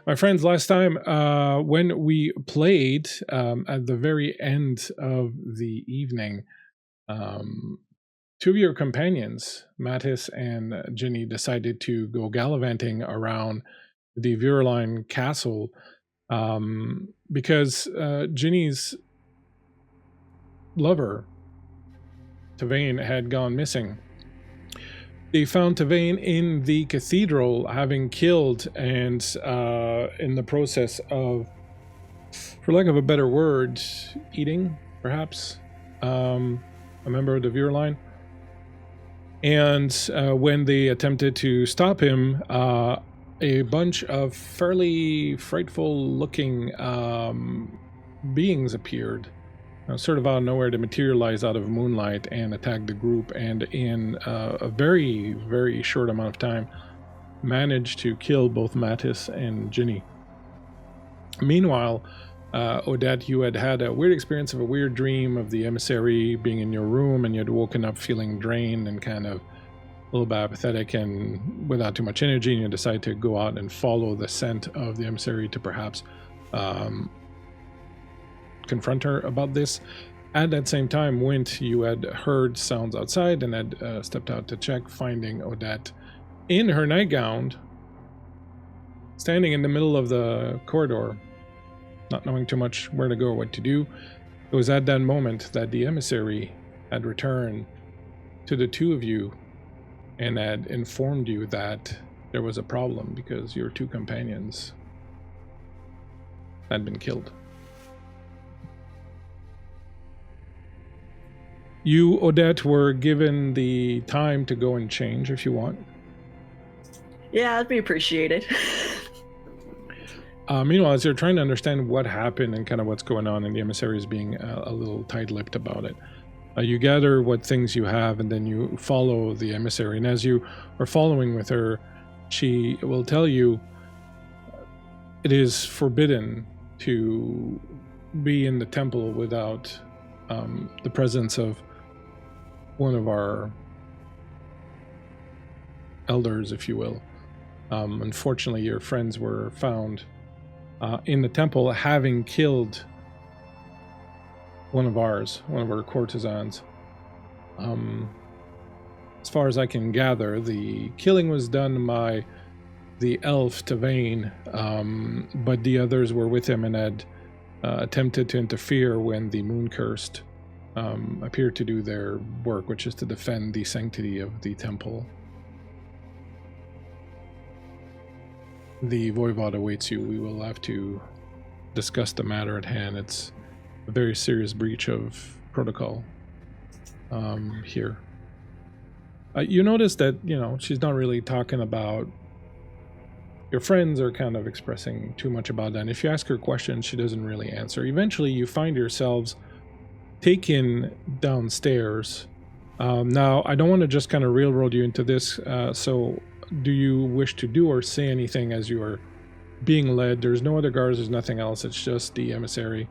My friends, last time when we played at the very end of the evening, two of your companions, Mattis and Ginny, decided to go gallivanting around the Vureline castle because Ginny's lover, Tavain, had gone missing. They found Tavain in the cathedral, having killed and in the process of, for lack of a better word, eating, perhaps, a member of the Vureline. And when they attempted to stop him, a bunch of fairly frightful-looking beings appeared, sort of out of nowhere, to materialize out of moonlight and attack the group, and in a very, very short amount of time, managed to kill both Mattis and Ginny. Meanwhile, Odette, you had a weird experience of a weird dream of the emissary being in your room, and you had woken up feeling drained and kind of a little bit apathetic and without too much energy, and you decide to go out and follow the scent of the emissary to perhaps confront her about this. At that same time, Wint, you had heard sounds outside and had stepped out to check, finding Odette in her nightgown, standing in the middle of the corridor, not knowing too much where to go or what to do. It was at that moment that the emissary had returned to the two of you and had informed you that there was a problem because your two companions had been killed. You, Odette, were given the time to go and change if you want. Yeah, that'd be appreciated. Meanwhile, as you're trying to understand what happened and kind of what's going on, and the emissary is being a little tight-lipped about it, you gather what things you have, and then you follow the emissary. And as you are following with her, she will tell you it is forbidden to be in the temple without the presence of one of our elders, if you will. Unfortunately, your friends were found in the temple having killed one of our courtesans. As far as I can gather, the killing was done by the elf Tavain, but the others were with him and had attempted to interfere when the moon cursed appeared to do their work, which is to defend the sanctity of the temple. The Voivod awaits you. We will have to discuss the matter at hand. It's a very serious breach of protocol here. You notice that, she's not really talking about your friends, are kind of expressing too much about that. And if you ask her questions, she doesn't really answer. Eventually, you find yourselves taken downstairs. Now, I don't want to just kind of railroad you into this, so do you wish to do or say anything as you are being led? There's no other guards, there's nothing else, it's just the emissary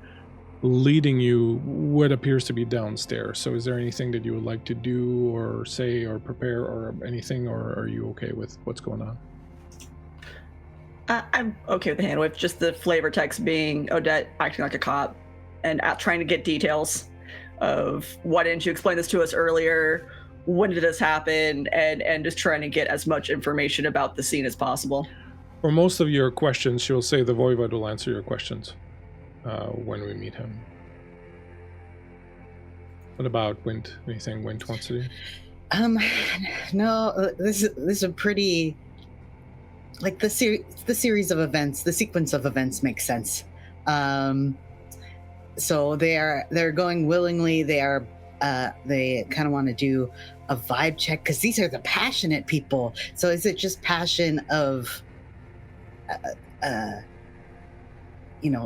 leading you what appears to be downstairs. So is there anything that you would like to do or say or prepare or anything, or are you okay with what's going on? I'm okay with the hand with just the flavor text being Odette acting like a cop and trying to get details of why didn't you explain this to us earlier, when did this happen, and just trying to get as much information about the scene as possible. For most of your questions, she'll say the Voivod will answer your questions when we meet him. What about Wint? Anything Wint wants to do? No, this is a pretty, like, the series of events, the sequence of events makes sense. So they're going willingly. They kind of want to do a vibe check because these are the passionate people. So is it just passion of,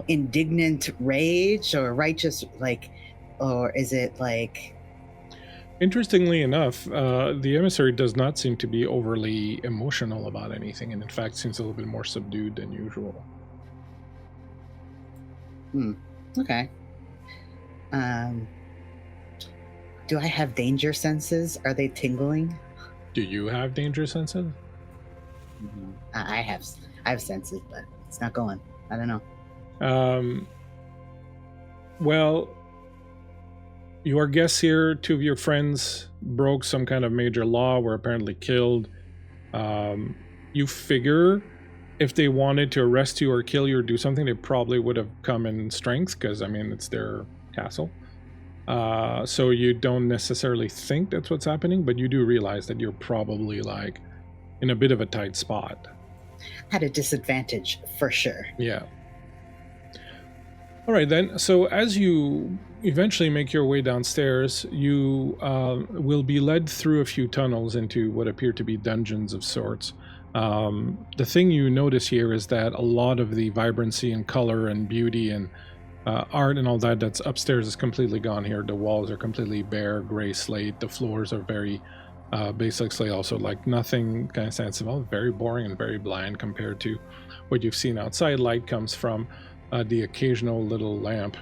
indignant rage or righteous, or is it like? Interestingly enough, the emissary does not seem to be overly emotional about anything, and in fact seems a little bit more subdued than usual. Okay. Do I have danger senses? Are they tingling? Do you have danger senses? I have senses, but It's not going. I don't know. Well, your guests here, 2 of your friends broke some kind of major law, were apparently killed. You figure if they wanted to arrest you or kill you or do something, they probably would have come in strength, because, I mean, it's their castle. So you don't necessarily think that's what's happening, but you do realize that you're probably, like, in a bit of a tight spot. At a disadvantage, for sure. Yeah. All right, then. So as you eventually make your way downstairs, you will be led through a few tunnels into what appear to be dungeons of sorts. The thing you notice here is that a lot of the vibrancy and color and beauty and art and all that that's upstairs is completely gone here. The walls are completely bare, gray slate. The floors are very basically also like nothing kind of sensible, very boring and very bland compared to what you've seen outside. Light comes from the occasional little lamp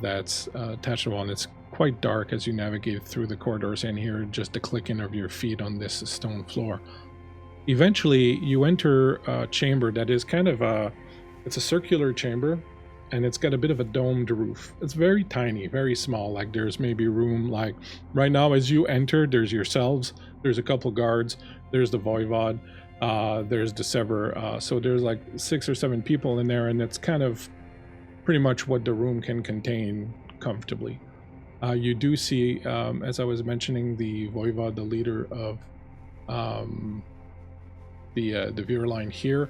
that's attached to the wall, and it's quite dark as you navigate through the corridors and hear just the clicking of your feet on this stone floor. Eventually, you enter a chamber that is kind of it's a circular chamber, and it's got a bit of a domed roof. It's very tiny, very small. Like there's maybe room, like right now as you enter, there's yourselves, there's a couple guards, there's the voivod, there's the sever. So there's like 6 or 7 people in there, and it's kind of pretty much what the room can contain comfortably. You do see, as I was mentioning, the voivod, the leader of the Veer line here.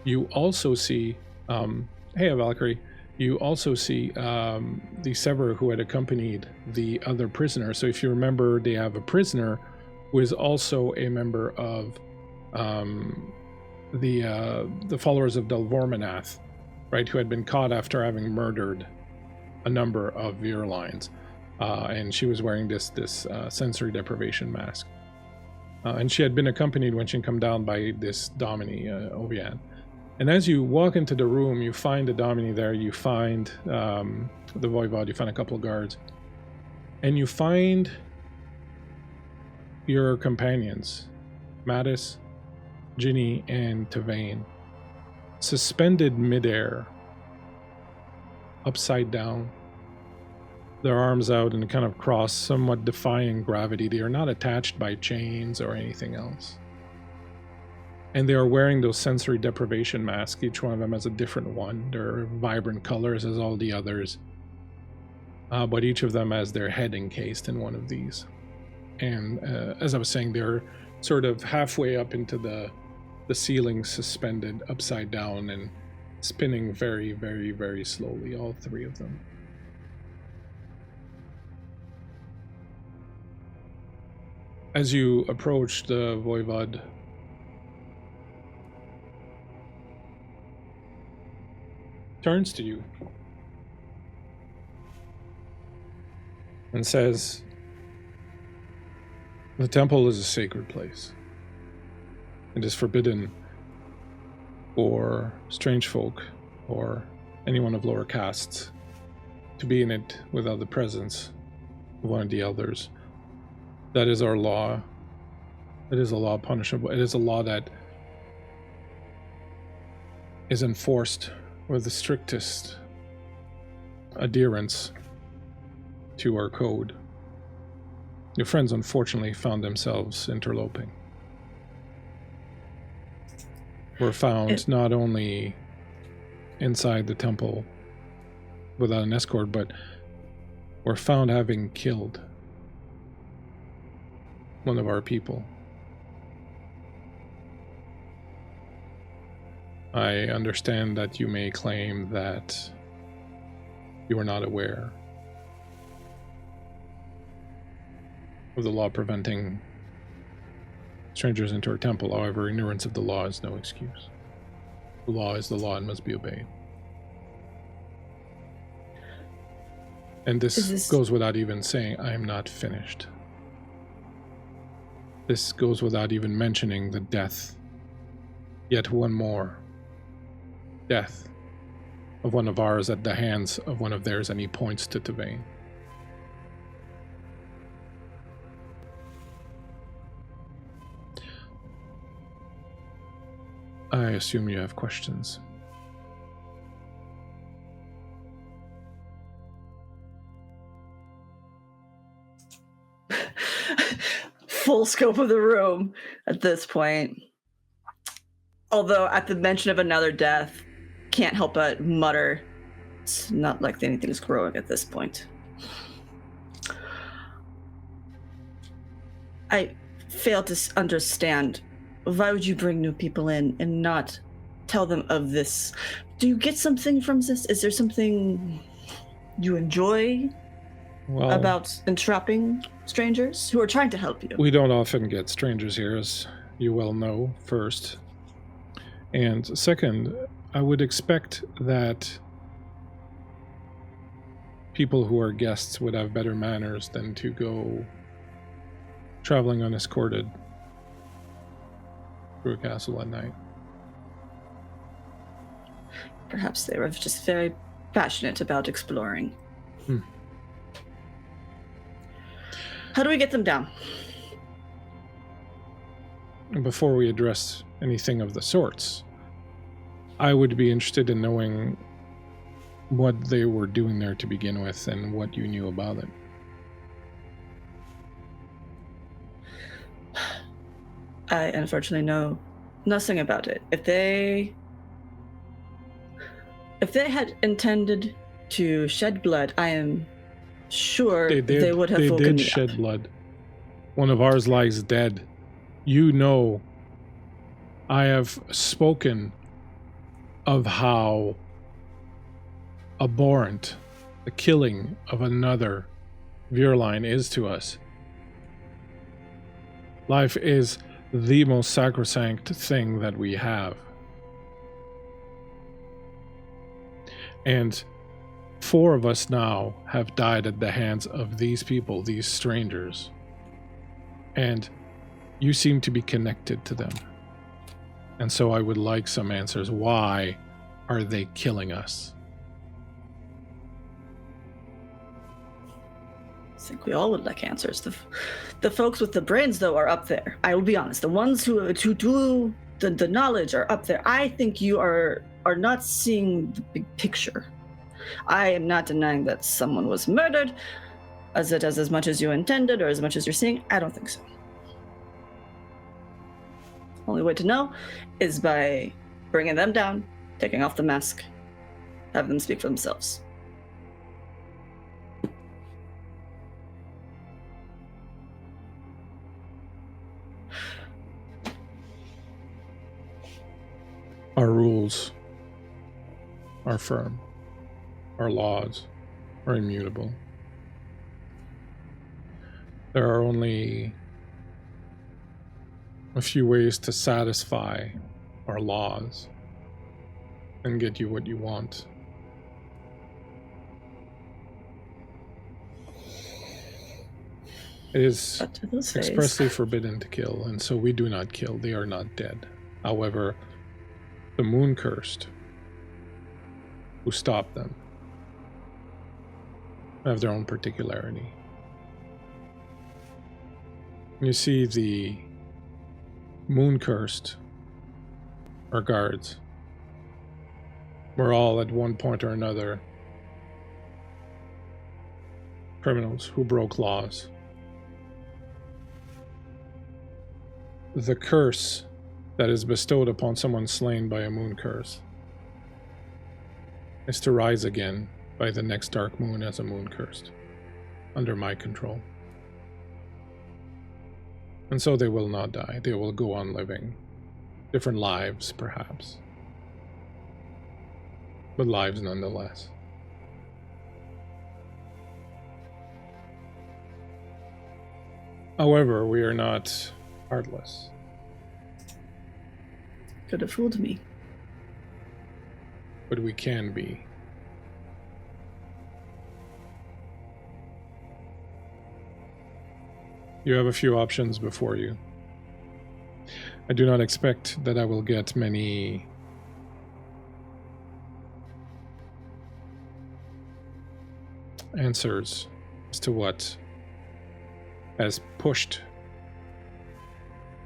You also see, hey Valkyrie, you also see the Sever who had accompanied the other prisoner. So if you remember, they have a prisoner who is also a member of the followers of Delvorminath, right, who had been caught after having murdered a number of Veer lines. And she was wearing this sensory deprivation mask. And she had been accompanied when she come down by this Domini, Ovian. And as you walk into the room, you find the Domini there, you find the Voivod, you find a couple of guards, and you find your companions, Mattis, GINNY, and Tavain, suspended midair, upside down, their arms out and kind of crossed, somewhat defying gravity. They are not attached by chains or anything else. And they are wearing those sensory deprivation masks. Each one of them has a different one. They're vibrant colors as all the others. But each of them has their head encased in one of these. And as I was saying, they're sort of halfway up into the ceiling, suspended upside down and spinning very, very, very slowly, all 3 of them. As you approach, the Voivod turns to you and says, "The temple is a sacred place. It is forbidden for strange folk or anyone of lower castes to be in it without the presence of one of the elders. That is our law. It is a law punishable. It is a law that is enforced with the strictest adherence to our code. Your friends unfortunately found themselves interloping. Were found not only inside the temple without an escort, but were found having killed one of our people. I understand that you may claim that you are not aware of the law preventing strangers into our temple. However, ignorance of the law is no excuse. The law is the law and must be obeyed. And this goes without even saying. I am not finished. This goes without even mentioning the death, yet one more death of one of ours at the hands of one of theirs, and he points to Tavain. I assume you have questions. full scope of the room at this point. Although at the mention of another death, can't help but mutter, it's not like anything is growing at this point. I fail to understand. Why would you bring new people in and not tell them of this? Do you get something from this? Is there something you enjoy about entrapping strangers who are trying to help you? We don't often get strangers here, as you well know, first. And second, I would expect that people who are guests would have better manners than to go traveling unescorted through a castle at night. Perhaps they were just very passionate about exploring. How do we get them down? Before we address anything of the sorts, I would be interested in knowing what they were doing there to begin with and what you knew about it. I unfortunately know nothing about it. If they had intended to shed blood, I am sure they would have woken me up. They did shed blood. One of ours lies dead. You know, I have spoken of how abhorrent the killing of another Virline is to us. Life is the most sacrosanct thing that we have. And 4 of us now have died at the hands of these people, these strangers. And you seem to be connected to them. And so I would like some answers. Why are they killing us? I think we all would like answers. The folks with the brains, though, are up there. I will be honest. The ones who do the knowledge are up there. I think you are not seeing the big picture. I am not denying that someone was murdered. As it as much as you intended or as much as you're seeing, I don't think so. Only way to know is by bringing them down, taking off the mask, have them speak for themselves. Our rules are firm. Our laws are immutable. There are only a few ways to satisfy our laws and get you what you want. It is expressly forbidden to kill, and so we do not kill. They are not dead. However, the moon cursed who stopped them have their own particularity. You see, the moon cursed are guards. We're all at one point or another criminals who broke laws. The curse that is bestowed upon someone slain by a moon curse is to rise again by the next dark moon as a moon cursed, under my control. And so they will not die. They will go on living different lives, perhaps, but lives nonetheless. However, we are not heartless. Could have fooled me. But we can be. You have a few options before you. I do not expect that I will get many answers as to what has pushed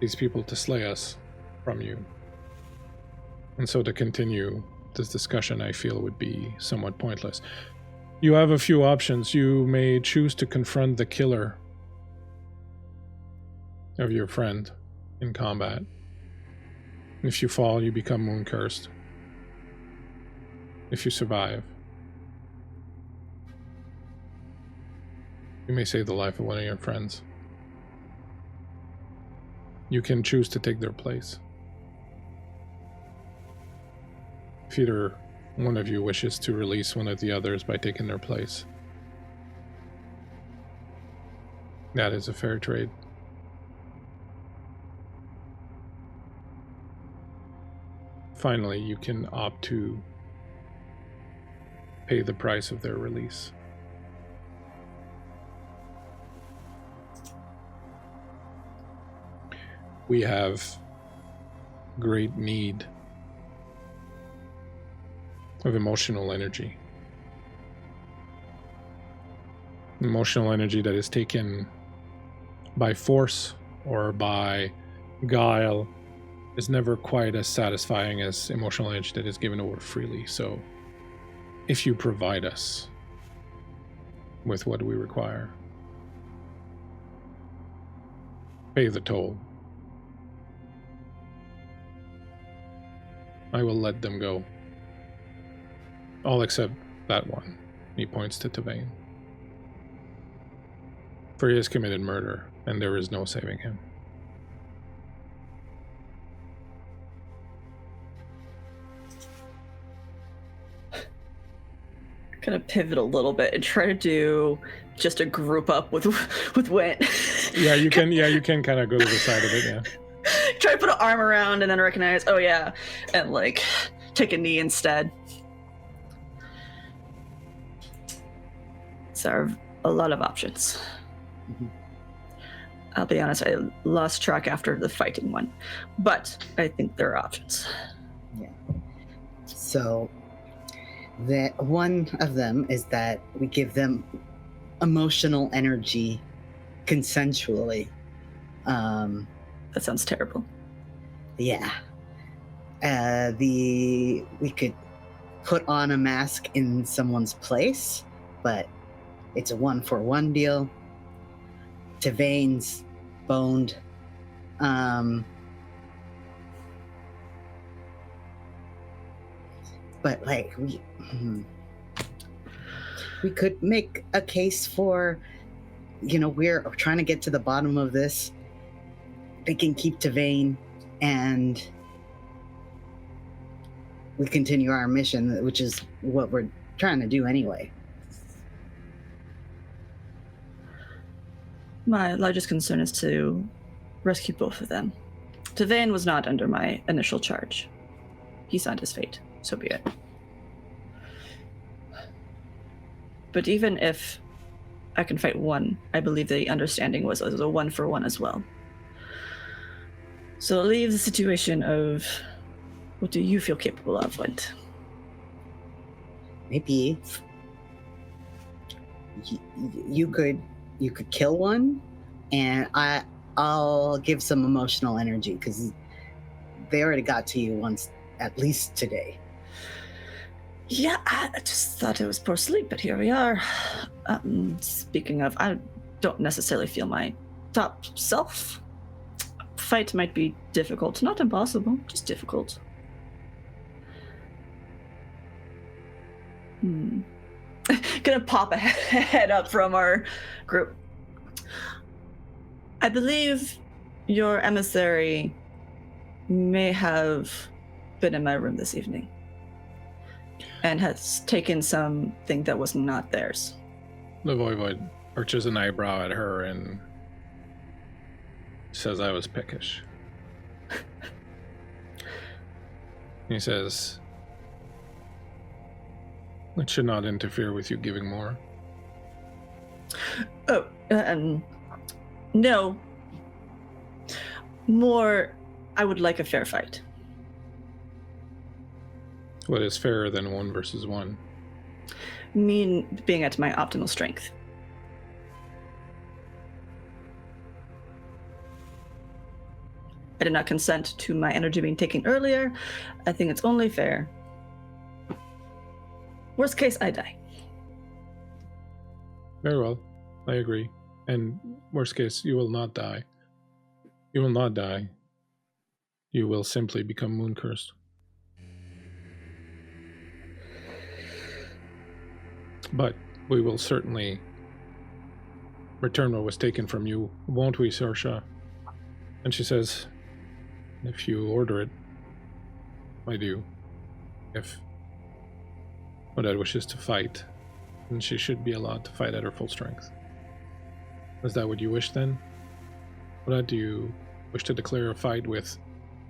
these people to slay us from you. And so to continue this discussion, I feel would be somewhat pointless. You have a few options. You may choose to confront the killer of your friend in combat. If you fall, you become moon cursed. If you survive, you may save the life of one of your friends. You can choose to take their place. If either one of you wishes to release one of the others by taking their place, that is a fair trade. Finally, you can opt to pay the price of their release. We have great need of emotional energy. Emotional energy that is taken by force or by guile is never quite as satisfying as emotional energy that is given over freely. So if you provide us with what we require, pay the toll. I will let them go. All except that one. He points to Tavain. For he has committed murder, and there is no saving him. Kind of pivot a little bit and try to do just a group up with Wint. Yeah, you can kind of go to the side of it, yeah. Try to put an arm around and then recognize, oh yeah, and like take a knee instead. So there are a lot of options. Mm-hmm. I'll be honest, I lost track after the fighting one, but I think there are options. Yeah. So that one of them is that we give them emotional energy consensually. That sounds terrible. Yeah. We could put on a mask in someone's place, but it's a 1-for-1 deal. Tavain's boned. But like we could make a case for, we're trying to get to the bottom of this. They can keep Tavain, and we continue our mission, which is what we're trying to do anyway. My largest concern is to rescue both of them. Tavain was not under my initial charge. He signed his fate, so be it. But even if I can fight one, I believe the understanding was a 1-for-1 as well. So it leaves the situation of, what do you feel capable of, Wint? Maybe you could kill one, and I'll give some emotional energy, because they already got to you once, at least today. Yeah, I just thought it was poor sleep, but here we are. Speaking of, I don't necessarily feel my top self. Fight might be difficult, not impossible, just difficult. Gonna pop a head up from our group. I believe your emissary may have been in my room this evening and has taken something that was not theirs. The Voivod arches an eyebrow at her and says I was peckish. He says, it should not interfere with you giving more. Oh, no. More, I would like a fair fight. What is fairer than 1 versus 1? Me being at my optimal strength. I did not consent to my energy being taken earlier. I think it's only fair. Worst case, I die. Very well, I agree. And worst case, you will not die. You will not die. You will simply become moon cursed. But we will certainly return what was taken from you, won't we, Saoirse? And she says, if you order it, I do. If Odette wishes to fight, then she should be allowed to fight at her full strength. Is that what you wish then? Odette, do you wish to declare a fight with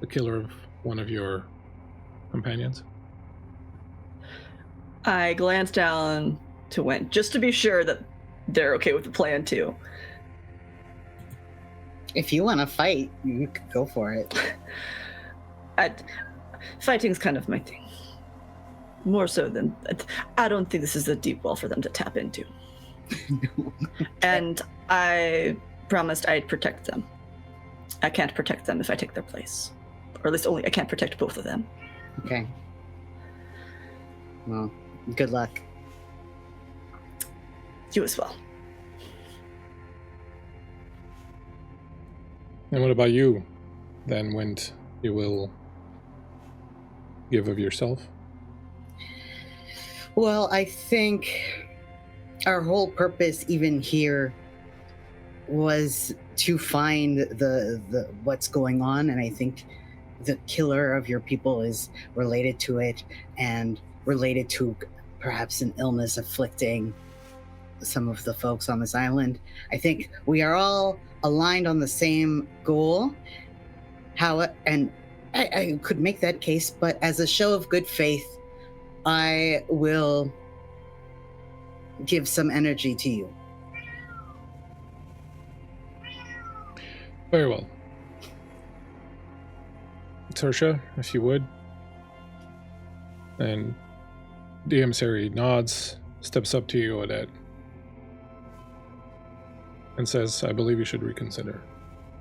the killer of one of your companions? I glance down to Wynn, just to be sure that they're okay with the plan too. If you want to fight, you could go for it. Fighting's kind of my thing. More so than... I don't think this is a deep well for them to tap into. No. And I promised I'd protect them. I can't protect them if I take their place. Or at least only I can't protect both of them. Okay. Well, good luck. You as well. And what about you, then, Wind? You will give of yourself? Well, I think our whole purpose, even here, was to find the what's going on, and I think the killer of your people is related to it, and related to perhaps an illness afflicting some of the folks on this island. I think we are all aligned on the same goal. And I could make that case, but as a show of good faith, I will give some energy to you. Very well. Saoirse, if you would. And the emissary nods, steps up to you, Odette, and says, I believe you should reconsider.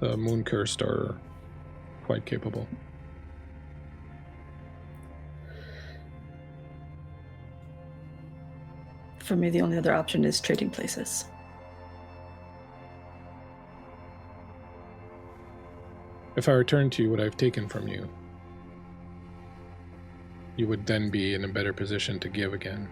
The moon cursed are quite capable. For me, the only other option is trading places. If I return to you what I've taken from you, you would then be in a better position to give again.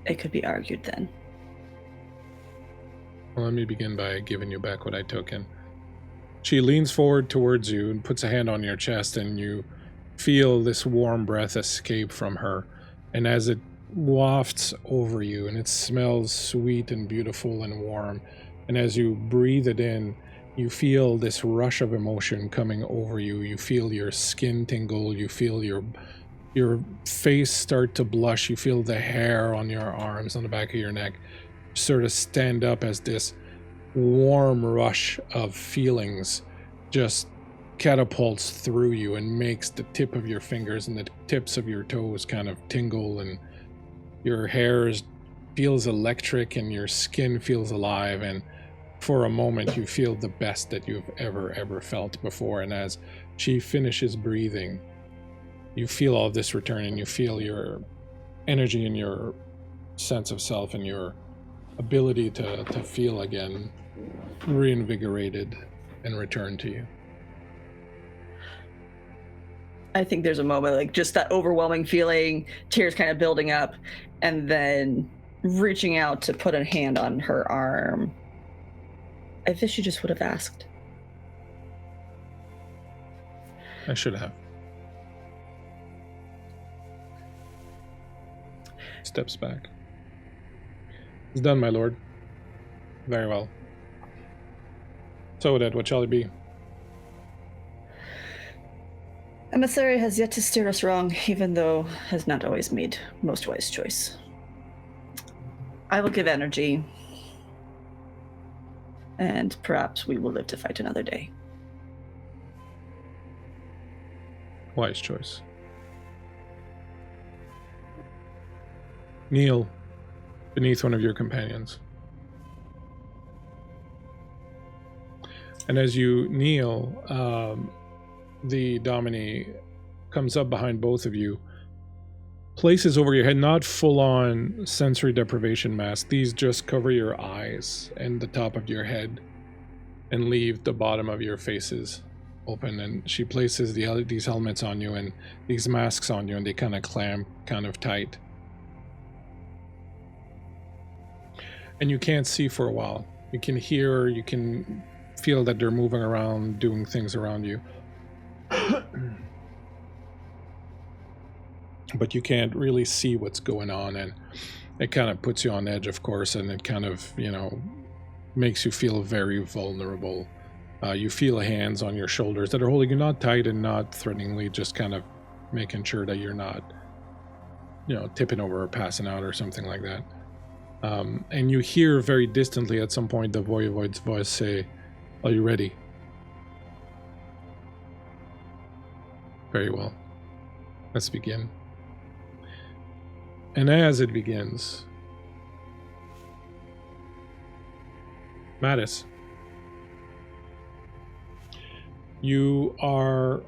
It could be argued then. Well, let me begin by giving you back what I took. And she leans forward towards you and puts a hand on your chest, and you feel this warm breath escape from her. And as it wafts over you, and it smells sweet and beautiful and warm, and as you breathe it in, you feel this rush of emotion coming over you. You feel your skin tingle. You feel your face start to blush. You feel the hair on your arms, on the back of your neck, sort of stand up as this warm rush of feelings just catapults through you and makes the tip of your fingers and the tips of your toes kind of tingle, and your hair feels electric and your skin feels alive, and for a moment you feel the best that you've ever felt before. And as she finishes breathing, you feel all of this return, and you feel your energy and your sense of self and your ability to feel again reinvigorated and return to you. I think there's a moment, like just that overwhelming feeling, tears kind of building up, and then reaching out to put a hand on her arm. I wish you just would have asked. I should have. Steps back. It's done, my lord. Very well. So, Odette, what shall it be? Emissary has yet to steer us wrong, even though has not always made most wise choice. I will give energy, and perhaps we will live to fight another day. Wise choice. Kneel beneath one of your companions. And as you kneel, the Dominie comes up behind both of you places over your head, not full-on sensory deprivation mask. These just cover your eyes and the top of your head and leave the bottom of your faces open. And she places these helmets on you and these masks on you, and they kind of clamp kind of tight. And you can't see for a while. You can hear, you can feel that they're moving around, doing things around you. But you can't really see what's going on, and it kind of puts you on edge, of course, and it kind of, you know, makes you feel very vulnerable. You feel hands on your shoulders that are holding you, not tight and not threateningly, just kind of making sure that you're not, you know, tipping over or passing out or something like that. And you hear very distantly at some point the Voivode's voice say, "Are you ready?" Very well. Let's begin. And as it begins, Mattis, you are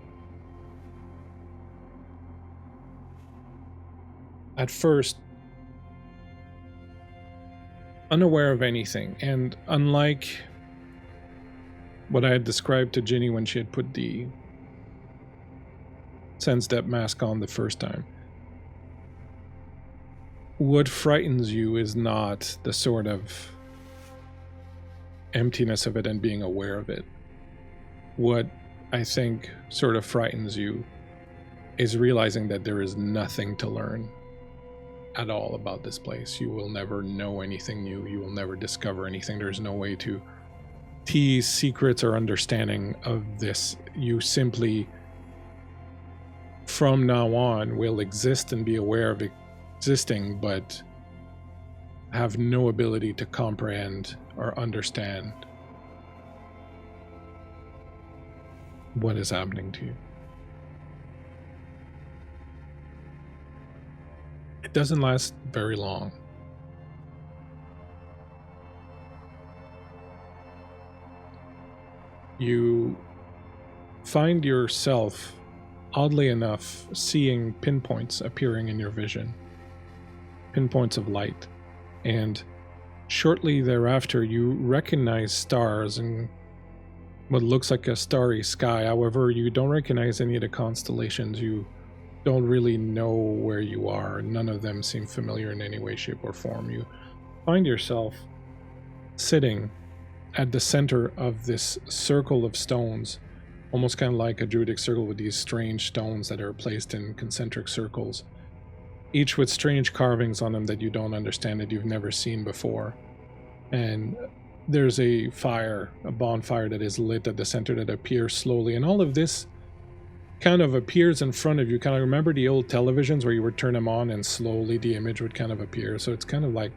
at first unaware of anything, and unlike what I had described to Ginny when she had put the sense depth mask on the first time, what frightens you is not the sort of emptiness of it and being aware of it. What I think sort of frightens you is realizing that there is nothing to learn at all about this place. You will never know anything new. You will never discover anything. There's no way to tease secrets or understanding of this. You simply, from now on, will exist and be aware of existing, but have no ability to comprehend or understand what is happening to you. It doesn't last very long. You find yourself, oddly enough, seeing pinpoints appearing in your vision. Pinpoints of light. And shortly thereafter, you recognize stars and what looks like a starry sky. However, you don't recognize any of the constellations. You don't really know where you are. None of them seem familiar in any way, shape, or form. You find yourself sitting at the center of this circle of stones, almost kind of like a druidic circle with these strange stones that are placed in concentric circles, each with strange carvings on them that you don't understand, that you've never seen before. And there's a fire, a bonfire that is lit at the center that appears slowly, and all of this kind of appears in front of you. Kind of remember the old televisions where you would turn them on and slowly the image would kind of appear. So it's kind of like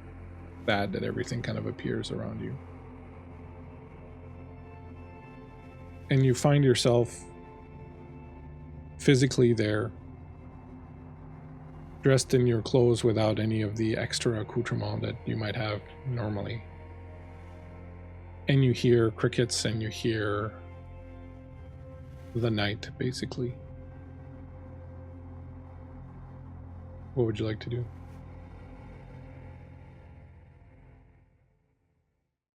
that everything kind of appears around you. And you find yourself physically there, dressed in your clothes without any of the extra accoutrement that you might have normally. And you hear crickets and you hear the night, basically. What would you like to do?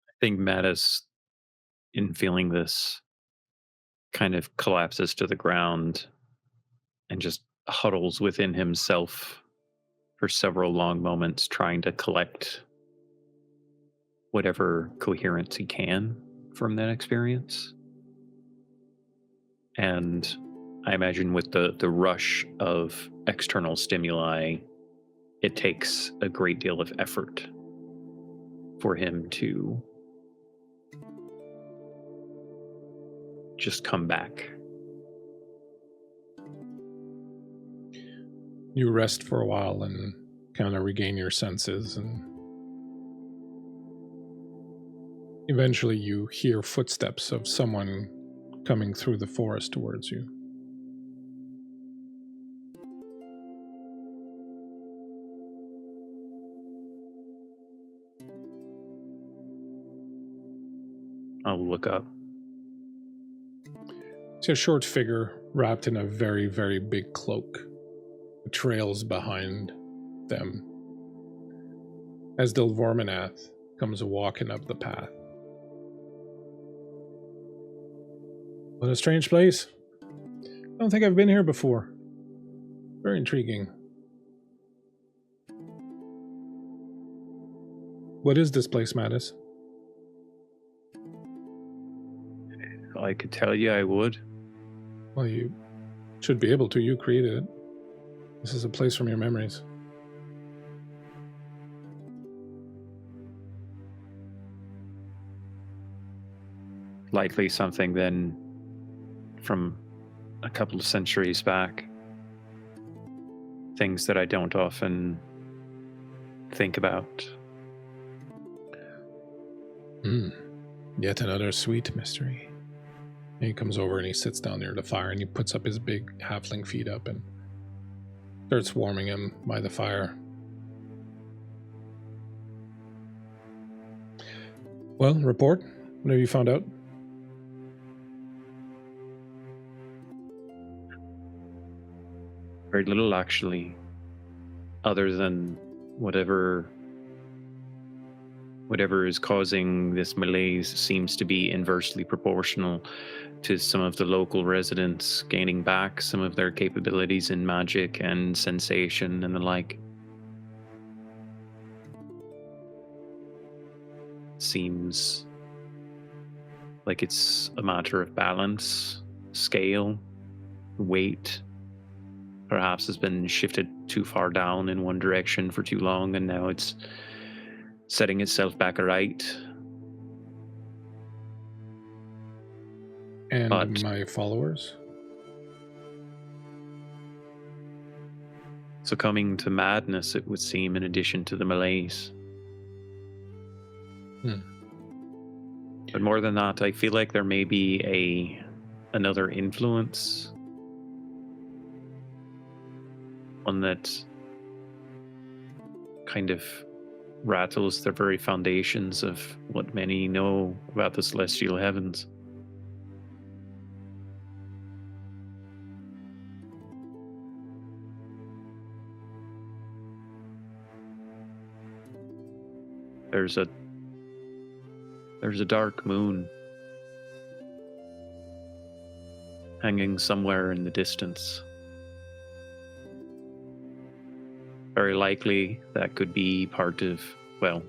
I think Mattis, in feeling this, kind of collapses to the ground and just huddles within himself for several long moments, trying to collect whatever coherence he can from that experience. And I imagine with the rush of external stimuli, it takes a great deal of effort for him to just come back. You rest for a while and kind of regain your senses, and eventually you hear footsteps of someone coming through the forest towards you. I'll look up. It's a short figure wrapped in a very, very big cloak. trails behind them as Delvorminath comes walking up the path. What a strange place. I don't think I've been here before. Very intriguing. What is this place, Mattis? I could tell you I would. Well, you should be able to. You created it. This is a place from your memories. Likely something then from a couple of centuries back. Things that I don't often think about. Yet another sweet mystery. And he comes over and he sits down near the fire and he puts up his big halfling feet up and starts warming him by the fire. Well, report. What have you found out? Very little, actually, other than whatever is causing this malaise seems to be inversely proportional to some of the local residents gaining back some of their capabilities in magic and sensation and the like. Seems like it's a matter of balance, scale, weight. Perhaps has been shifted too far down in one direction for too long, and now it's setting itself back aright. And But my followers? succumbing to madness, it would seem, in addition to the malaise. But more than that, I feel like there may be another influence. One that kind of rattles the very foundations of what many know about the celestial heavens. There's a dark moon hanging somewhere in the distance. Very likely that could be part of, well,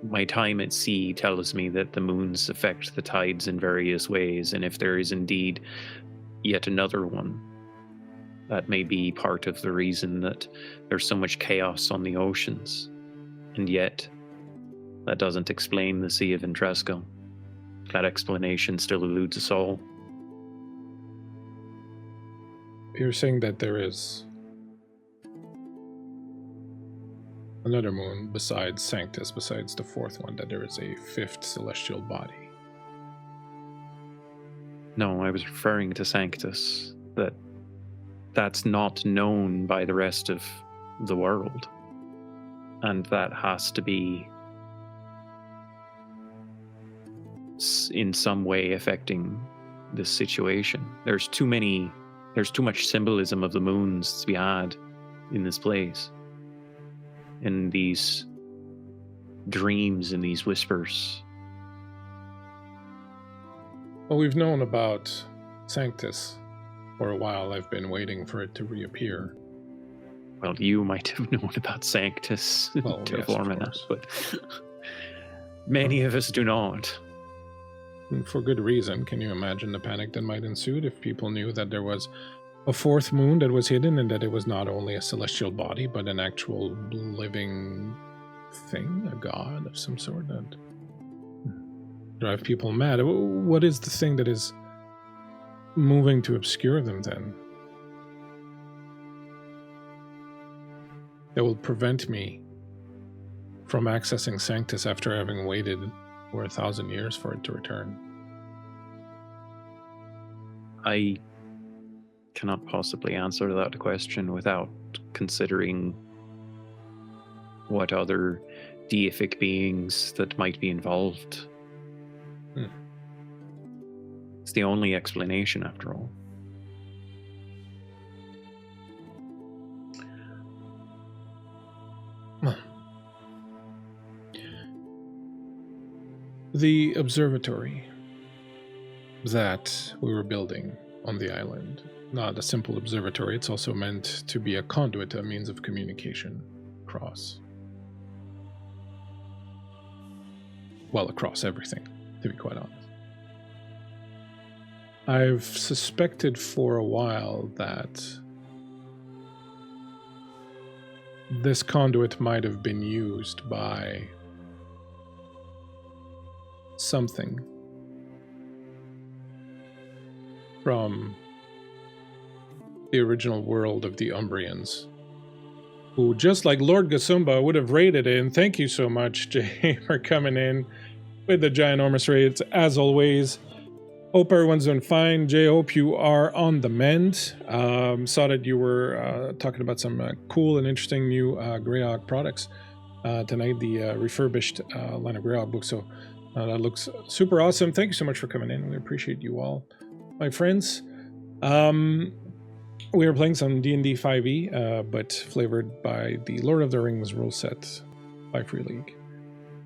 my time at sea tells me that the moons affect the tides in various ways, and if there is indeed yet another one, that may be part of the reason that there's so much chaos on the oceans. And yet, that doesn't explain the Sea of Intresco. That explanation still eludes us all. You're saying that there is another moon besides Sanctus, besides the fourth one, that there is a fifth celestial body. No, I was referring to Sanctus. That's not known by the rest of the world. And that has to be in some way affecting this situation. There's too much symbolism of the moons to be had in this place. In these dreams and these whispers. Well, we've known about Sanctus for a while. I've been waiting for it to reappear. Well, you might have known about Sanctus Delvorminath, but many of us do not. And for good reason. Can you imagine the panic that might ensue if people knew that there was a fourth moon that was hidden and that it was not only a celestial body, but an actual living thing, a god of some sort that drive people mad? What is the thing that is moving to obscure them then? That will prevent me from accessing Sanctus after having waited for 1,000 years for it to return. I cannot possibly answer that question without considering what other deific beings that might be involved. It's the only explanation, after all. The observatory that we were building on the island. Not a simple observatory, it's also meant to be a conduit, a means of communication across. Well, across everything, to be quite honest. I've suspected for a while that this conduit might have been used by something from the original world of the Umbrians, who, just like Lord Gasumba, would have raided it. And thank you so much, Jay, for coming in with the ginormous raids, as always. Hope everyone's doing fine. Jay, hope you are on the mend. Saw that you were talking about some cool and interesting new Greyhawk products tonight, the refurbished line of Greyhawk books. So that looks super awesome. Thank you so much for coming in. We appreciate you all, my friends. We are playing some D&D 5e, but flavored by the Lord of the Rings rule set by Free League.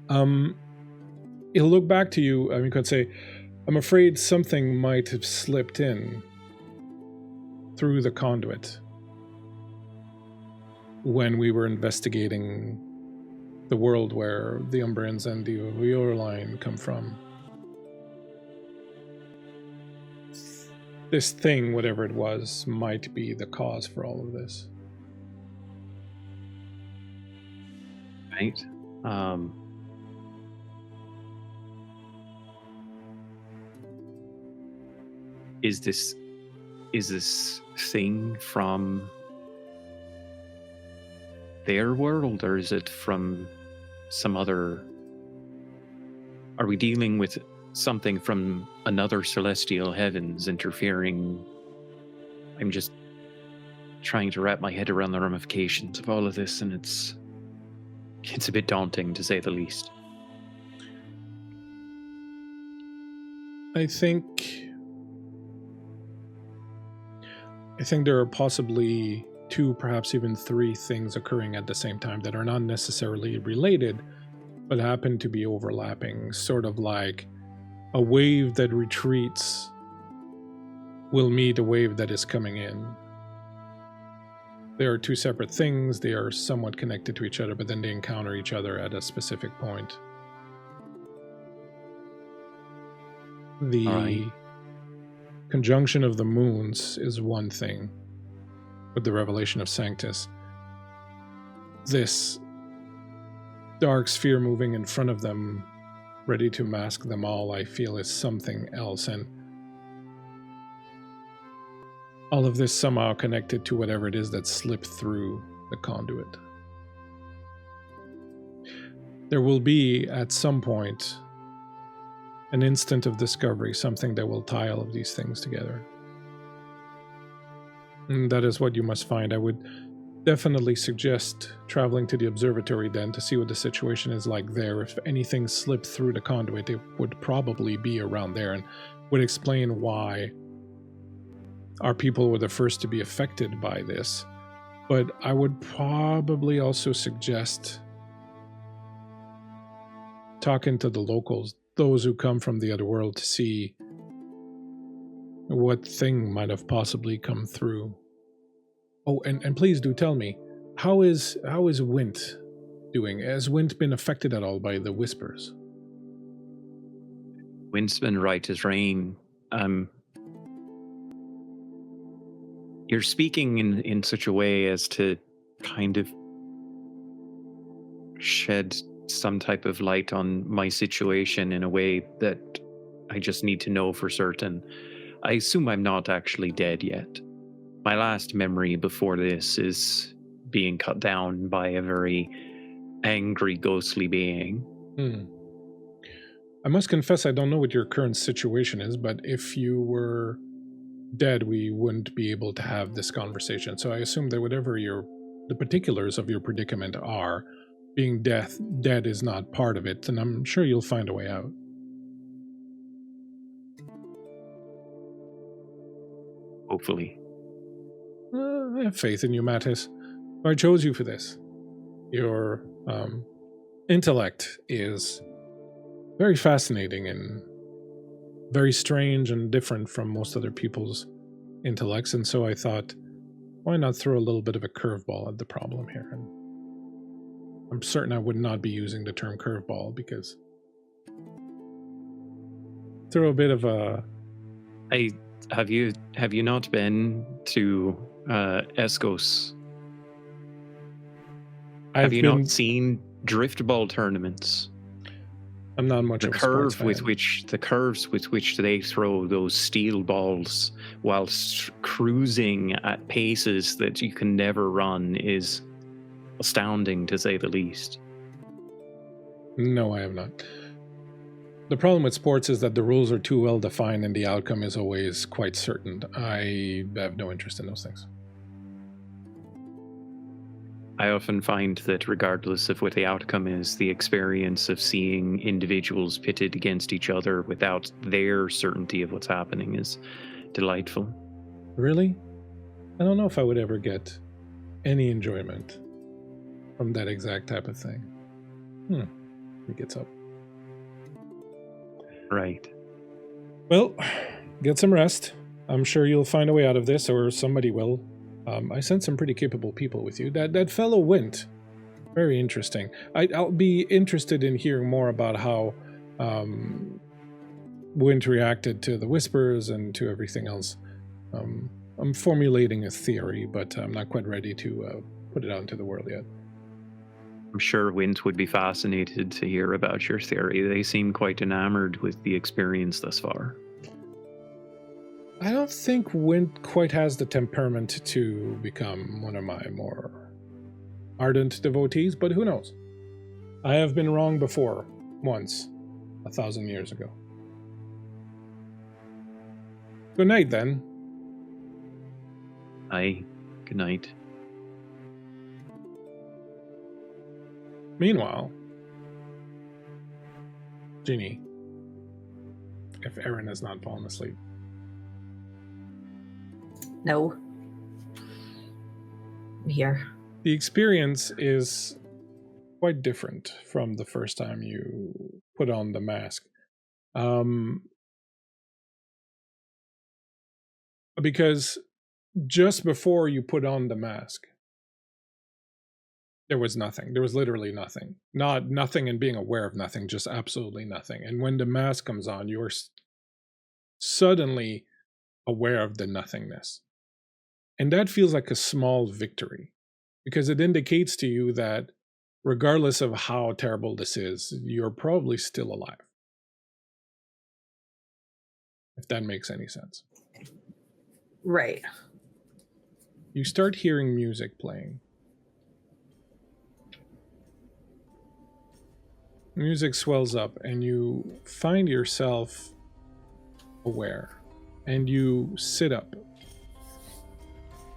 He'll look back to you, you could say, I'm afraid something might have slipped in through the conduit when we were investigating the world where the Umbrians and the Viola line come from. This thing, whatever it was, might be the cause for all of this. Right. Is this thing from their world, or is it from some other? Are we dealing with something from another celestial heavens interfering? I'm just trying to wrap my head around the ramifications of all of this, and it's a bit daunting, to say the least. I think there are possibly 2, perhaps even 3 things occurring at the same time that are not necessarily related, but happen to be overlapping, sort of like a wave that retreats will meet a wave that is coming in. They are 2 separate things, they are somewhat connected to each other, but then they encounter each other at a specific point. The conjunction of the moons is one thing, with the revelation of Sanctus. This dark sphere moving in front of them, ready to mask them all, I feel is something else, and all of this somehow connected to whatever it is that slipped through the conduit. There will be, at some point, an instant of discovery, something that will tie all of these things together. And that is what you must find. I would definitely suggest traveling to the observatory then to see what the situation is like there. If anything slipped through the conduit, it would probably be around there, and would explain why our people were the first to be affected by this. But I would probably also suggest talking to the locals, those who come from the other world, to see what thing might have possibly come through. Oh, and please do tell me, how is Wint doing? Has Wint been affected at all by the whispers? Wint's been right as rain. You're speaking in such a way as to kind of shed some type of light on my situation in a way that I just need to know for certain. I assume I'm not actually dead yet. My last memory before this is being cut down by a very angry, ghostly being. I must confess I don't know what your current situation is, but if you were dead, we wouldn't be able to have this conversation. So I assume that whatever the particulars of your predicament are, being dead is not part of it, and I'm sure you'll find a way out. Hopefully. I have faith in you, Mattis. I chose you for this. Your intellect is very fascinating and very strange and different from most other people's intellects. And so I thought, why not throw a little bit of a curveball at the problem here? And I'm certain I would not be using the term curveball, because throw a bit of a... Have you not been to Escos? Have you not seen driftball tournaments? I'm not much of a sports fan. The curves with which they throw those steel balls whilst cruising at paces that you can never run is astounding, to say the least. No, I have not. The problem with sports is that the rules are too well defined and the outcome is always quite certain. I have no interest in those things. I often find that regardless of what the outcome is, the experience of seeing individuals pitted against each other without their certainty of what's happening is delightful. Really? I don't know if I would ever get any enjoyment from that exact type of thing. He gets up. Right. Well, get some rest. I'm sure you'll find a way out of this, or somebody will. I sent some pretty capable people with you. That fellow Wint, very interesting. I'll be interested in hearing more about how Wint reacted to the whispers and to everything else. I'm formulating a theory, but I'm not quite ready to put it out into the world yet. I'm sure Wint would be fascinated to hear about your theory. They seem quite enamored with the experience thus far. I don't think Wint quite has the temperament to become one of my more ardent devotees, but who knows? I have been wrong before, once, 1,000 years ago. Good night, then. Aye, good night. Meanwhile, GINNY, if Erin has not fallen asleep. No. I'm here. The experience is quite different from the first time you put on the mask. Because just before you put on the mask, there was nothing. There was literally nothing. Not nothing and being aware of nothing, just absolutely nothing. And when the mask comes on, you're suddenly aware of the nothingness. And that feels like a small victory, because it indicates to you that regardless of how terrible this is, you're probably still alive. If that makes any sense. Right. You start hearing music playing. Music swells up and you find yourself aware, and you sit up.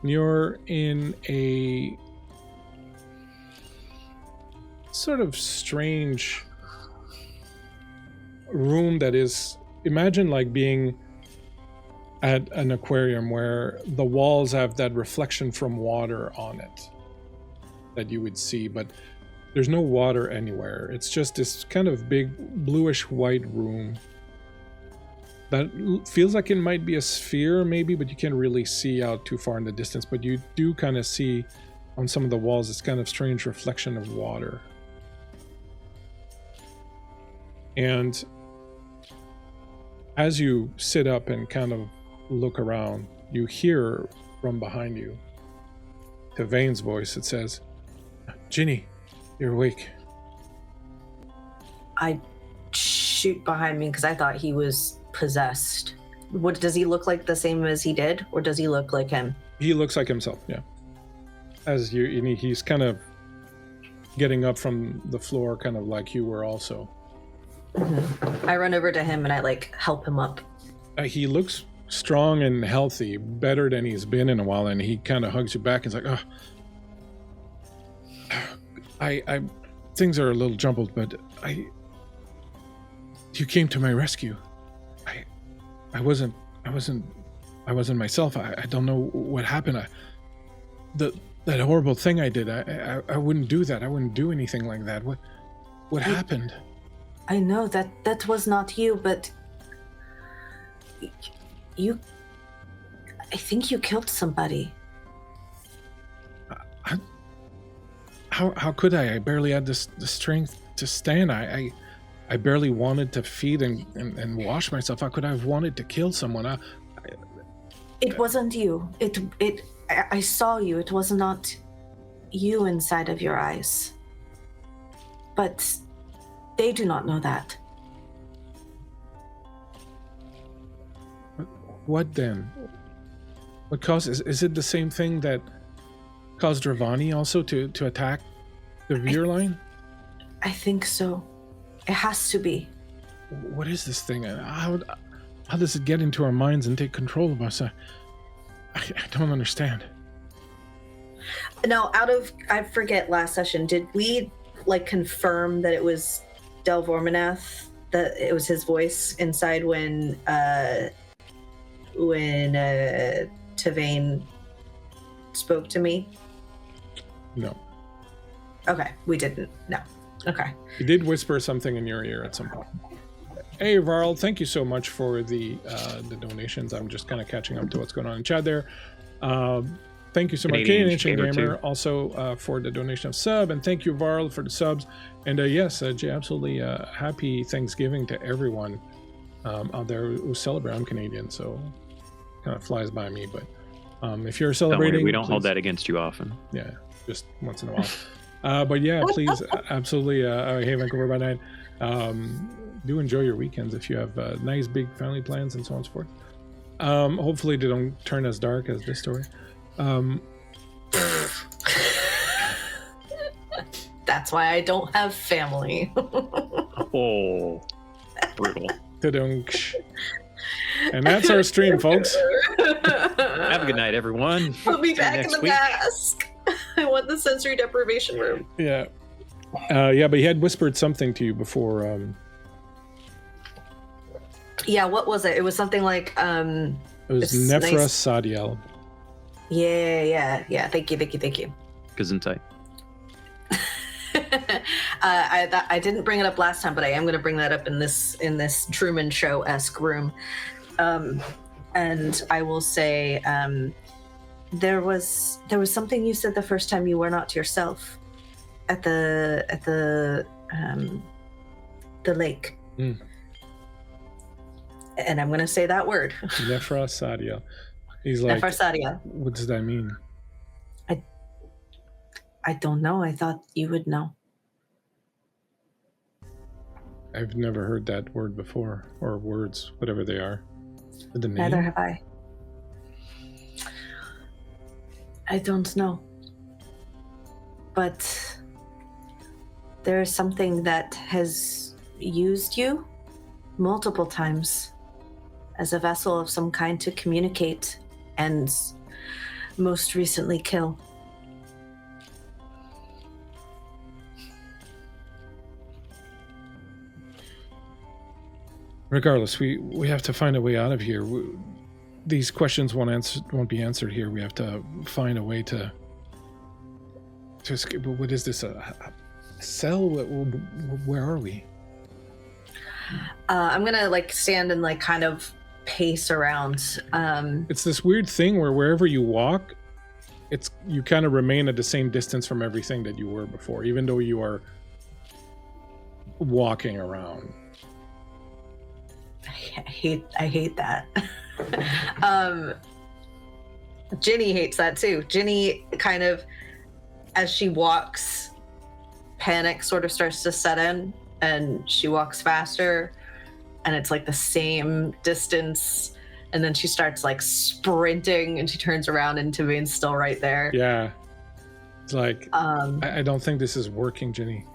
You're in a sort of strange room that is, imagine like being at an aquarium where the walls have that reflection from water on it that you would see, but there's no water anywhere. It's just this kind of big bluish white room that feels like it might be a sphere maybe, but you can't really see out too far in the distance. But you do kind of see on some of the walls this kind of strange reflection of water. And as you sit up and kind of look around, you hear from behind you, to Vane's voice, it says, "GINNY, you're awake." I shoot behind me because I thought he was possessed. What does he look like? The same as he did, or does he look like him? He looks like himself, yeah. As you, he's kind of getting up from the floor, kind of like you were also. Mm-hmm. I run over to him and I help him up. He looks strong and healthy, better than he's been in a while, and he kind of hugs you back and is like, I things are a little jumbled, but you came to my rescue. I wasn't myself. I don't know what happened. That horrible thing I did. I wouldn't do that. I wouldn't do anything like that. What happened? I know that was not you, but you. I think you killed somebody. How could I? I barely had the strength to stand. I barely wanted to feed and wash myself. How could I have wanted to kill someone? It wasn't you. I saw you. It was not you inside of your eyes. But they do not know that. What then? What caused? Is it the same thing that caused Dravani also to attack the rear line? I think so. It has to be. What is this thing? How does it get into our minds and take control of us? I don't understand. Now, I forget last session, did we confirm that it was Delvorminath, that it was his voice inside when Tavane spoke to me? No. Okay, we didn't. No. Okay. He did whisper something in your ear at some point. Hey, Varl, thank you so much for the donations. I'm just kind of catching up to what's going on in chat there. Thank you so much, Canadian Ancient Gamer, also for the donation of sub, and thank you, Varl, for the subs. And yes, Jay, absolutely happy Thanksgiving to everyone out there who celebrate. I'm Canadian, so kind of flies by me. But if you're celebrating, don't worry, we don't hold that against you often. Yeah, just once in a while. But yeah, please, absolutely. Hey, Vancouver by Night. Do enjoy your weekends if you have nice big family plans and so on and so forth. Hopefully they don't turn as dark as this story. That's why I don't have family. Oh, brutal. And that's our stream, folks. Have a good night, everyone. Put me back in the mask. I want the sensory deprivation room. Yeah. Yeah, but he had whispered something to you before. Yeah, what was it? It was something like it was Nephra nice. Sadiel. Yeah. Thank you. Gesundheit. I didn't bring it up last time, but I am going to bring that up in this Truman Show-esque room. And I will say, there was something you said the first time you were not yourself at the lake. Mm. And I'm going to say that word. Nephra Sadiel. He's like, Nephra Sadiel. What does that mean? I don't know. I thought you would know. I've never heard that word before, or words, whatever they are. The name? Neither have I. I don't know. But there is something that has used you multiple times as a vessel of some kind to communicate and most recently kill. Regardless, we have to find a way out of here. These questions won't be answered here. We have to find a way to escape. What is this? A cell? Where are we? I'm gonna stand and kind of pace around. It's this weird thing where wherever you walk, you kind of remain at the same distance from everything that you were before, even though you are walking around. I hate that. Ginny hates that too. Ginny kind of, as she walks, panic sort of starts to set in, and she walks faster, and it's the same distance, and then she starts sprinting, and she turns around, and Tavane's still right there. Yeah, it's I don't think this is working, Ginny.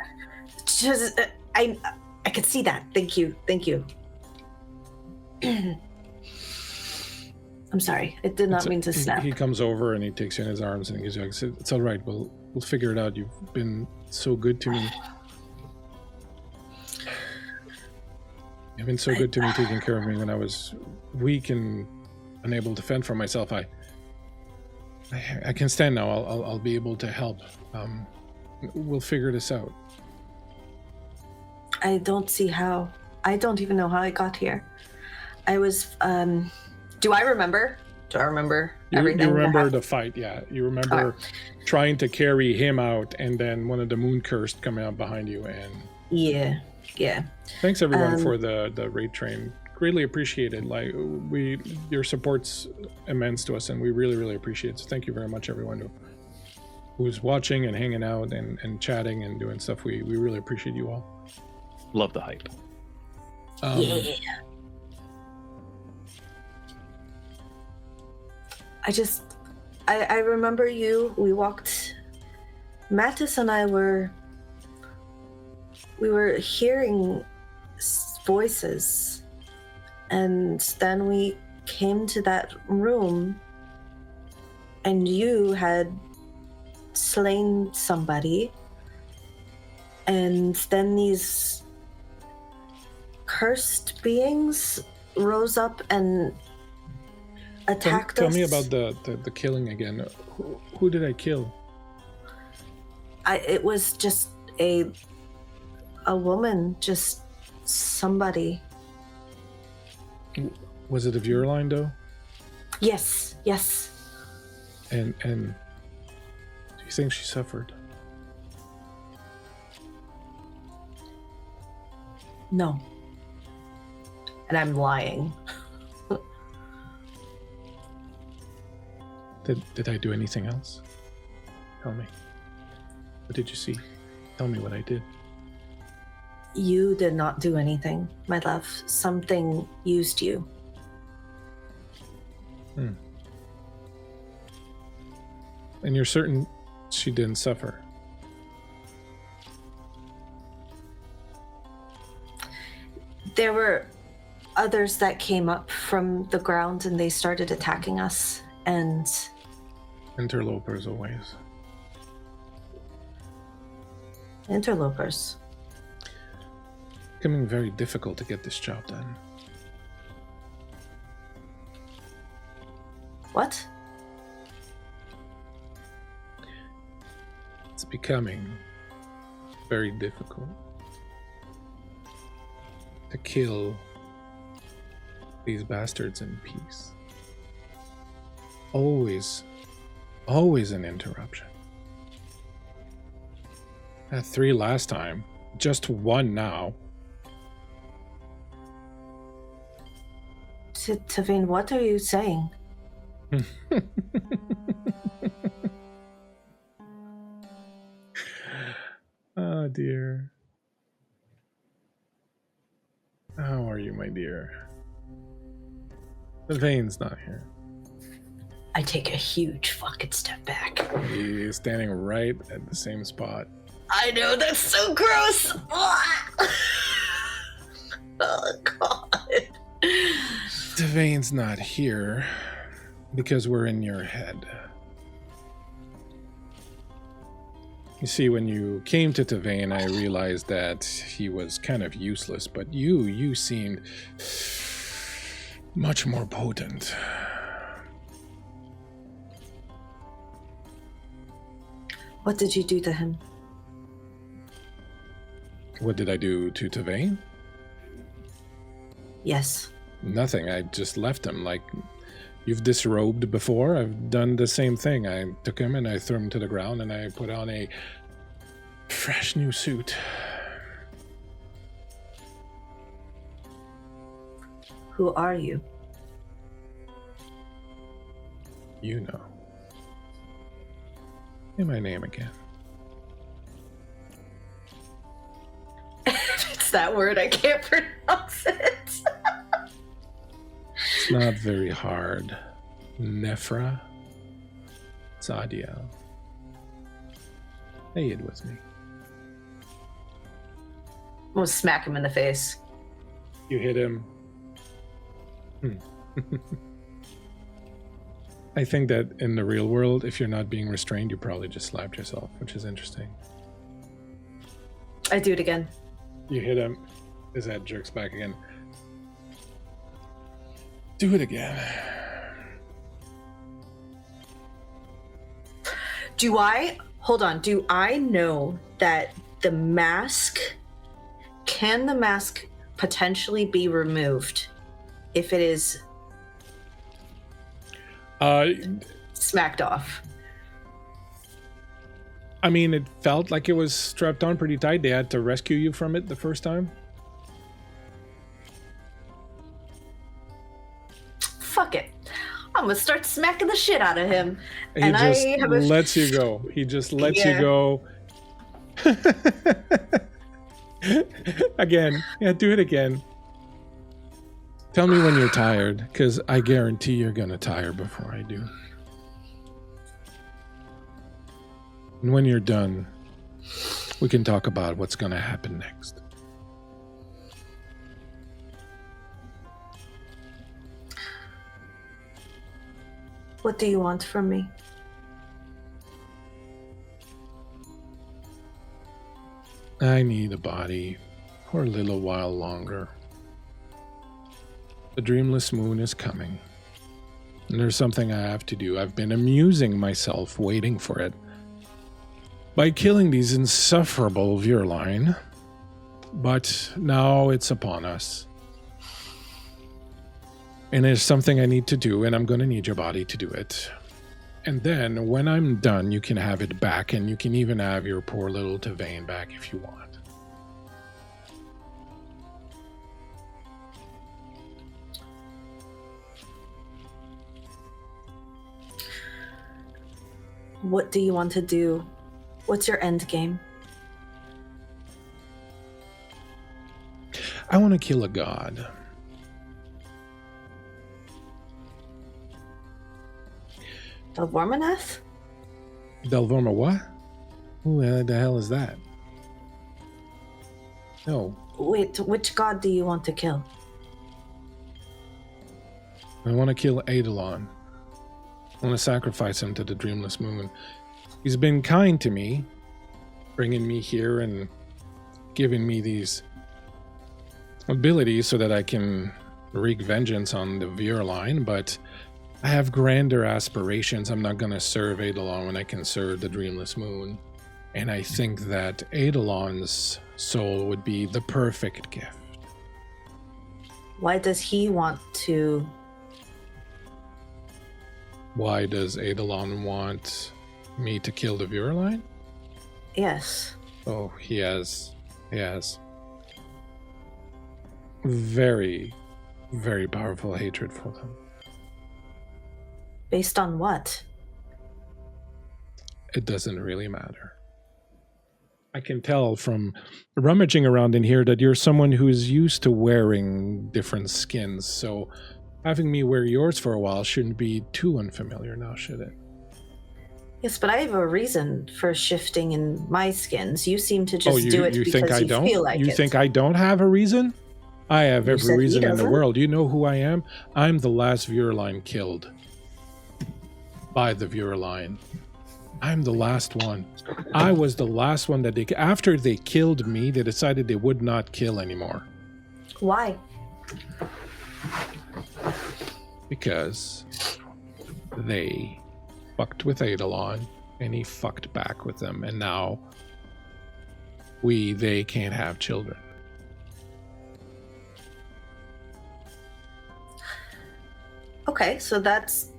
Just, I could see that. Thank you. I'm sorry. It did not mean to snap. He comes over and he takes you in his arms and he gives you, it's all right. We'll figure it out. You've been so good to me. You've been so good to me, taking care of me when I was weak and unable to fend for myself. I can stand now. I'll be able to help. We'll figure this out. I don't see how. I don't even know how I got here. I was, do I remember? Do I remember everything? You remember the fight, yeah. You remember trying to carry him out, and then one of the moon cursed coming out behind you. And yeah. thanks everyone for the raid train. Greatly appreciated. Like your support's immense to us, and we really, really appreciate it. So thank you very much, everyone who's watching and hanging out and chatting and doing stuff. We really appreciate you all. Love the hype. Yeah. I remember you. We walked. Mattis and I were hearing voices, and then we came to that room, and you had slain somebody, and then these cursed beings rose up and attacked Tell us. me about the killing again. Who did I kill? It was just a woman, just somebody. Was it of your line, though? Yes. And do you think she suffered? No. And I'm lying. Did I do anything else? Tell me. What did you see? Tell me what I did. You did not do anything, my love. Something used you. And you're certain she didn't suffer? There were others that came up from the ground and they started attacking us, and Interlopers always. interlopers. Becoming very difficult to get this job done. What? It's becoming very difficult to kill these bastards in peace. Always an interruption. I had 3 last time, just 1 now. Tavine, what are you saying? Oh dear. How are you, my dear? The Vane's not here. I take a huge fucking step back. He's standing right at the same spot. I know, that's so gross. Oh god. Devane's not here because we're in your head. You see, when you came to Tavane, I realized that he was kind of useless, but you seemed much more potent. What did you do to him? What did I do to Tavane? Yes. Nothing. I just left him. Like you've disrobed before, I've done the same thing. I took him and I threw him to the ground and I put on a fresh new suit. Who are you? You know. Say my name again. It's that word, I can't pronounce it. It's not very hard. Nephra Zadiel. Say it with me. I'm gonna smack him in the face. You hit him. I think that in the real world, if you're not being restrained, you probably just slapped yourself, which is interesting. I do it again. You hit him. His head jerks back again. Do it again. Do I know that the mask can the mask potentially be removed if it is smacked off? I mean, it felt like it was strapped on pretty tight. They had to rescue you from it the first time. Fuck it. I'm gonna start smacking the shit out of him. He And just I have a lets you go. He just lets you Yeah. go. Again. Yeah, do it again. Tell me when you're tired, because I guarantee you're going to tire before I do. And when you're done, we can talk about what's going to happen next. What do you want from me? I need a body for a little while longer. The dreamless moon is coming. And there's something I have to do. I've been amusing myself waiting for it by killing these insufferable Virline. But now it's upon us. And there's something I need to do, and I'm going to need your body to do it. And then, when I'm done, you can have it back, and you can even have your poor little Tavain back if you want. What do you want to do? What's your end game? I want to kill a god. Delvorminath? Delvorma what? Who the hell is that? No, Wait, which god do you want to kill? I want to kill Eidolon. I want to sacrifice him to the Dreamless Moon. He's been kind to me, bringing me here and giving me these abilities so that I can wreak vengeance on the Virline, but I have grander aspirations. I'm not going to serve Eidolon when I can serve the Dreamless Moon. And I think that Eidolon's soul would be the perfect gift. Why does he want to? Why does Eidolon want me to kill the Virline? Yes. Oh, he has very, very powerful hatred for them. Based on what? It doesn't really matter. I can tell from rummaging around in here that you're someone who is used to wearing different skins, so having me wear yours for a while shouldn't be too unfamiliar now, should it? Yes, but I have a reason for shifting in my skins. You seem to just you do it think because I you don't? feel like You it. think I don't have a reason? I have You said every he reason in the doesn't. world. You know who I am? I'm the last Virline killed by the Virline. I'm the last one. I was the last one that after they killed me, they decided they would not kill anymore. Why? Because they fucked with Eidolon, and he fucked back with them, and now they can't have children. Okay, so that's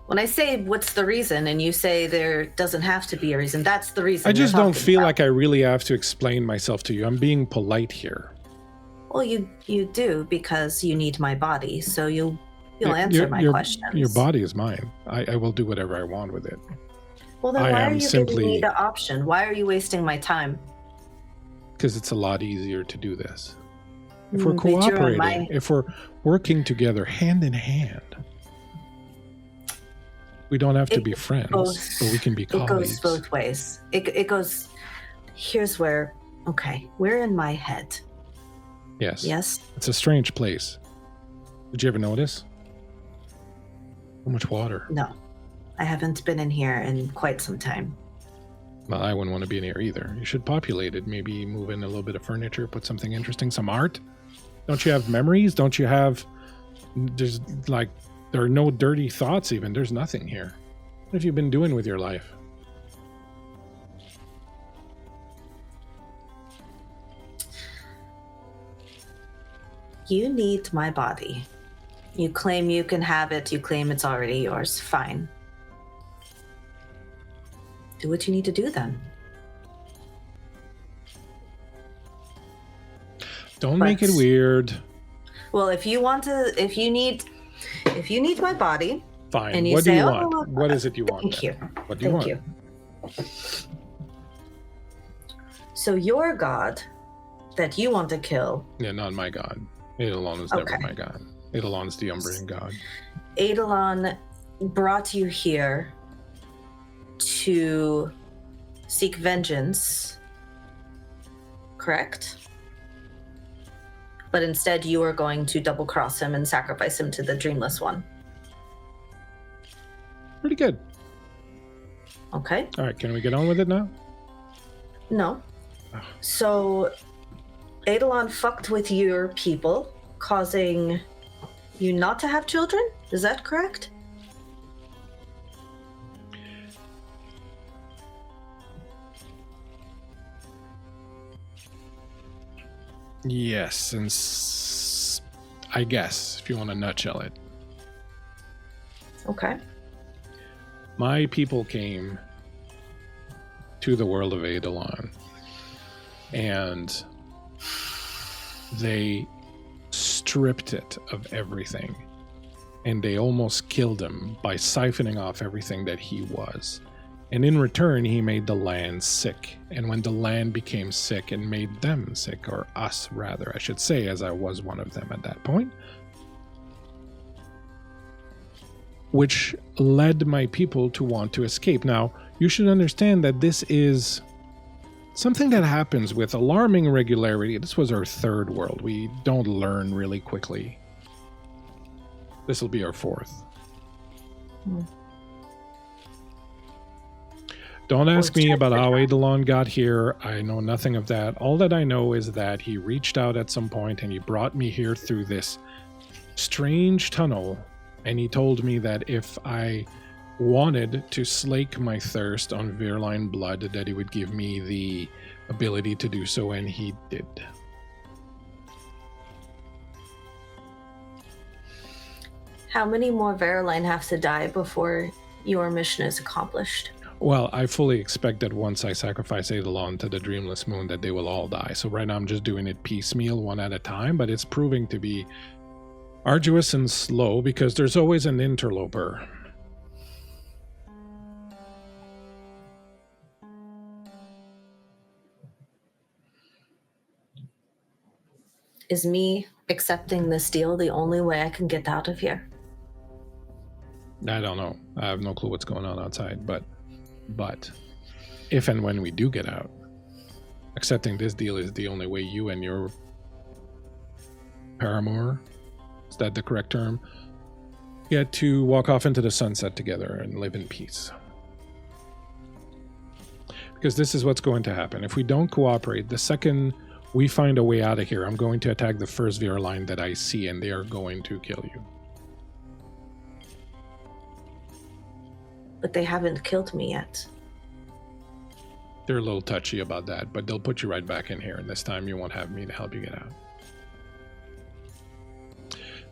when I say what's the reason, and you say there doesn't have to be a reason. That's the reason. I just you're don't talking feel about. like I really have to explain myself to you. I'm being polite here. Well, you do because you need my body, so you'll answer my questions. Your body is mine. I will do whatever I want with it. Well, then I why am are you simply- giving me the option? Why are you wasting my time? Because it's a lot easier to do this. If we're But you're on cooperating, my- if we're working together hand in hand, we don't have to It be friends, goes- but we can be It colleagues. goes both ways. It goes. Here's where. Okay, we're in my head. Yes. Yes. It's a strange place. Did you ever notice? So much water. No, I haven't been in here in quite some time. Well, I wouldn't want to be in here either. You should populate it. Maybe move in a little bit of furniture, put something interesting, some art. Don't you have memories? Don't you have... There's like... There are no dirty thoughts even. There's nothing here. What have you been doing with your life? You need my body. You claim you can have it. You claim it's already yours. Fine. Do what you need to do then. Don't make it weird. Well, if you need my body, Fine. and you What say, do you "Oh, want? What is it you want? Thank you. What do you want? Thank you. So your god that you want to kill, Yeah, not my god. Eidolon is never Okay. my god. Eidolon's the Umbrian god. Eidolon brought you here to seek vengeance, correct? But instead you are going to double cross him and sacrifice him to the Dreamless One. Pretty good. Okay? All right, can we get on with it now? No. Oh. So Eidolon fucked with your people, causing you not to have children? Is that correct? Yes, and I guess, if you want to nutshell it. Okay. My people came to the world of Eidolon, and they stripped it of everything, and they almost killed him by siphoning off everything that he was. And in return, he made the land sick. And when the land became sick and made them sick, or us rather, I should say, as I was one of them at that point, which led my people to want to escape. Now, you should understand that this is something that happens with alarming regularity. This was our third world. We don't learn really quickly. This will be our fourth. Don't ask me about how Eidolon got here. I know nothing of that. All that I know is that he reached out at some point and he brought me here through this strange tunnel. And he told me that if I wanted to slake my thirst on Virline blood, that he would give me the ability to do so, and he did. How many more Veroline have to die before your mission is accomplished? Well, I fully expect that once I sacrifice Eidolon to the Dreamless Moon, that they will all die. So right now I'm just doing it piecemeal, one at a time, but it's proving to be arduous and slow because there's always an interloper. Is me accepting this deal the only way I can get out of here? I don't know. I have no clue what's going on outside, but if and when we do get out, accepting this deal is the only way you and your paramour, is that the correct term, get to walk off into the sunset together and live in peace. Because this is what's going to happen. If we don't cooperate, the second we find a way out of here, I'm going to attack the first Veroline that I see, and they are going to kill you. But they haven't killed me yet. They're a little touchy about that, but they'll put you right back in here, and this time you won't have me to help you get out.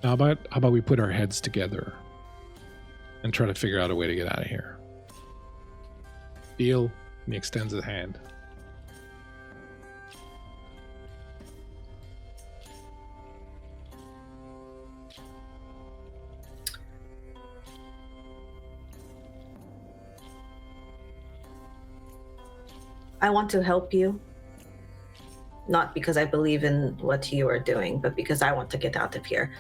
Now, how about we put our heads together and try to figure out a way to get out of here? Deal? And he extends his hand. I want to help you. Not because I believe in what you are doing, but because I want to get out of here.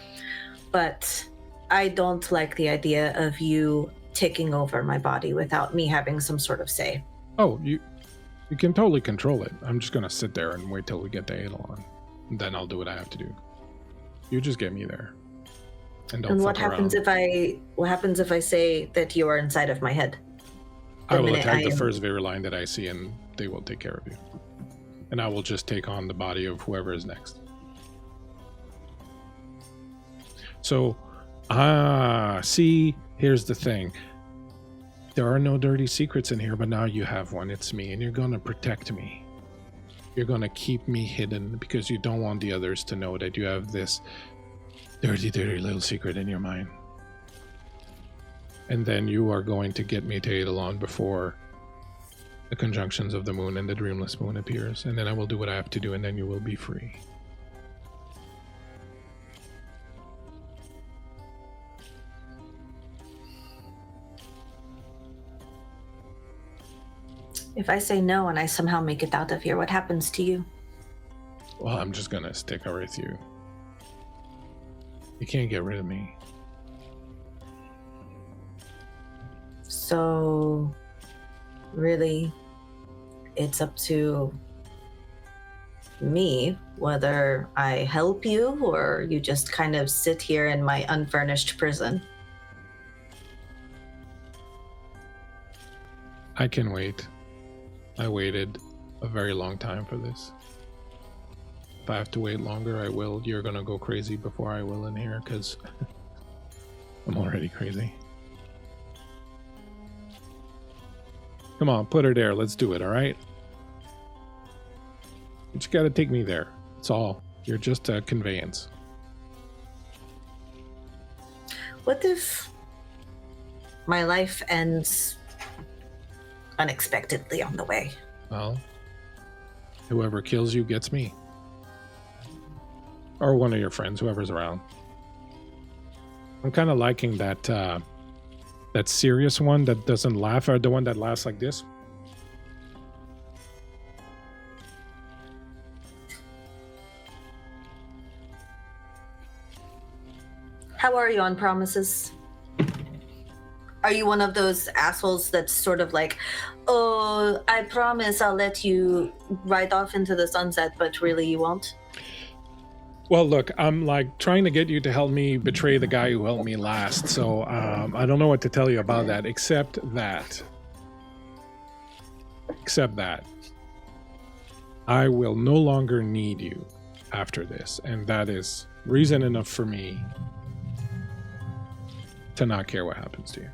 But I don't like the idea of you taking over my body without me having some sort of say. Oh, you can totally control it. I'm just going to sit there and wait till we get to Eidolon. And then I'll do what I have to do. You just get me there. And don't And fuck around. what happens if I say that you are inside of my head? I will attack the first Veroline that I see, and they will take care of you. And I will just take on the body of whoever is next. So, see, here's the thing. There are no dirty secrets in here, but now you have one. It's me, and you're going to protect me. you're going to keep me hidden because you don't want the others to know that you have this dirty, dirty little secret in your mind. And then you are going to get me to Eidolon before the conjunctions of the moon and the dreamless moon appears. And then I will do what I have to do, and then you will be free. If I say no and I somehow make it out of here, what happens to you? Well, I'm just gonna stick with you. You can't get rid of me. So, really, it's up to me whether I help you or you just kind of sit here in my unfurnished prison. I can wait. I waited a very long time for this. If I have to wait longer, I will. You're gonna go crazy before I will in here, because I'm already crazy. Come on, put her there. Let's do it, alright? You just gotta take me there. That's all. You're just a conveyance. What if my life ends unexpectedly on the way? Well, whoever kills you gets me. Or one of your friends, whoever's around. I'm kind of liking that that serious one that doesn't laugh, or the one that laughs like this. How are you on promises? Are you one of those assholes that's sort of like, oh, I promise I'll let you ride off into the sunset, but really you won't? Well, look, I'm like trying to get you to help me betray the guy who helped me last. So I don't know what to tell you about that, except that I will no longer need you after this. And that is reason enough for me to not care what happens to you.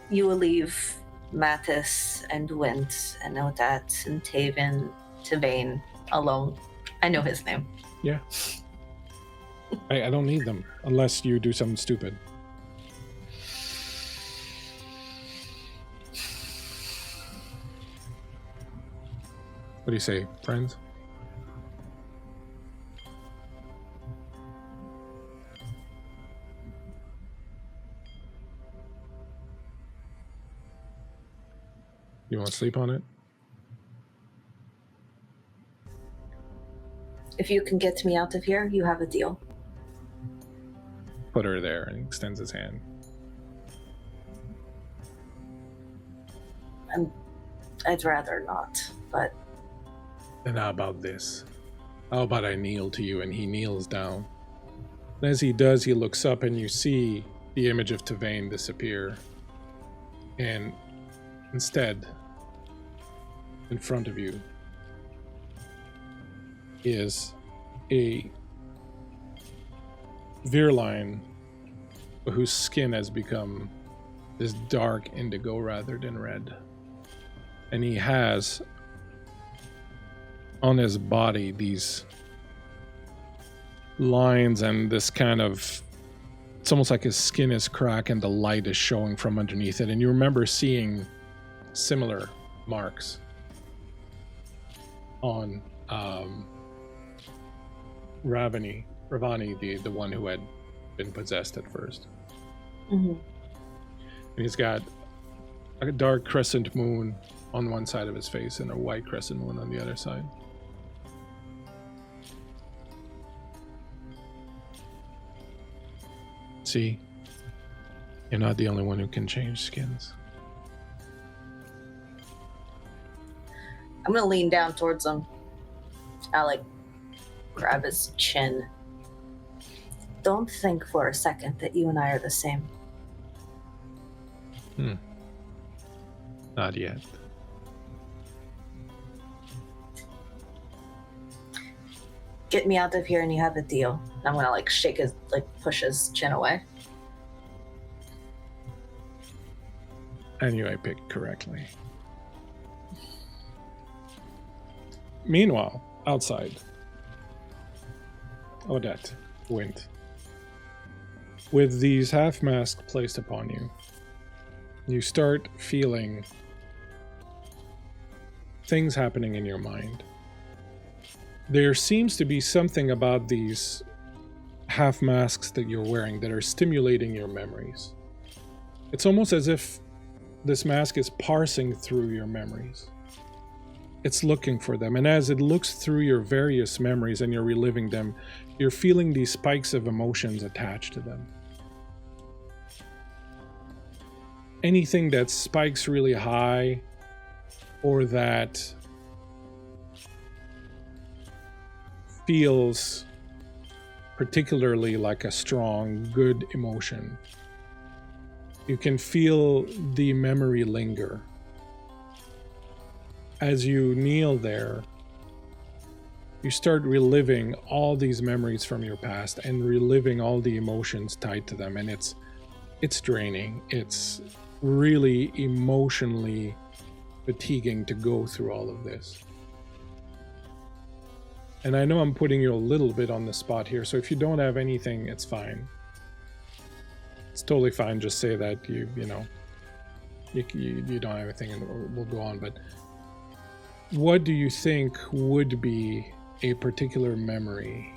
You will leave Mattis and Wint and Odat and Tavane alone. I know his name. Yeah. I don't need them unless you do something stupid. What do you say, friends? You want to sleep on it? If you can get me out of here, you have a deal. Put her there, and he extends his hand. I'd rather not, but... And how about this? How about I kneel to you? And he kneels down. And as he does, he looks up and you see the image of Tavane disappear. And instead, in front of you is a Virline whose skin has become this dark indigo rather than red. And he has on his body these lines and this kind of, it's almost like his skin is cracked and the light is showing from underneath it. And you remember seeing similar marks on Ravani, the one who had been possessed at first. Mm-hmm. And he's got a dark crescent moon on one side of his face and a white crescent moon on the other side. See, you're not the only one who can change skins. I'm gonna lean down towards him. I'll grab his chin. Don't think for a second that you and I are the same. Not yet. Get me out of here and you have a deal. I'm gonna shake his, push his chin away. I knew I picked correctly. Meanwhile, outside, Odette went. With these half masks placed upon you, you start feeling things happening in your mind. There seems to be something about these half masks that you're wearing that are stimulating your memories. It's almost as if this mask is parsing through your memories. It's looking for them, and as it looks through your various memories and you're reliving them, you're feeling these spikes of emotions attached to them. Anything that spikes really high or that feels particularly like a strong, good emotion, you can feel the memory linger. As you kneel there, you start reliving all these memories from your past and reliving all the emotions tied to them, and it's draining. It's really emotionally fatiguing to go through all of this. And I know I'm putting you a little bit on the spot here, so if you don't have anything, it's fine. It's totally fine. Just say that you don't have anything, and we'll go on. But what do you think would be a particular memory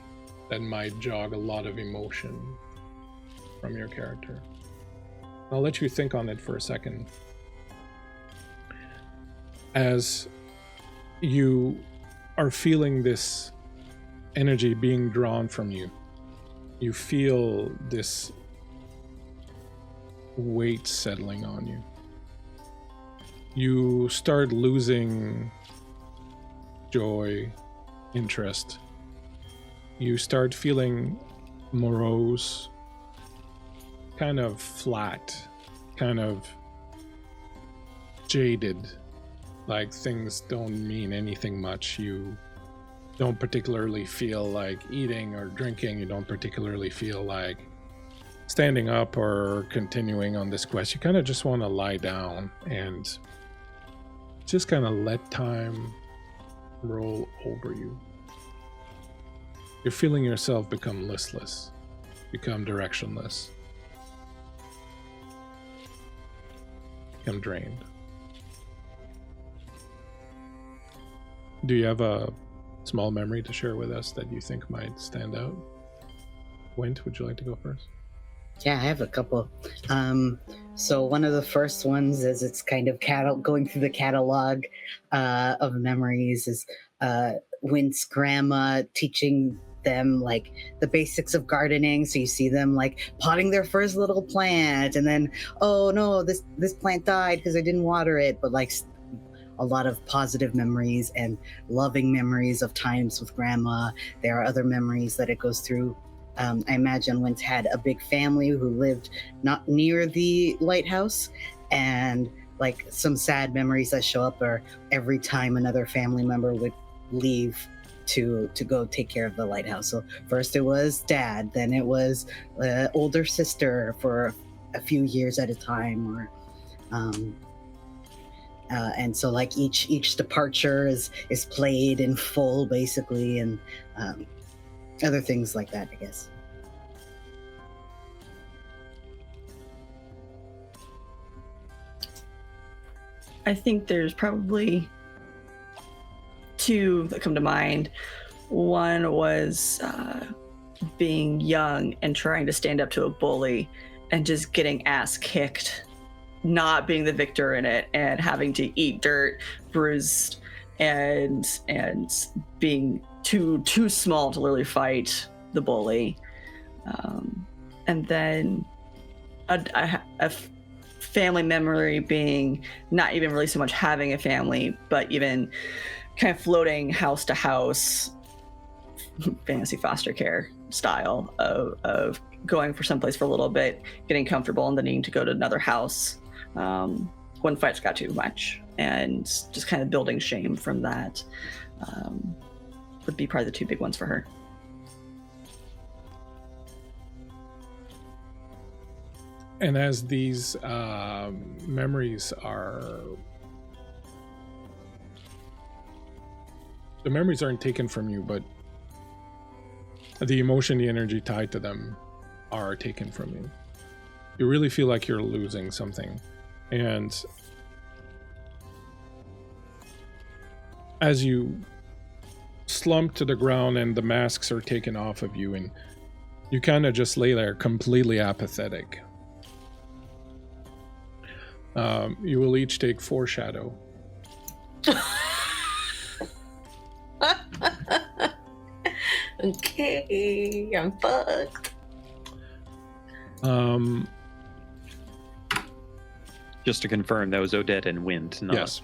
that might jog a lot of emotion from your character? I'll let you think on it for a second. As you are feeling this energy being drawn from you, you feel this weight settling on you. You start losing joy, interest. You start feeling morose, kind of flat, kind of jaded, like things don't mean anything much. You don't particularly feel like eating or drinking. You don't particularly feel like standing up or continuing on this quest. You kind of just want to lie down and just kind of let time roll over you. You're feeling yourself become listless, become directionless, become drained. Do you have a small memory to share with us that you think might stand out? Wint, would you like to go first? Yeah, I have a couple. So one of the first ones, as it's kind of going through the catalog of memories, is Wint's grandma teaching them like the basics of gardening. So you see them like potting their first little plant, and then, oh no, this plant died because I didn't water it. But like a lot of positive memories and loving memories of times with grandma. There are other memories that it goes through. I imagine Wint's had a big family who lived not near the lighthouse, and like some sad memories that show up are every time another family member would leave to go take care of the lighthouse. So first it was dad, then it was older sister for a few years at a time, or and so like each departure is played in full basically, and other things like that, I guess. I think there's probably two that come to mind. One was being young and trying to stand up to a bully and just getting ass kicked, not being the victor in it, and having to eat dirt, bruised, and being too small to literally fight the bully. And then a family memory being not even really so much having a family, but even kind of floating house to house, fantasy foster care style of going for someplace for a little bit, getting comfortable, and then needing to go to another house when fights got too much, and just kind of building shame from that would be probably the two big ones for her. And as these memories are The memories aren't taken from you, but the emotion, the energy tied to them are taken from you. You really feel like you're losing something. And as you slump to the ground and the masks are taken off of you, and you kind of just lay there completely apathetic. You will each take 4 shadow. Okay, I'm fucked. Just to confirm, that was Odette and Wind, not Yes.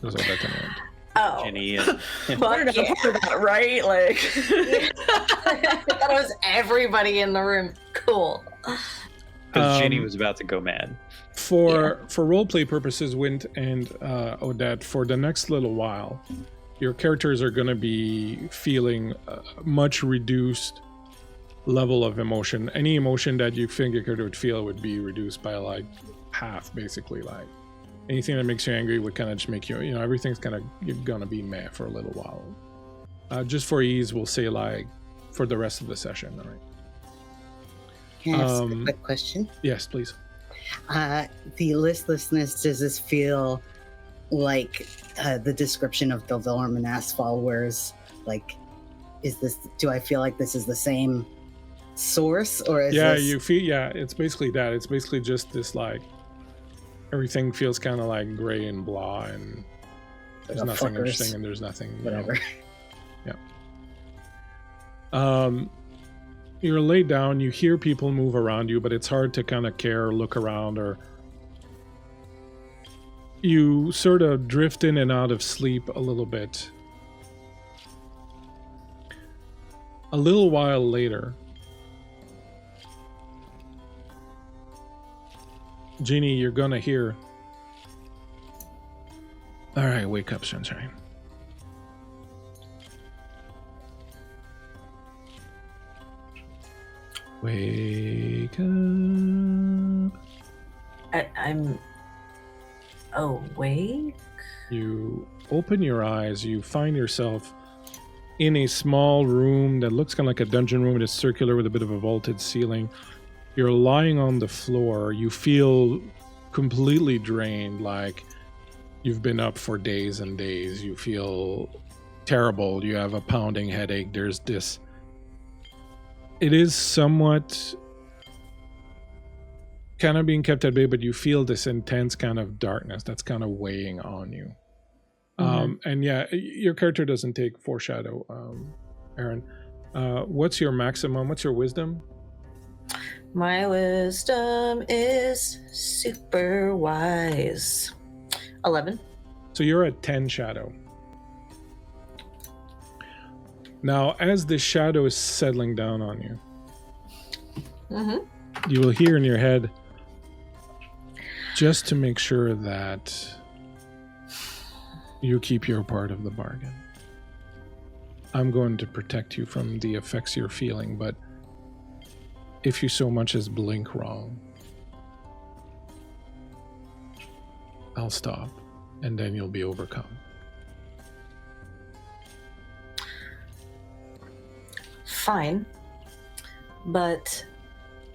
Those are Odette and Wind. Oh. Ginny and We're Fuck yeah. that, right? Like, I thought it was everybody in the room. Cool. because Ginny was about to go mad. For roleplay purposes, Wind and Odette, for the next little while, your characters are going to be feeling a much reduced level of emotion. Any emotion that you think your character would feel would be reduced by like half, basically. Like anything that makes you angry would kind of just make you, everything's kind of going to be meh for a little while. Just for ease, we'll say like for the rest of the session. All right. Can I ask a quick question? Yes, please. The listlessness, does this feel like the description of Delvorminath's followers? Like, do I feel like this is the same source, or is this... you feel, it's basically that. It's basically just this, like, everything feels kind of like gray and blah, and there's nothing interesting, and there's nothing, whatever. You're laid down, you hear people move around you, but it's hard to kind of care, look around, or you sort of drift in and out of sleep a little bit. A little while later, Ginny, you're gonna hear, "All right, wake up, sunshine." Wake up. I'm awake. You open your eyes, you find yourself in a small room that looks kind of like a dungeon room. It is circular with a bit of a vaulted ceiling. You're lying on the floor. You feel completely drained, like you've been up for days and days. You feel terrible. You have a pounding headache. There's this... It is somewhat kind of being kept at bay, but you feel this intense kind of darkness that's kind of weighing on you. And your character doesn't take foreshadow, Erin. What's your maximum? What's your wisdom? My wisdom is super wise. 11. So you're at 10 shadow. Now, as the shadow is settling down on you, you will hear in your head, just to make sure that you keep your part of the bargain, I'm going to protect you from the effects you're feeling, but if you so much as blink wrong, I'll stop, and then you'll be overcome. Fine, but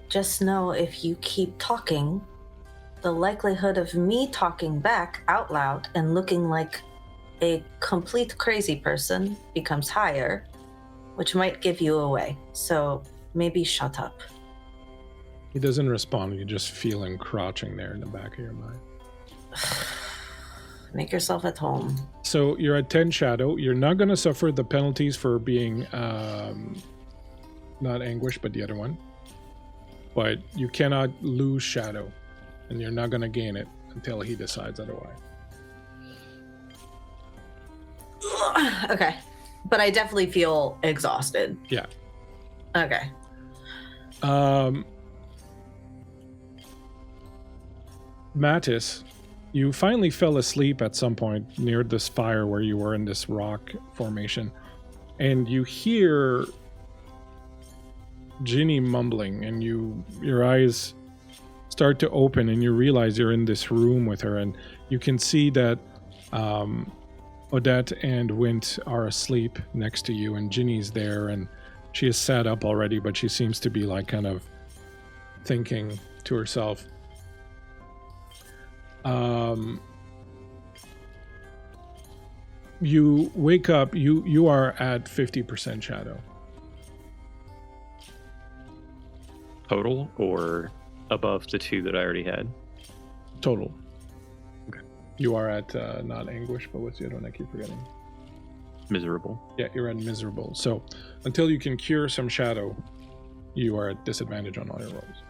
just know if you keep talking, the likelihood of me talking back out loud and looking like a complete crazy person becomes higher, which might give you away. So maybe shut up. He doesn't respond. You just feel him crouching there in the back of your mind. Make yourself at home. So you're at 10 shadow. You're not going to suffer the penalties for being not anguish, but the other one. But you cannot lose shadow, and you're not going to gain it until he decides otherwise. Okay, but I definitely feel exhausted. Yeah. Okay. Mattis, you finally fell asleep at some point near this fire where you were in this rock formation, and you hear Ginny mumbling, and your eyes start to open, and you realize you're in this room with her, and you can see that Odette and Wint are asleep next to you, and Ginny's there, and she is sat up already, but she seems to be like kind of thinking to herself. You wake up, you are at 50% shadow. Total or above the 2 that I already had? Total. Okay. You are at not anguish, but what's the other one I keep forgetting? Miserable. Yeah, you're at miserable. So until you can cure some shadow, you are at disadvantage on all your rolls.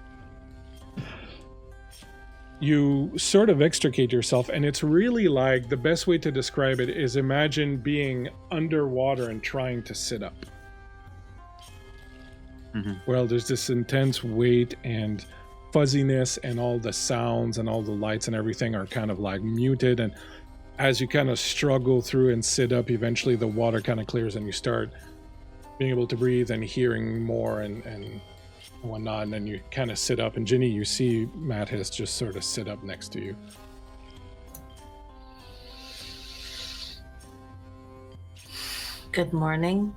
You sort of extricate yourself, and it's really like, the best way to describe it is imagine being underwater and trying to sit up. Mm-hmm. Well, there's this intense weight and fuzziness, and all the sounds and all the lights and everything are kind of like muted, and as you kind of struggle through and sit up, eventually the water kind of clears and you start being able to breathe and hearing more and whatnot, and then you kind of sit up, and Ginny, you see Matt has just sort of sit up next to you. Good morning.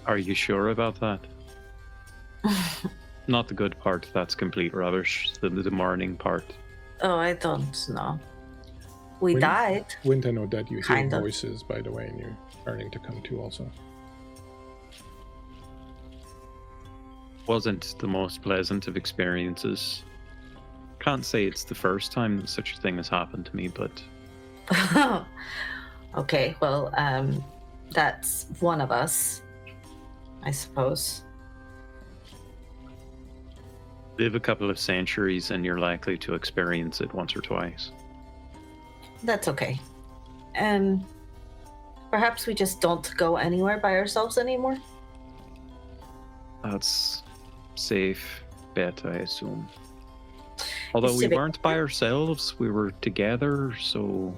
Are you sure about that? Not the good part, that's complete rubbish. The morning part. Oh, I don't know. We Wint- died. Wint and Odette, you hear Kind of. voices, by the way, and you're starting to come to also. Wasn't the most pleasant of experiences. Can't say it's the first time that such a thing has happened to me, but Okay, well, that's one of us, I suppose. live a couple of centuries and you're likely to experience it once or twice. That's okay. Perhaps we just don't go anywhere by ourselves anymore. That's safe bet, I assume. Although we Civic- weren't by ourselves, we were together, so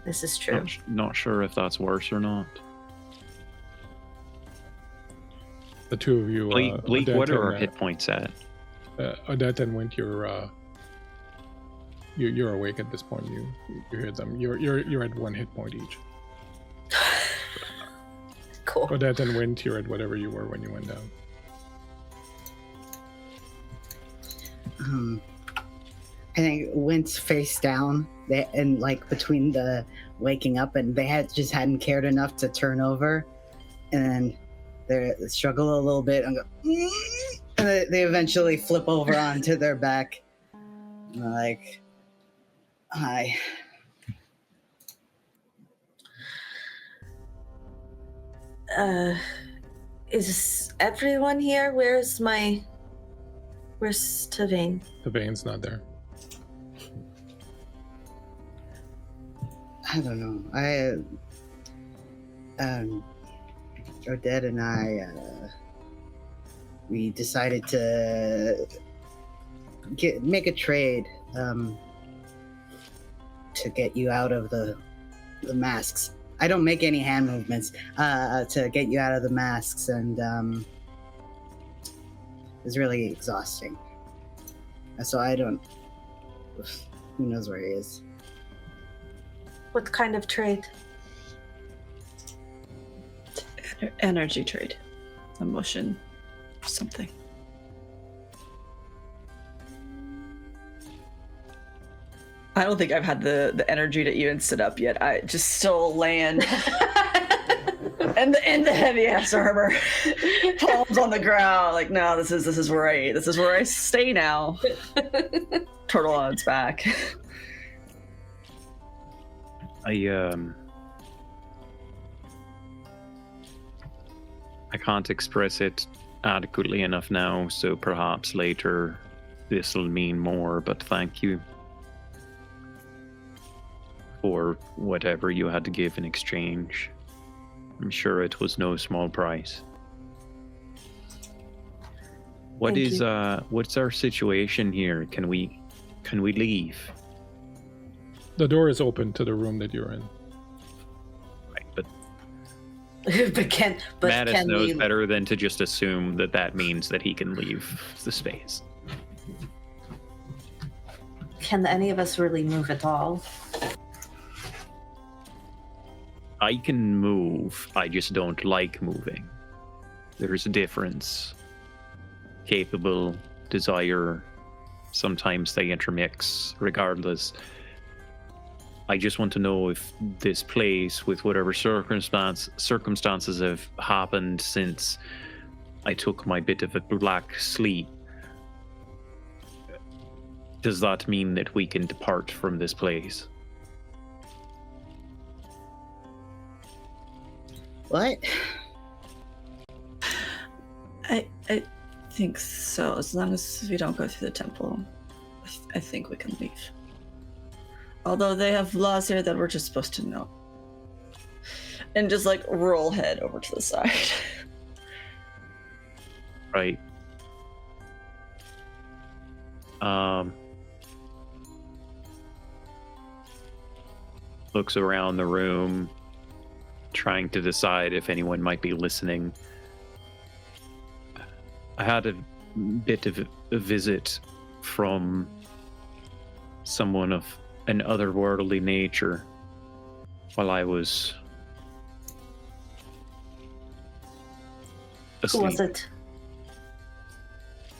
This is true. not sure if that's worse or not. The two of you, Bleak, Odette what are our and, hit points at? Odette and Wint, you're awake at this point. You hear them. You're at 1 hit point each. Cool. Odette and Wint, you're at whatever you were when you went down. I think Wint's face down, and like between the waking up and they hadn't cared enough to turn over, and they struggle a little bit and go, and they eventually flip over onto their back. And they're like, hi. Is everyone here? Where's Tavain? The vein's not there. I don't know. Odette and I, we decided to make a trade to get you out of the masks. I don't make any hand movements to get you out of the masks, and it's really exhausting. So I don't. Who knows where he is? What kind of trade? Energy trade. Emotion. Something. I don't think I've had the energy to even sit up yet. I just still land in the heavy ass armor, palms on the ground. Like, no, this is where I stay now. Turtle on its back. I can't express it adequately enough now, so perhaps later this'll mean more, but thank you for whatever you had to give in exchange. I'm sure it was no small price. What's our situation here? Can we leave? The door is open to the room that you're in. Right, but but Mattis knows better than to just assume that means that he can leave the space. Can any of us really move at all? I can move. I just don't like moving. There's a difference. Capable, desire, sometimes they intermix. Regardless, I just want to know if this place, with whatever circumstances have happened since I took my bit of a black sleep, does that mean that we can depart from this place? What? I think so. As long as we don't go through the temple, I think we can leave. Although they have laws here that we're just supposed to know. And just like roll head over to the side. Right. Looks around the room, trying to decide if anyone might be listening. I had a bit of a visit from someone of an otherworldly nature while I was asleep. Who was it?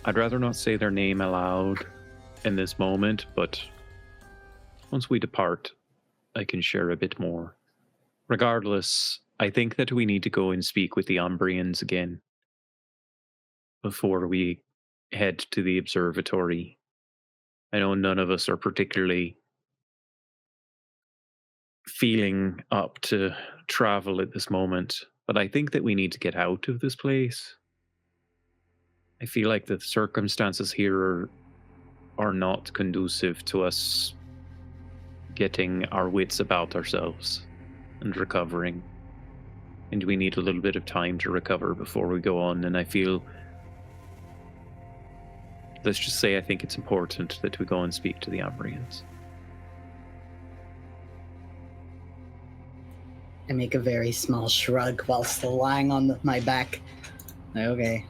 I'd rather not say their name aloud in this moment, but once we depart, I can share a bit more. Regardless, I think that we need to go and speak with the Umbrians again before we head to the observatory. I know none of us are particularly feeling up to travel at this moment, but I think that we need to get out of this place. I feel like the circumstances here are not conducive to us getting our wits about ourselves and recovering. And we need a little bit of time to recover before we go on. And I feel, let's just say, I think it's important that we go and speak to the Umbrians. I make a very small shrug while still lying on my back. Okay.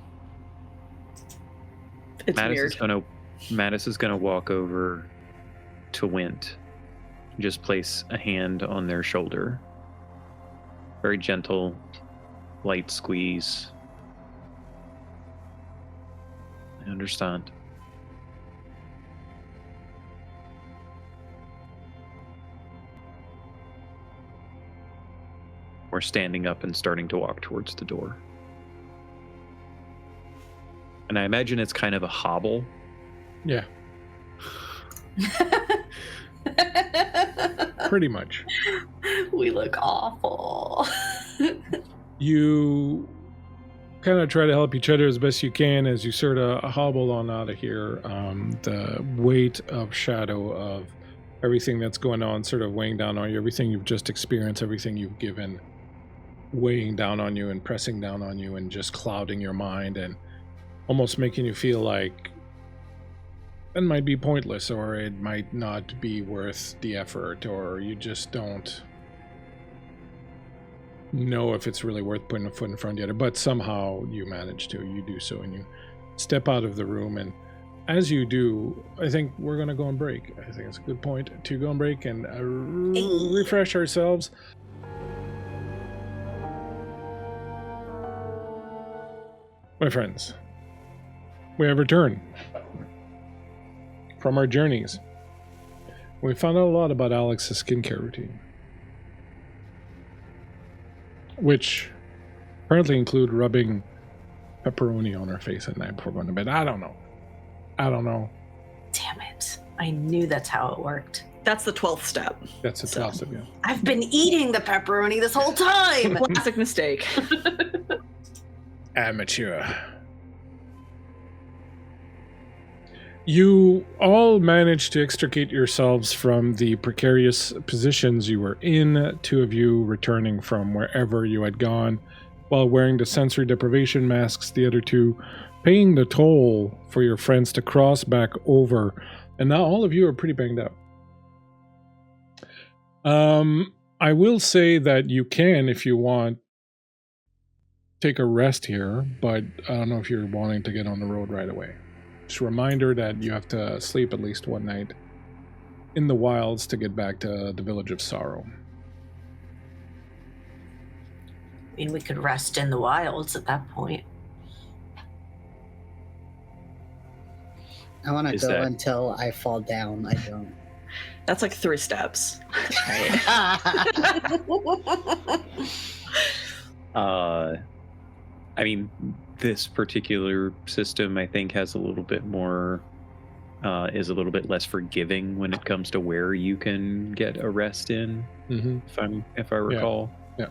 It's weird. Mattis is gonna walk over to Wint, just place a hand on their shoulder. Very gentle, light squeeze. I understand. We're standing up and starting to walk towards the door. And I imagine it's kind of a hobble. Yeah. Pretty much. We look awful. You kind of try to help each other as best you can as you sort of hobble on out of here. The weight of shadow of everything that's going on sort of weighing down on you, everything you've just experienced, everything you've given, weighing down on you and pressing down on you and just clouding your mind and almost making you feel like it might be pointless, or it might not be worth the effort, or you just don't know if it's really worth putting a foot in front of the other. But somehow you manage to, you do so, and you step out of the room. And as you do, I think we're going to go on break. I think it's a good point to go on break and refresh ourselves. My friends, we have returned from our journeys. We found out a lot about Alex's skincare routine, which apparently include rubbing pepperoni on her face at night before going to bed. I don't know. Damn it. I knew that's how it worked. That's the 12th step. That's a toss of you. I've been eating the pepperoni this whole time. Classic mistake. Amateur. You all managed to extricate yourselves from the precarious positions you were in, two of you returning from wherever you had gone, while wearing the sensory deprivation masks, the other two paying the toll for your friends to cross back over, and now all of you are pretty banged up. I will say that you can, if you want, take a rest here, but I don't know if you're wanting to get on the road right away. Just a reminder that you have to sleep at least one night in the wilds to get back to the Village of Sorrow. I mean, we could rest in the wilds at that point. I want to Is go that- until I fall down. I don't. That's like 3 steps. I mean, this particular system, I think, has a little bit more, is a little bit less forgiving when it comes to where you can get a rest in, if I recall. Yeah.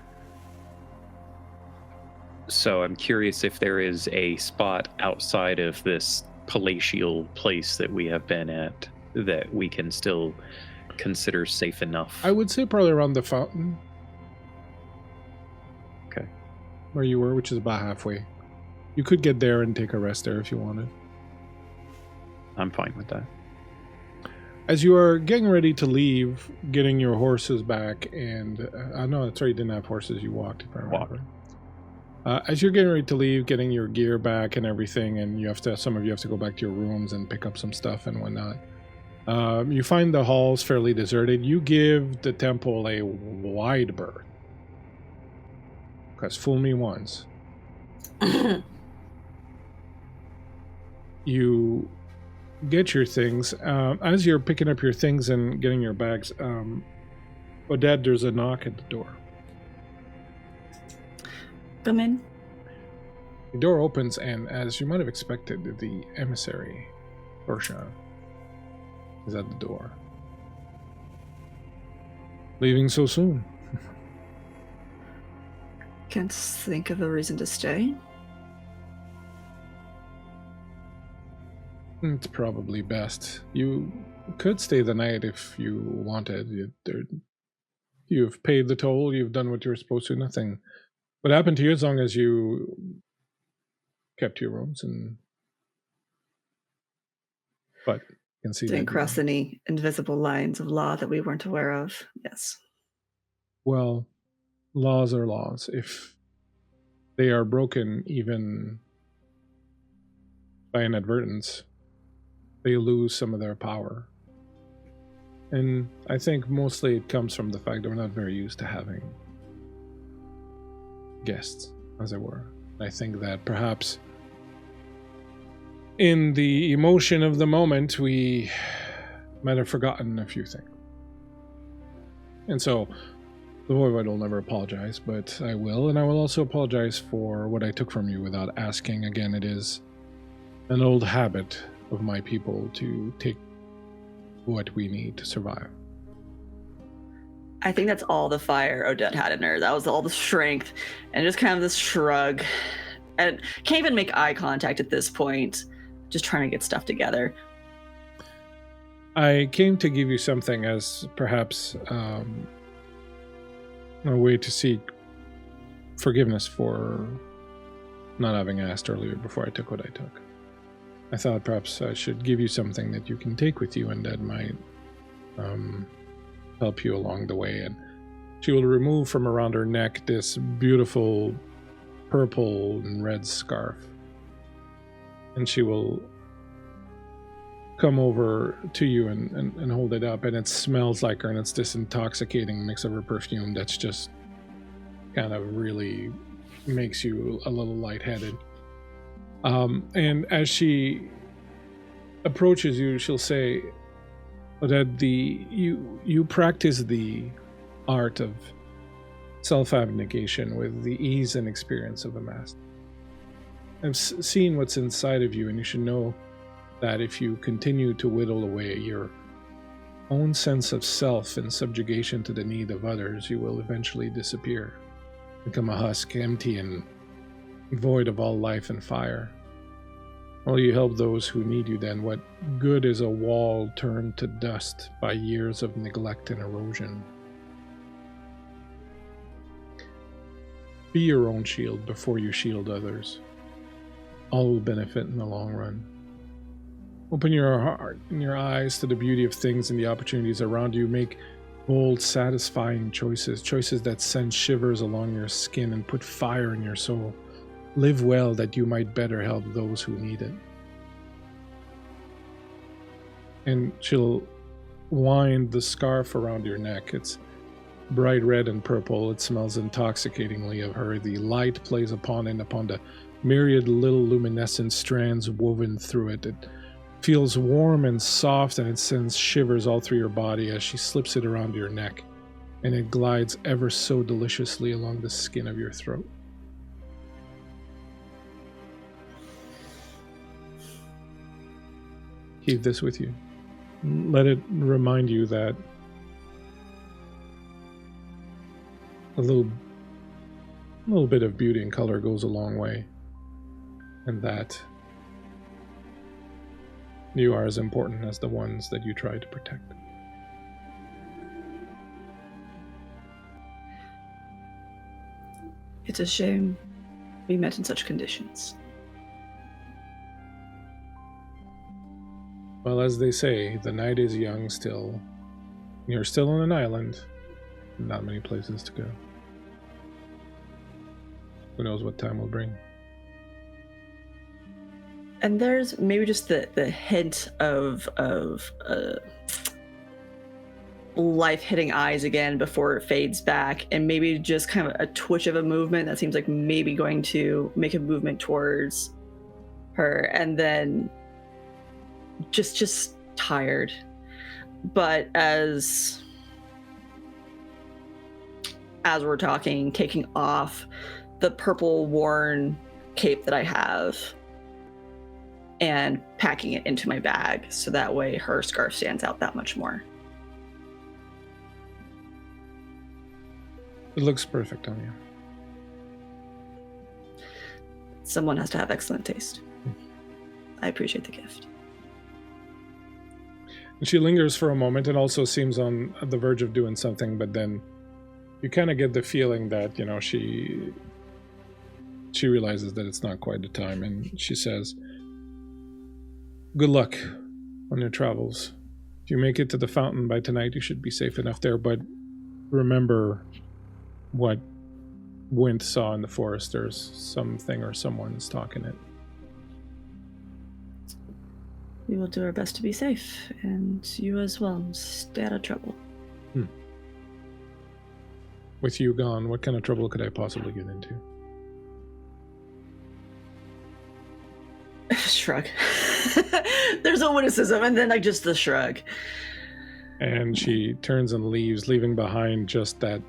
So I'm curious if there is a spot outside of this palatial place that we have been at that we can still consider safe enough. I would say probably around the fountain. Okay. Where you were, which is about halfway. You could get there and take a rest there if you wanted. I'm fine with that. As you are getting ready to leave, getting your horses back, and I know that's right, you didn't have horses, you walked, if I remember. As you're getting ready to leave, getting your gear back and everything, and some of you have to go back to your rooms and pick up some stuff and whatnot. You find the halls fairly deserted. You give the temple a wide berth. Because fool me once. You get your things. As you're picking up your things and getting your bags, Odette, there's a knock at the door. Come in. The door opens, and as you might have expected, the emissary, Ursha, is at the door. Leaving so soon? Can't think of a reason to stay. It's probably best. You could stay the night if you wanted. You've paid the toll, you've done what you were supposed to, nothing what happened to you as long as you kept your rooms and but you can see Didn't cross any invisible lines of law that we weren't aware of. Yes. Well, laws are laws. If they are broken even by inadvertence, they lose some of their power. And I think mostly it comes from the fact that we're not very used to having guests, as it were. I think that perhaps in the emotion of the moment, we might have forgotten a few things. And so, the Voivod will never apologize, but I will, and I will also apologize for what I took from you without asking. Again, it is an old habit of my people to take what we need to survive. I think that's all the fire Odette had in her. That was all the strength and just kind of this shrug. And can't even make eye contact at this point, just trying to get stuff together. I came to give you something as perhaps a way to seek forgiveness for not having asked earlier before I took what I took. I thought perhaps I should give you something that you can take with you and that might help you along the way. And she will remove from around her neck this beautiful purple and red scarf. And she will come over to you and hold it up, and it smells like her, and it's this intoxicating mix of her perfume that's just kind of really makes you a little lightheaded. And as she approaches you, she'll say that you practice the art of self-abnegation with the ease and experience of a master. I've seen what's inside of you, and you should know that if you continue to whittle away your own sense of self in subjugation to the need of others, you will eventually disappear, become a husk, empty and void of all life and fire. While you help those who need you, then what good is a wall turned to dust by years of neglect and erosion? Be your own shield before you shield others. All will benefit in the long run. Open your heart and your eyes to the beauty of things and the opportunities around you. Make bold, satisfying choices that send shivers along your skin and put fire in your soul. Live well that you might better help those who need it. And she'll wind the scarf around your neck. It's bright red and purple. It smells intoxicatingly of her. The light plays upon it and upon the myriad little luminescent strands woven through it. It feels warm and soft, and it sends shivers all through your body as she slips it around your neck, and it glides ever so deliciously along the skin of your throat. Keep this with you. Let it remind you that a little bit of beauty and color goes a long way, and that you are as important as the ones that you try to protect. It's a shame we met in such conditions. Well, as they say, the night is young still. You're still on an island. Not many places to go. Who knows what time will bring. And there's maybe just the hint of life hitting eyes again before it fades back, and maybe just kind of a twitch of a movement that seems like maybe going to make a movement towards her, and then just tired. But as we're talking, taking off the purple worn cape that I have and packing it into my bag so that way her scarf stands out that much more. It looks perfect on you. Someone has to have excellent taste. I appreciate the gift. And she lingers for a moment and also seems on the verge of doing something, but then you kind of get the feeling that, she realizes that it's not quite the time, and she says, "Good luck on your travels. If you make it to the fountain by tonight, you should be safe enough there, but remember what Wint saw in the forest. There's something or someone stalking it." We will do our best to be safe, and you as well. Stay out of trouble. With you gone, what kind of trouble could I possibly get into? Shrug. There's a witticism, and then just the shrug. And she turns and leaves, leaving behind just that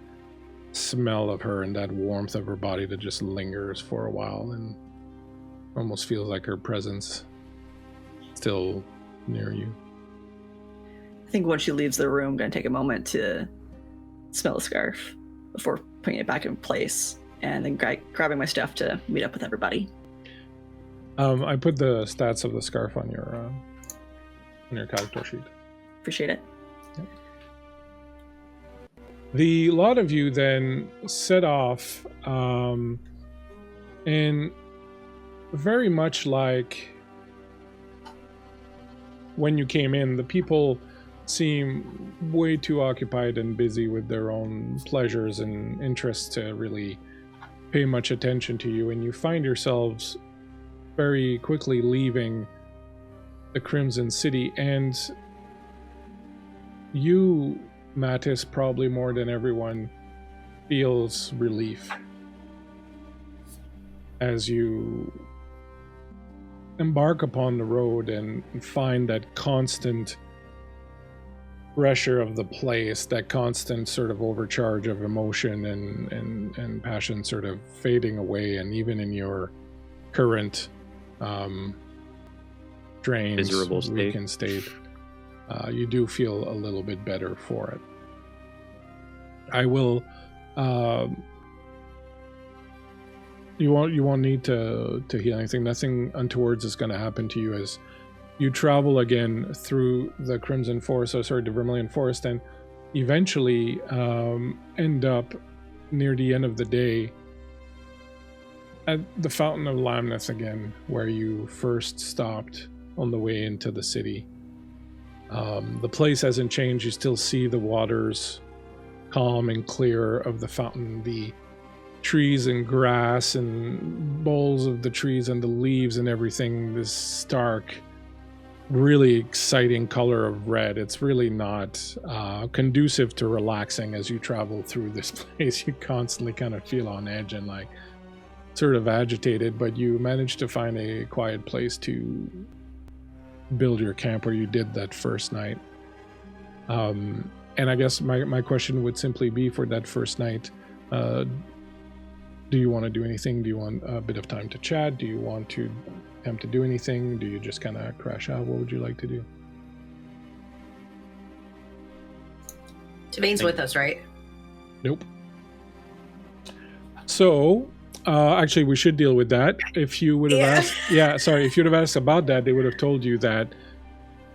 smell of her and that warmth of her body that just lingers for a while and almost feels like her presence still near you. I think once she leaves the room, I'm going to take a moment to smell the scarf before putting it back in place, and then grabbing my stuff to meet up with everybody. I put the stats of the scarf on your character sheet. Appreciate it. Yep. The lot of you then set off, and very much like when you came in, the people seem way too occupied and busy with their own pleasures and interests to really pay much attention to you, and you find yourselves very quickly leaving the Crimson City, and you, Mattis, probably more than everyone, feels relief as you embark upon the road and find that constant pressure of the place, that constant sort of overcharge of emotion and passion sort of fading away, and even in your current drained, miserable state. weakened state, you do feel a little bit better for it. I will you won't need to heal anything. Nothing untowards is going to happen to you as you travel again through the Crimson Forest, the Vermilion Forest, and eventually end up near the end of the day at the Fountain of Lamneth again, where you first stopped on the way into the city. The place hasn't changed. You still see the waters calm and clear of the fountain, the trees and grass and bowls of the trees and the leaves and everything, this stark really exciting color of red. It's really not conducive to relaxing as you travel through this place. You constantly kind of feel on edge and like sort of agitated, but you managed to find a quiet place to build your camp where you did that first night. And I guess my question would simply be for that first night, do you want to do anything? Do you want a bit of time to chat? Do you want to attempt to do anything? Do you just kind of crash out? What would you like to do? Tavane's with us, right? Nope. So, actually, we should deal with that. If you would have asked, if you'd have asked about that, they would have told you that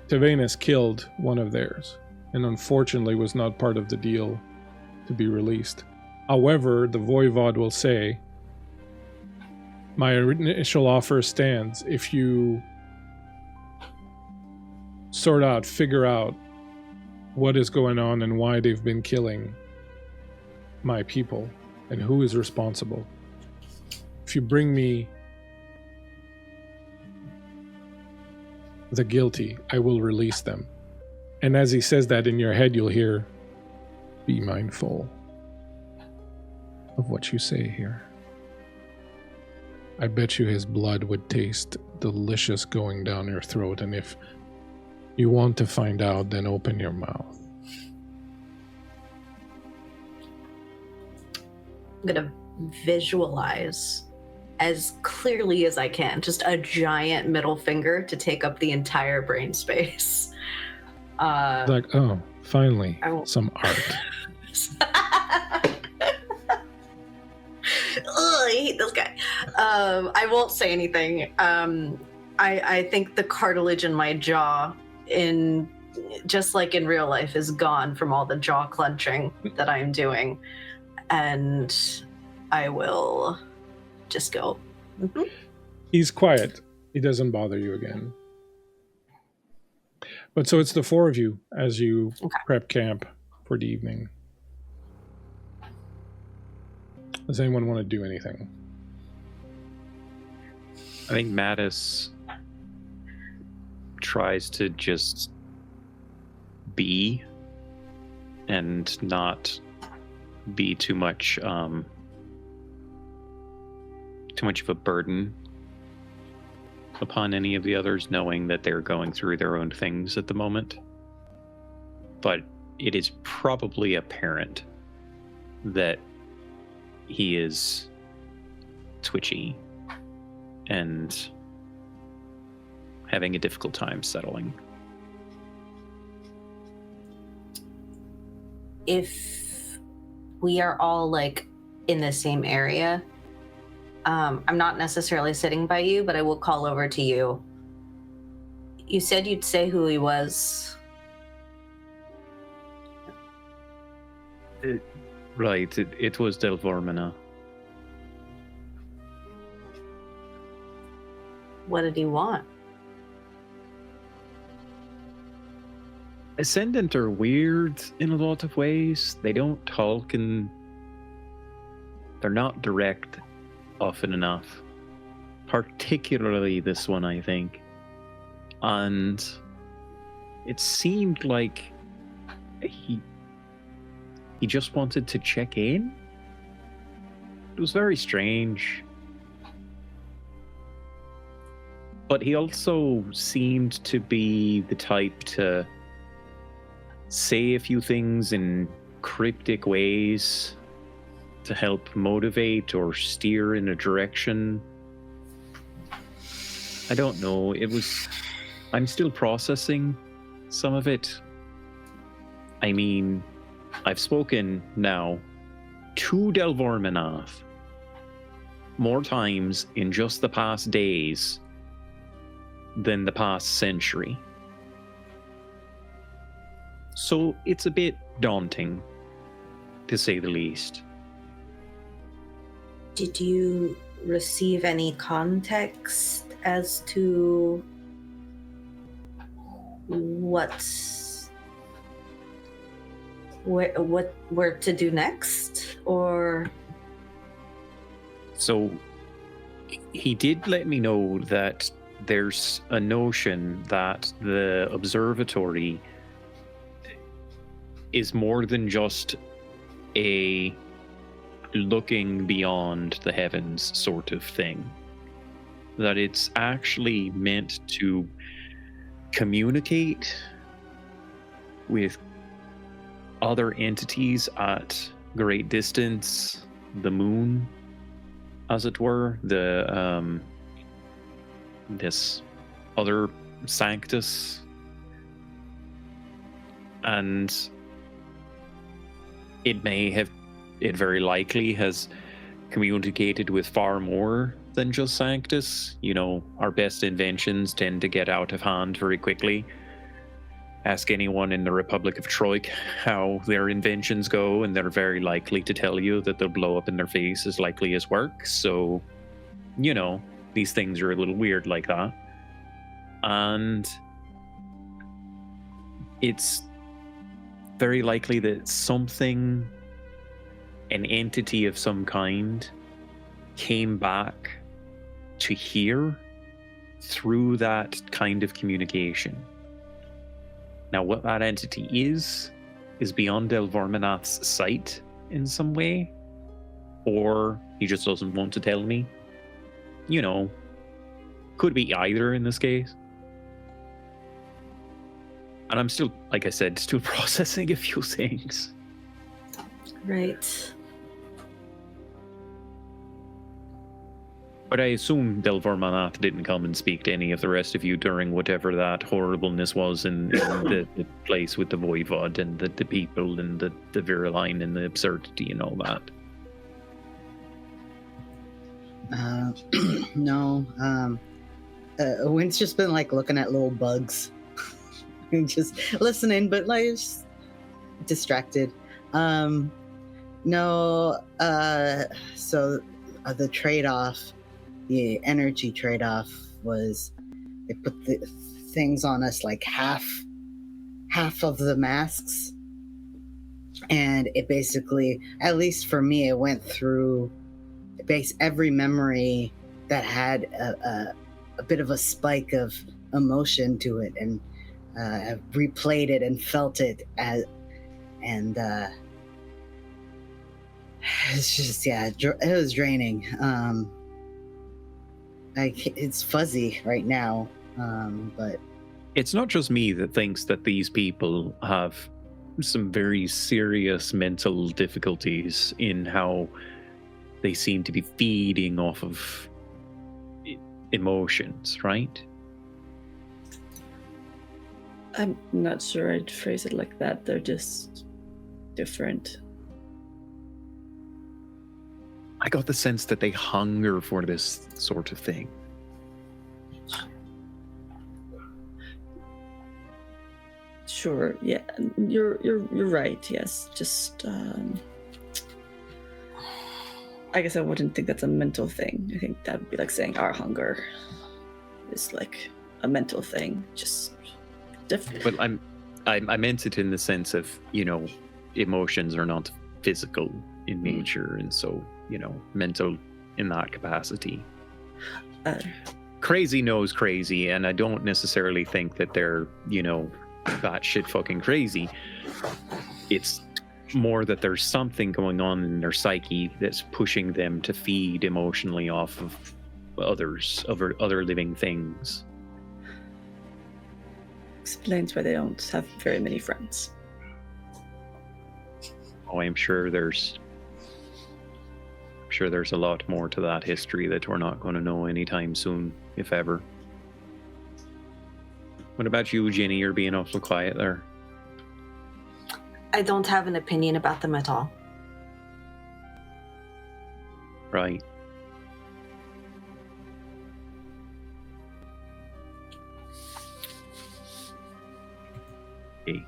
Tavane has killed one of theirs, and unfortunately was not part of the deal to be released. However, the Voivod will say, my initial offer stands. If you figure out what is going on and why they've been killing my people and who is responsible, if you bring me the guilty, I will release them. And as he says that, in your head you'll hear, be mindful of what you say here. I bet you his blood would taste delicious going down your throat, and if you want to find out, then open your mouth. I'm gonna visualize as clearly as I can just a giant middle finger to take up the entire brain space. Like, oh, finally, some art. Ugh, I hate this guy. I won't say anything. I think the cartilage in my jaw, just like in real life, is gone from all the jaw clenching that I'm doing. And I will just go. Mm-hmm. He's quiet. He doesn't bother you again. But so it's the four of you as you prep camp for the evening. Does anyone want to do anything? I think Mattis tries to just be and not be too much of a burden upon any of the others, knowing that they're going through their own things at the moment. But it is probably apparent that he is twitchy and having a difficult time settling. If we are all like in the same area, I'm not necessarily sitting by you, but I will call over to you. You said you'd say who he was. Right, it was Delvorminath. What did he want? Ascendant are weird in a lot of ways. They don't talk and they're not direct often enough. Particularly this one, I think. And it seemed like he just wanted to check in. It was very strange. But he also seemed to be the type to say a few things in cryptic ways to help motivate or steer in a direction. I don't know. I'm still processing some of it. I mean, I've spoken now to Delvorminath more times in just the past days than the past century. So it's a bit daunting, to say the least. Did you receive any context as to where to do next, or? So he did let me know that there's a notion that the observatory is more than just a looking beyond the heavens sort of thing. That it's actually meant to communicate with other entities at great distance, the moon, as it were, this other Sanctus, and it very likely has communicated with far more than just Sanctus. You know, our best inventions tend to get out of hand very quickly. Ask anyone in the Republic of Troik how their inventions go, and they're very likely to tell you that they'll blow up in their face as likely as work. So, you know, these things are a little weird like that. And it's very likely that something, an entity of some kind, came back to here through that kind of communication. Now, what that entity is beyond Delvorminath's sight in some way, or he just doesn't want to tell me. You know, could be either in this case. And I'm still, like I said, still processing a few things. Right. But I assume Delvorminath didn't come and speak to any of the rest of you during whatever that horribleness was in the place with the Voivod and the people and the Viriline and the absurdity and all that. No. Wynn's just been like looking at little bugs and just listening, but like just distracted. No. So the trade-off, the energy trade-off, was they put the things on us like half of the masks, and it basically, at least for me, it went through every memory that had a bit of a spike of emotion to it, and replayed it and felt it as, and it's just, yeah, it was draining. It's fuzzy right now, but it's not just me that thinks that these people have some very serious mental difficulties in how they seem to be feeding off of emotions, right? I'm not sure I'd phrase it like that. They're just different. I got the sense that they hunger for this sort of thing. Sure, yeah, you're right. Yes, just I guess I wouldn't think that's a mental thing. I think that would be like saying our hunger is like a mental thing, just different. Well, I meant it in the sense of, you know, emotions are not physical in nature, and so, you know, mental in that capacity. Crazy knows crazy, and I don't necessarily think that they're, you know, batshit fucking crazy. It's more that there's something going on in their psyche that's pushing them to feed emotionally off of others, other living things. Explains why they don't have very many friends. Oh, I'm sure there's a lot more to that history that we're not going to know anytime soon, if ever. What about you, Ginny? You're being awful quiet there. I don't have an opinion about them at all. Right. Okay.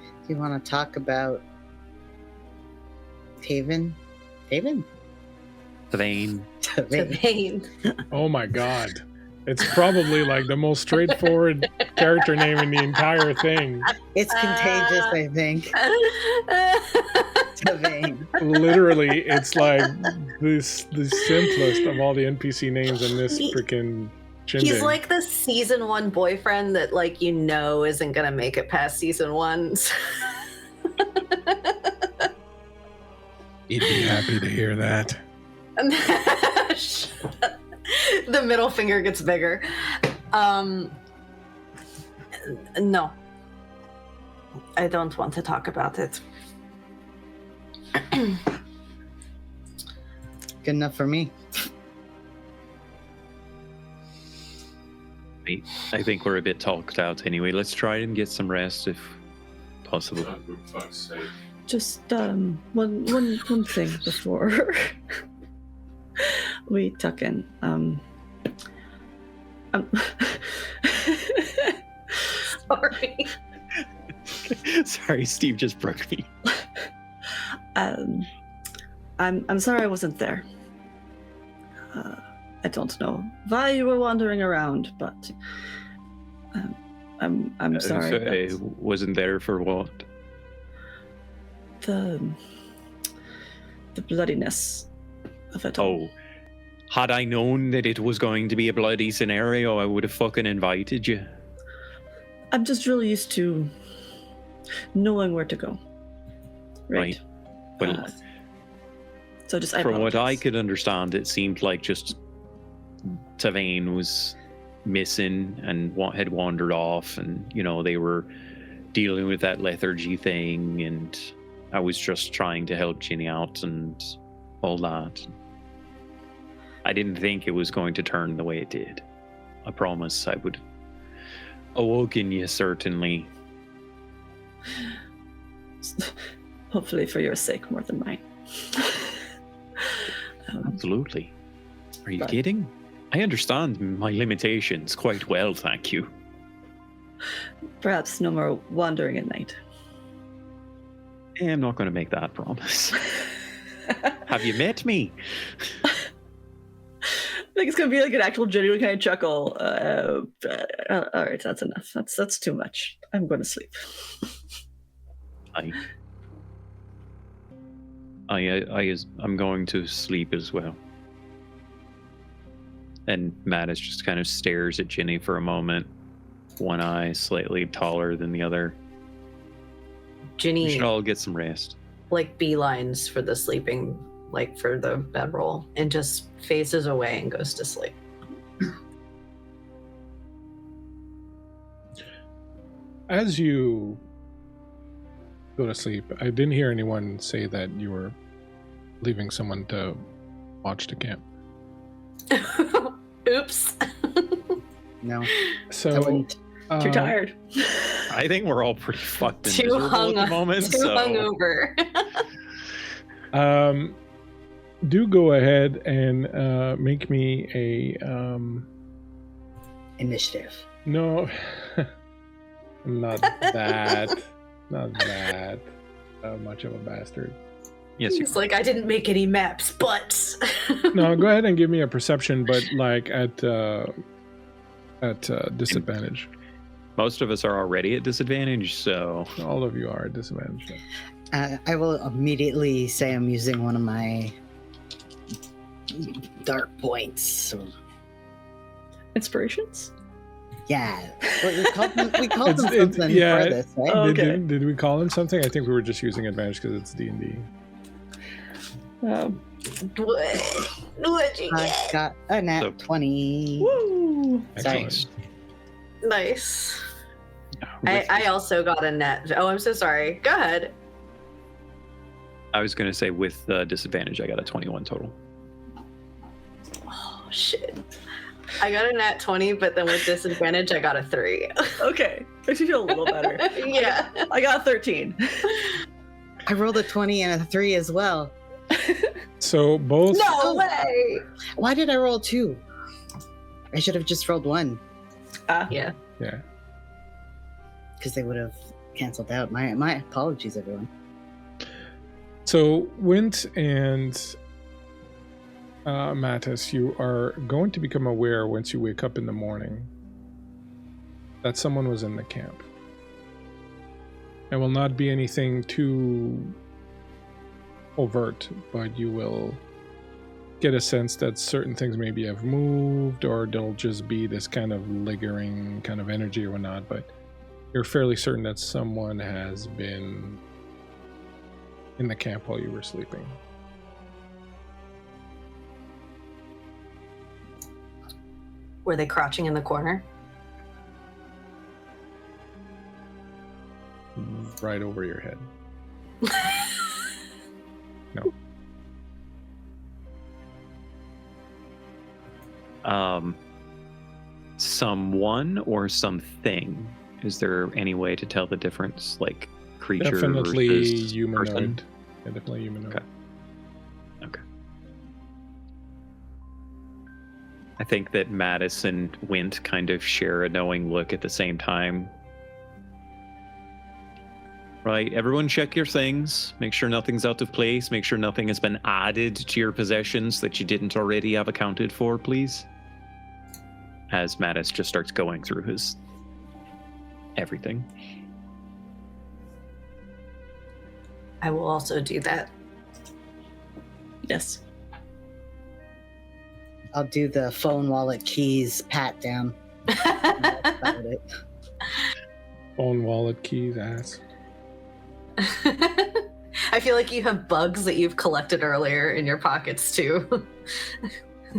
Do you want to talk about Taven? Tavain. Tavain. Oh my god. It's probably like the most straightforward character name in the entire thing. It's contagious, I think. Tavane. Literally, it's like the simplest of all the NPC names in this freaking shindig. He's like the season 1 boyfriend that isn't gonna make it past season 1. He'd be happy to hear that. The middle finger gets bigger. No. I don't want to talk about it. Good enough for me. I think we're a bit talked out anyway. Let's try and get some rest if possible. Just one thing before we tuck in. Sorry. Sorry, Steve just broke me. I'm sorry I wasn't there. I don't know why you were wandering around, but I'm sorry. So I wasn't there for what? The bloodiness of it all. Oh, had I known that it was going to be a bloody scenario, I would have fucking invited you. I'm just really used to knowing where to go. Right. Well, so just from what I apologize. could understand, it seemed like just Tavane was missing and had wandered off, and they were dealing with that lethargy thing, and I was just trying to help Ginny out and all that. I didn't think it was going to turn the way it did. I promise I would awoken you, certainly. Hopefully for your sake more than mine. Absolutely. Are you but- kidding? I understand my limitations quite well, thank you. Perhaps no more wandering at night. I'm not going to make that promise. Have you met me? I think it's gonna be like an actual genuine kind of chuckle. All right, that's enough. That's too much. I'm going to sleep. I'm going to sleep as well. And Mattis just kind of stares at Ginny for a moment, one eye slightly taller than the other. We Ginny should all get some rest. beelines for the sleeping, for the bedroll, and just faces away and goes to sleep. As you go to sleep, I didn't hear anyone say that you were leaving someone to watch the camp. Oops. No. So I wouldn't. Too tired. I think we're all pretty fucked and Too miserable at the moment. Too So hungover. do go ahead and make me a Initiative. no. I'm not that much of a bastard. yes, you He's like, I didn't make any maps, but No, go ahead and give me a perception, but at disadvantage. most of us are already at disadvantage, so All of you are at disadvantage. I will immediately say I'm using one of my dark points. So, Inspirations? yeah. Well, we called them It's- something yeah, for this, right? Oh, okay. Did we call him something? I think we were just using advantage because it's D&D. what'd you I get? got a nat So- 20. Woo! Sorry. Excellent. Nice. with- I also got a net. Oh, I'm so sorry. Go ahead. I was going to say with disadvantage, I got a 21 total. Oh, shit. I got a nat 20, but then with disadvantage, I got a 3. Okay, makes me feel a little better. Yeah. I got 13. I rolled a 20 and a 3 as well. So both. No way. Why did I roll 2? I should have just rolled 1 Yeah. Yeah. because they would have canceled out. My apologies, everyone. So Wint and Mattis, you are going to become aware once you wake up in the morning that someone was in the camp. It will not be anything too overt, but you will get a sense that certain things maybe have moved, or there'll just be this kind of lingering kind of energy or whatnot, but you're fairly certain that someone has been in the camp while you were sleeping. Were they crouching in the corner? Right over your head. No. Someone or something? Is there any way to tell the difference, like creature Definitely versus humanoid. person? Yeah, definitely humanoid. Okay. I think that Mattis and Wint kind of share a knowing look at the same time. Right, everyone check your things. Make sure nothing's out of place. Make sure nothing has been added to your possessions that you didn't already have accounted for, please. As Mattis just starts going through his everything. I will also do that. Yes. I'll do the phone, wallet, keys, pat down. That's about it. Phone, wallet, keys, ass. I feel like you have bugs that you've collected earlier in your pockets too.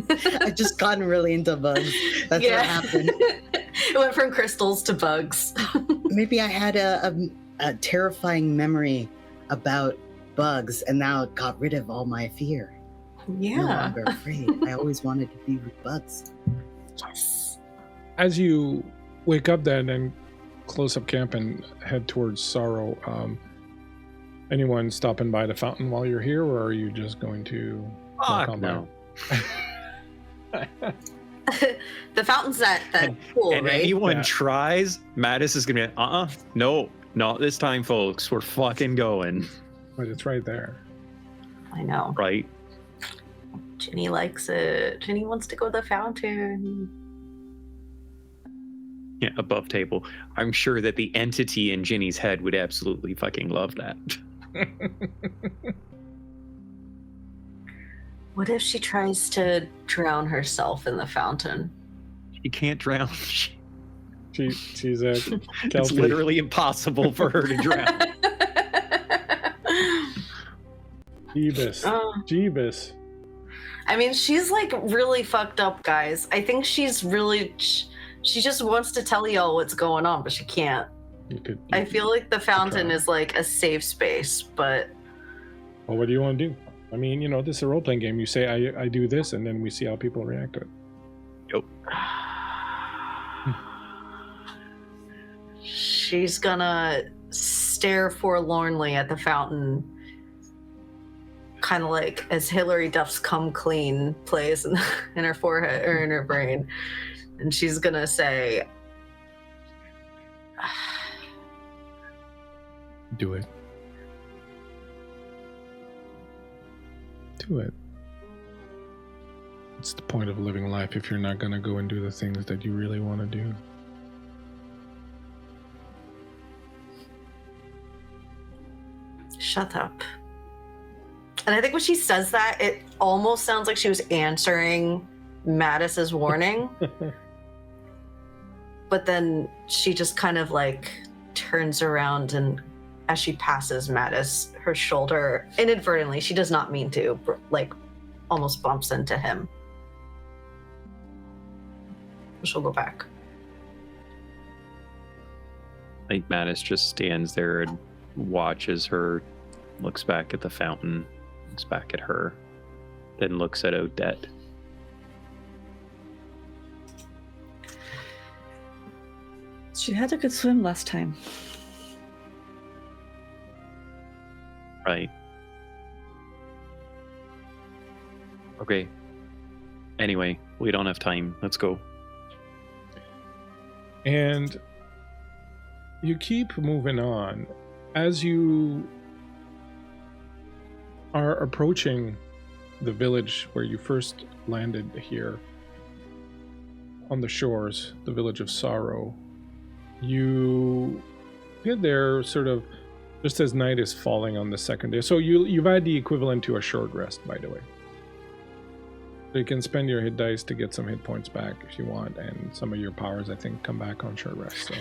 I've just gotten really into bugs. That's what happened. It went from crystals to bugs. Maybe I had a terrifying memory about bugs, and now it got rid of all my fear. No Yeah. longer afraid. I always wanted to be with bugs. Yes. As you wake up then and close up camp and head towards Sorrow, anyone stopping by the fountain while you're here, or are you just going to walk on no. The fountain's that pool, And right? anyone Yeah. tries, Mattis is gonna be no, not this time, folks. We're fucking going. But it's right there. I know. Right? Ginny likes it. Ginny wants to go to the fountain. Yeah, above table. I'm sure that the entity in Ginny's head would absolutely fucking love that. What if she tries to drown herself in the fountain? She can't drown. She's a It's Kelpie. literally impossible for her to drown. Jeebus. Oh. Jeebus. I mean, she's like really fucked up, guys. I think she's really. She just wants to tell y'all what's going on, but she can't. I feel like the fountain try. is like a safe space, but. Well, what do you want to do? I mean, this is a role-playing game. You say, I do this, and then we see how people react to it. Yep. She's gonna stare forlornly at the fountain, kind of like as Hillary Duff's "Come Clean" plays in her forehead or in her brain, and she's gonna say, Do it. Do it. What's the point of living life if you're not going to go and do the things that you really want to do? "Shut up." And I think when she says that, it almost sounds like she was answering Mattis's warning. But then she just kind of like turns around, and as she passes Mattis, her shoulder, inadvertently, she does not mean to, like almost bumps into him. She'll go back. I think Mattis just stands there and watches her, looks back at the fountain, looks back at her, then looks at Odette. She had a good swim last time. Right. Okay. Anyway, we don't have time. Let's go. And you keep moving on. As you are approaching the village where you first landed here on the shores, the village of Sorrow, you get there sort of Just as night is falling on the second day. So you've had the equivalent to a short rest, by the way. So you can spend your hit dice to get some hit points back if you want, and some of your powers, I think, come back on short rest. So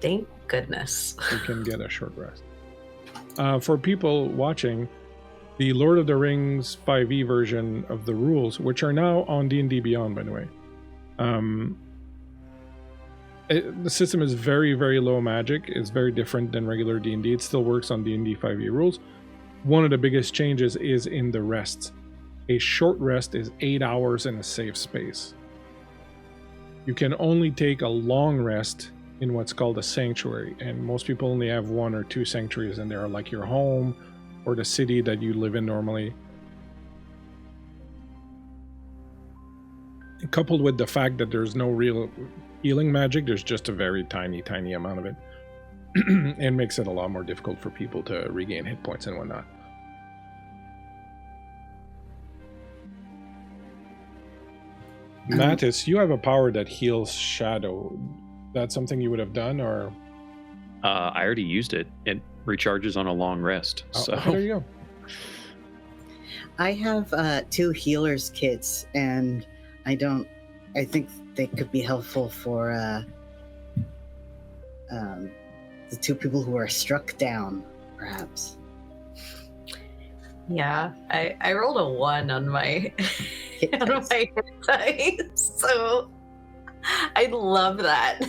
Thank goodness. you can get a short rest. For people watching, the Lord of the Rings 5e version of the rules, which are now on D&D Beyond, by the way. The system is very, very low magic. It's very different than regular D&D. It still works on D&D 5e rules. One of the biggest changes is in the rests. A short rest is 8 hours in a safe space. You can only take a long rest in what's called a sanctuary, and most people only have 1 or 2 sanctuaries in there, like your home or the city that you live in normally. Coupled with the fact that there's no real healing magic, there's just a very tiny amount of it. It makes it a lot more difficult for people to regain hit points and whatnot. Mattis, you have a power that heals shadow. That's something you would have done, or? I already used it. It recharges on a long rest. Oh, So okay, there you go. I have 2 healers kits, and I think they could be helpful for the 2 people who are struck down, perhaps. Yeah, I rolled a 1 on my on my hit dice, so I love that.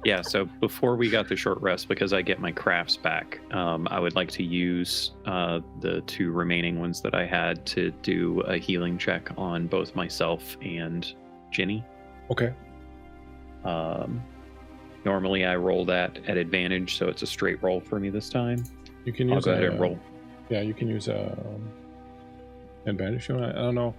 yeah, so before we got the short rest, because I get my crafts back, I would like to use the 2 remaining ones that I had to do a healing check on both myself and Ginny. Okay. Normally I roll that at advantage, so it's a straight roll for me this time. You can I'll use go ahead and roll. Yeah, you can use advantage. I don't know.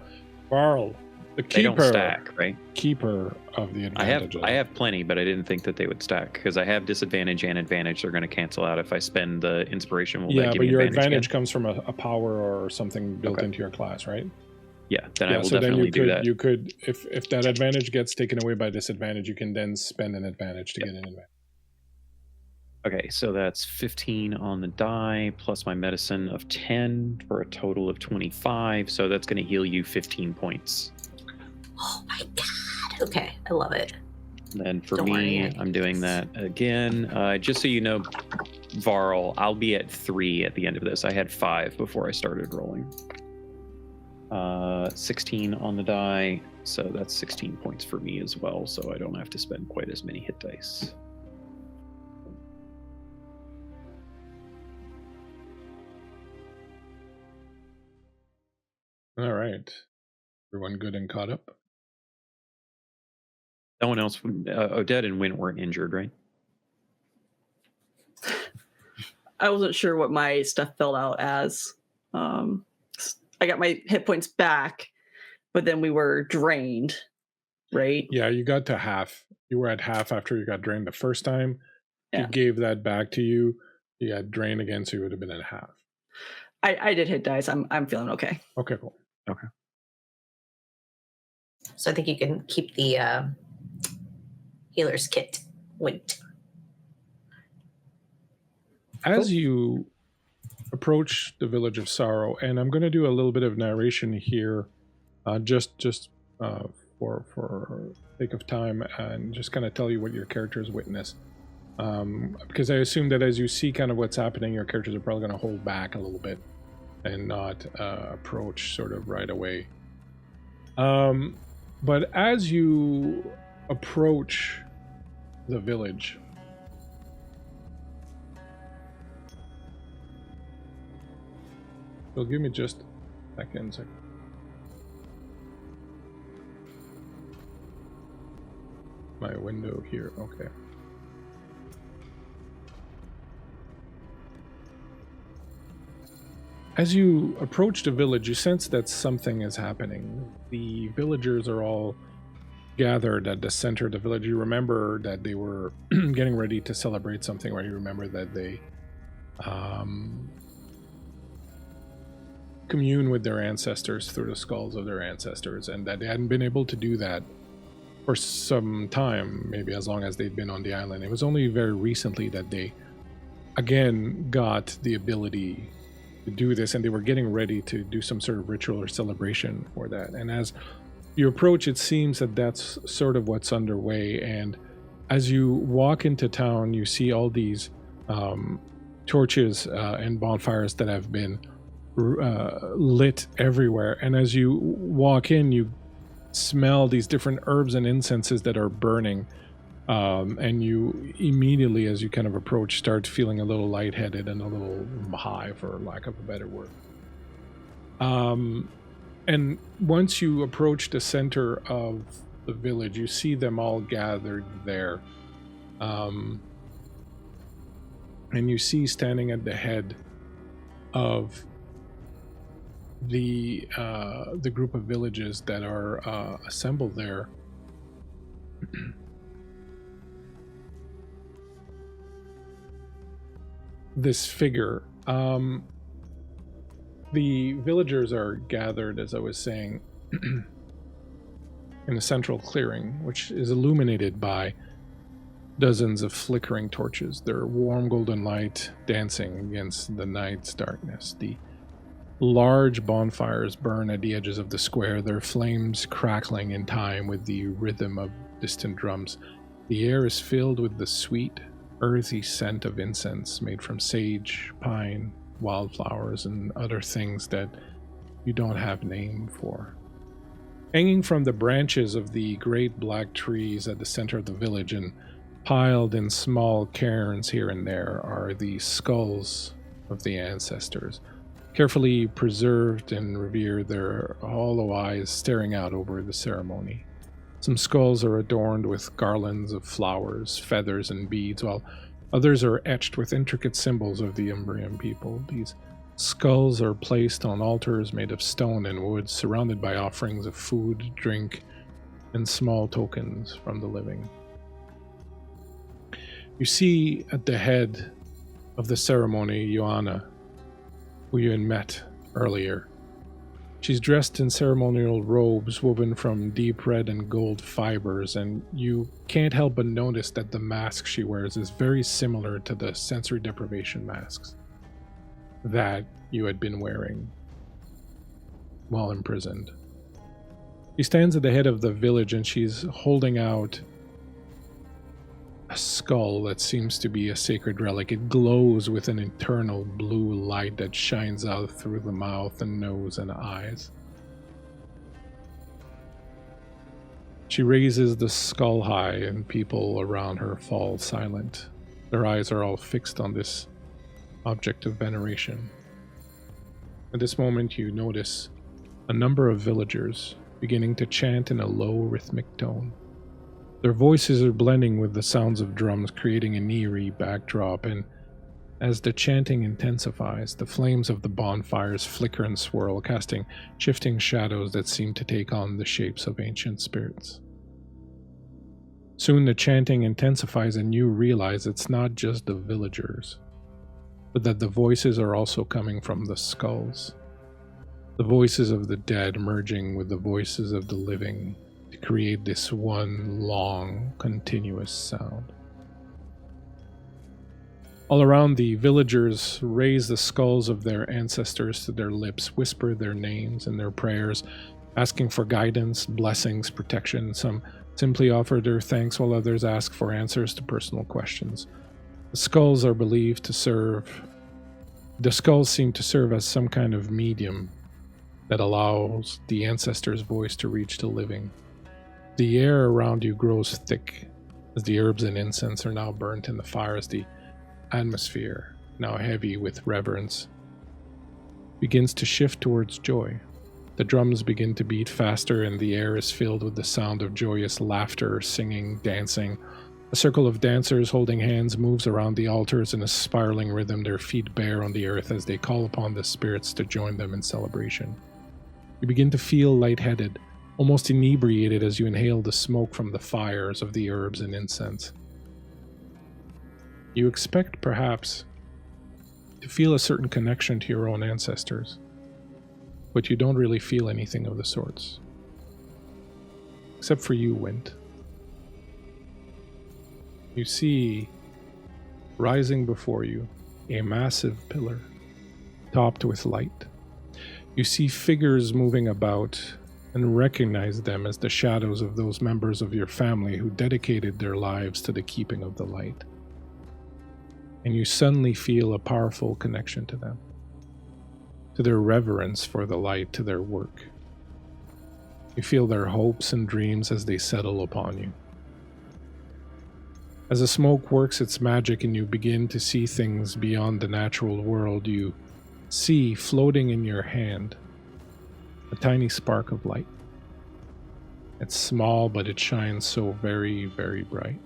Varl, the They don't keeper, stack, right? keeper of the advantage. I have plenty, but I didn't think that they would stack because I have disadvantage and advantage. They're going to cancel out if I spend the inspiration. Will that Yeah, give but me your advantage advantage again? comes from a power or something built Okay. into your class, right? Yeah, then I Yeah, will so then definitely you do could that. you could if that advantage gets taken away by disadvantage, you can then spend an advantage to get an advantage. Okay, so that's 15 on the die plus my medicine of 10 for a total of 25. So that's going to heal you 15 points. Oh my god. Okay, I love it. And then for Don't me, worry, I'm doing that again. Just so you know, Varl, I'll be at 3 at the end of this. I had 5 before I started rolling. 16 on the die, so that's 16 points for me as well, so I don't have to spend quite as many hit dice. All right. Everyone good and caught up? No one else, Odette and Wint weren't injured, right? I wasn't sure what my stuff filled out as. I got my hit points back, but then we were drained, right? Yeah, you got to half. You were at half after you got drained the first time. Yeah. He gave that back to you. You got drained again, so you would have been at half. I did hit dice. I'm feeling okay. Okay, cool. So I think you can keep the healer's kit. Wait. As you approach the village of sorrow, and I'm going to do a little bit of narration here, just for sake of time, and just kind of tell you what your characters witness. Because I assume that as you see kind of what's happening, your characters are probably going to hold back a little bit and not approach sort of right away. But as you approach the village, so give me just a second. My window here, okay. As you approach the village, you sense that something is happening. The villagers are all gathered at the center of the village. You remember that they were getting ready to celebrate something, right? You remember that they commune with their ancestors through the skulls of their ancestors, and that they hadn't been able to do that for some time, maybe as long as they'd been on the island. It was only very recently that they again got the ability to do this, and they were getting ready to do some sort of ritual or celebration for that. And as you approach, it seems that that's sort of what's underway. And as you walk into town, you see all these torches and bonfires that have been lit everywhere. And as you walk in, you smell these different herbs and incenses that are burning. And you immediately, as you kind of approach, start feeling a little lightheaded and a little high, for lack of a better word. And once you approach the center of the village, you see them all gathered there. And you see standing at the head of the group of villages that are assembled there. This figure. The villagers are gathered, as I was saying, in a central clearing, which is illuminated by dozens of flickering torches, their warm golden light dancing against the night's darkness. The large bonfires burn at the edges of the square, their flames crackling in time with the rhythm of distant drums. The air is filled with the sweet, earthy scent of incense made from sage, pine, wildflowers, and other things that you don't have name for. Hanging from the branches of the great black trees at the center of the village and piled in small cairns here and there are the skulls of the ancestors, carefully preserved and revered, their hollow eyes staring out over the ceremony. Some skulls are adorned with garlands of flowers, feathers, and beads, while others are etched with intricate symbols of the Umbrian people. These skulls are placed on altars made of stone and wood, surrounded by offerings of food, drink, and small tokens from the living. You see at the head of the ceremony Joanna, who you had met earlier. She's dressed in ceremonial robes woven from deep red and gold fibers, and you can't help but notice that the mask she wears is very similar to the sensory deprivation masks that you had been wearing while imprisoned. She stands at the head of the village, and she's holding out a skull that seems to be a sacred relic. It glows with an eternal blue light that shines out through the mouth and nose and eyes. She raises the skull high, and people around her fall silent. Their eyes are all fixed on this object of veneration. At this moment, you notice a number of villagers beginning to chant in a low, rhythmic tone. Their voices are blending with the sounds of drums, creating an eerie backdrop, and as the chanting intensifies, the flames of the bonfires flicker and swirl, casting shifting shadows that seem to take on the shapes of ancient spirits. Soon the chanting intensifies, and you realize it's not just the villagers, but that the voices are also coming from the skulls. The voices of the dead merging with the voices of the living to create this one long, continuous sound. All around, the villagers raise the skulls of their ancestors to their lips, whisper their names and their prayers, asking for guidance, blessings, protection. Some simply offer their thanks, while others ask for answers to personal questions. The skulls are believed to serve... The skulls seem to serve as some kind of medium that allows the ancestors' voice to reach the living. The air around you grows thick as the herbs and incense are now burnt in the fires. The atmosphere, now heavy with reverence, begins to shift towards joy. The drums begin to beat faster, and the air is filled with the sound of joyous laughter, singing, dancing. A circle of dancers holding hands moves around the altars in a spiraling rhythm, their feet bare on the earth as they call upon the spirits to join them in celebration. You begin to feel lightheaded, almost inebriated as you inhale the smoke from the fires of the herbs and incense. You expect, perhaps, to feel a certain connection to your own ancestors, but you don't really feel anything of the sorts. Except for you, Wint. You see, rising before you, a massive pillar topped with light. You see figures moving about and recognize them as the shadows of those members of your family who dedicated their lives to the keeping of the light. And you suddenly feel a powerful connection to them, to their reverence for the light, to their work. You feel their hopes and dreams as they settle upon you. As the smoke works its magic and you begin to see things beyond the natural world, you see floating in your hand a tiny spark of light. It's small, but it shines so very, very bright.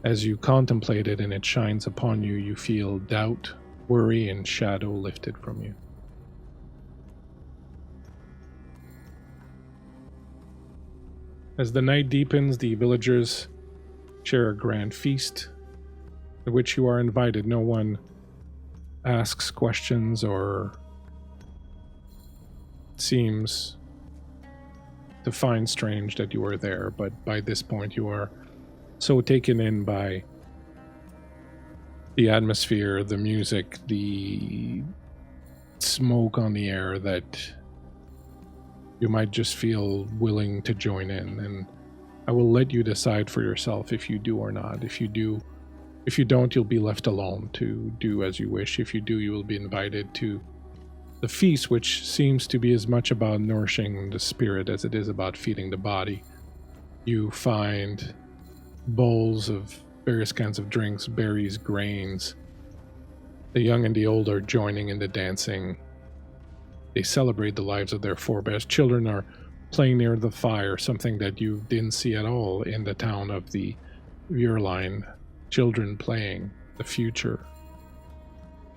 As you contemplate it and it shines upon you, you feel doubt, worry, and shadow lifted from you. As the night deepens, the villagers share a grand feast at which you are invited. No one asks questions or seems to find strange that you are there, but by this point you are so taken in by the atmosphere, the music, the smoke on the air that you might just feel willing to join in. And I will let you decide for yourself if you do or not. If you don't, you'll be left alone to do as you wish. If you do, you will be invited to the feast, which seems to be as much about nourishing the spirit as it is about feeding the body. You find bowls of various kinds of drinks, berries, grains. The young and the old are joining in the dancing. They celebrate the lives of their forebears. Children are playing near the fire, something that you didn't see at all in the town of the Ysterra. Children playing the future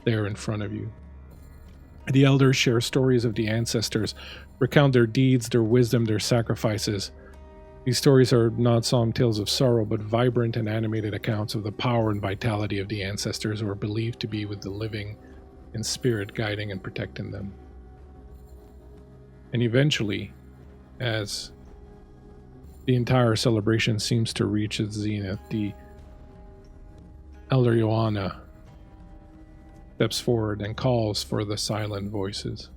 there in front of you. The elders share stories of the ancestors, recount their deeds, their wisdom, their sacrifices. These stories are not solemn tales of sorrow, but vibrant and animated accounts of the power and vitality of the ancestors who are believed to be with the living in spirit, guiding and protecting them. And eventually, as the entire celebration seems to reach its zenith, the Elder Joanna steps forward and calls for the silent voices.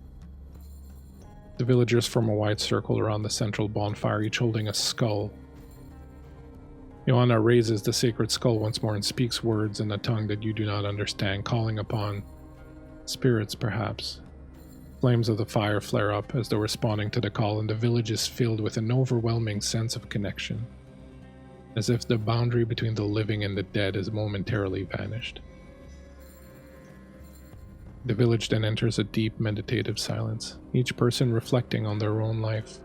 The villagers form a wide circle around the central bonfire, each holding a skull. Joanna raises the sacred skull once more and speaks words in a tongue that you do not understand, calling upon spirits, perhaps. Flames of the fire flare up as though responding to the call, and the village is filled with an overwhelming sense of connection, as if the boundary between the living and the dead has momentarily vanished. The village then enters a deep meditative silence, each person reflecting on their own life,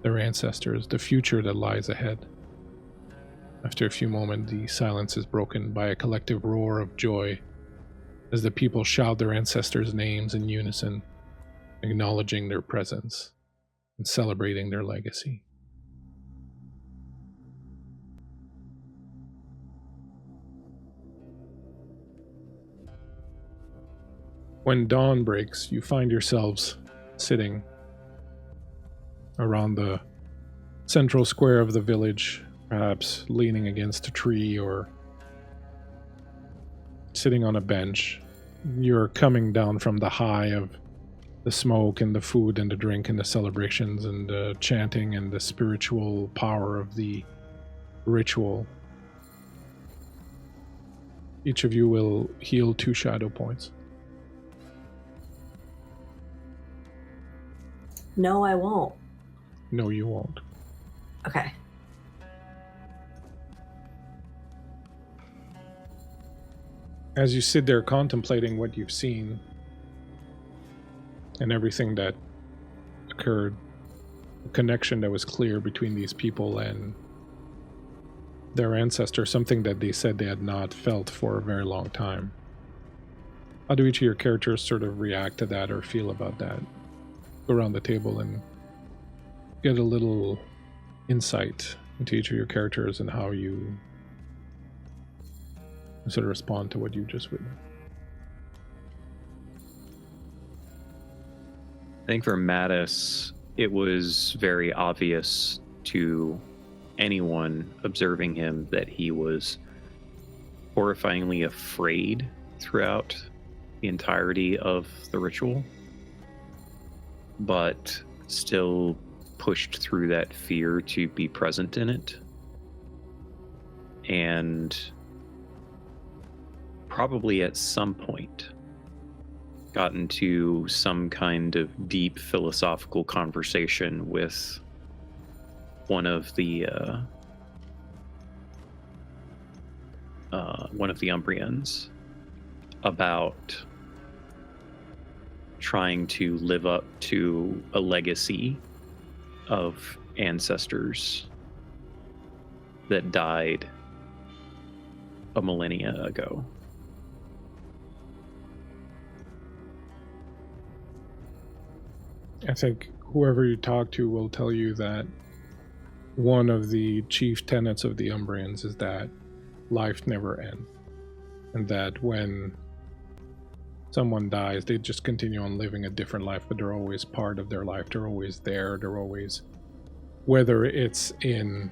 their ancestors, the future that lies ahead. After a few moments, the silence is broken by a collective roar of joy as the people shout their ancestors' names in unison, acknowledging their presence and celebrating their legacy. When dawn breaks, you find yourselves sitting around the central square of the village, perhaps leaning against a tree or sitting on a bench. You're coming down from the high of the smoke and the food and the drink and the celebrations and the chanting and the spiritual power of the ritual. Each of you will heal 2 shadow points. No, I won't. No, you won't. Okay. As you sit there contemplating what you've seen and everything that occurred, the connection that was clear between these people and their ancestors, something that they said they had not felt for a very long time. How do each of your characters sort of react to that or feel about that? Go around the table and get a little insight into each of your characters and how you sort of respond to what you just witnessed. I think for Mattis, it was very obvious to anyone observing him that he was horrifyingly afraid throughout the entirety of the ritual, but still pushed through that fear to be present in it. And probably at some point got into some kind of deep philosophical conversation with one of the Umbrians about trying to live up to a legacy of ancestors that died a millennia ago. I think whoever you talk to will tell you that one of the chief tenets of the Umbrians is that life never ends, and that when someone dies, they just continue on living a different life, but they're always part of their life. They're always there. They're always, whether it's in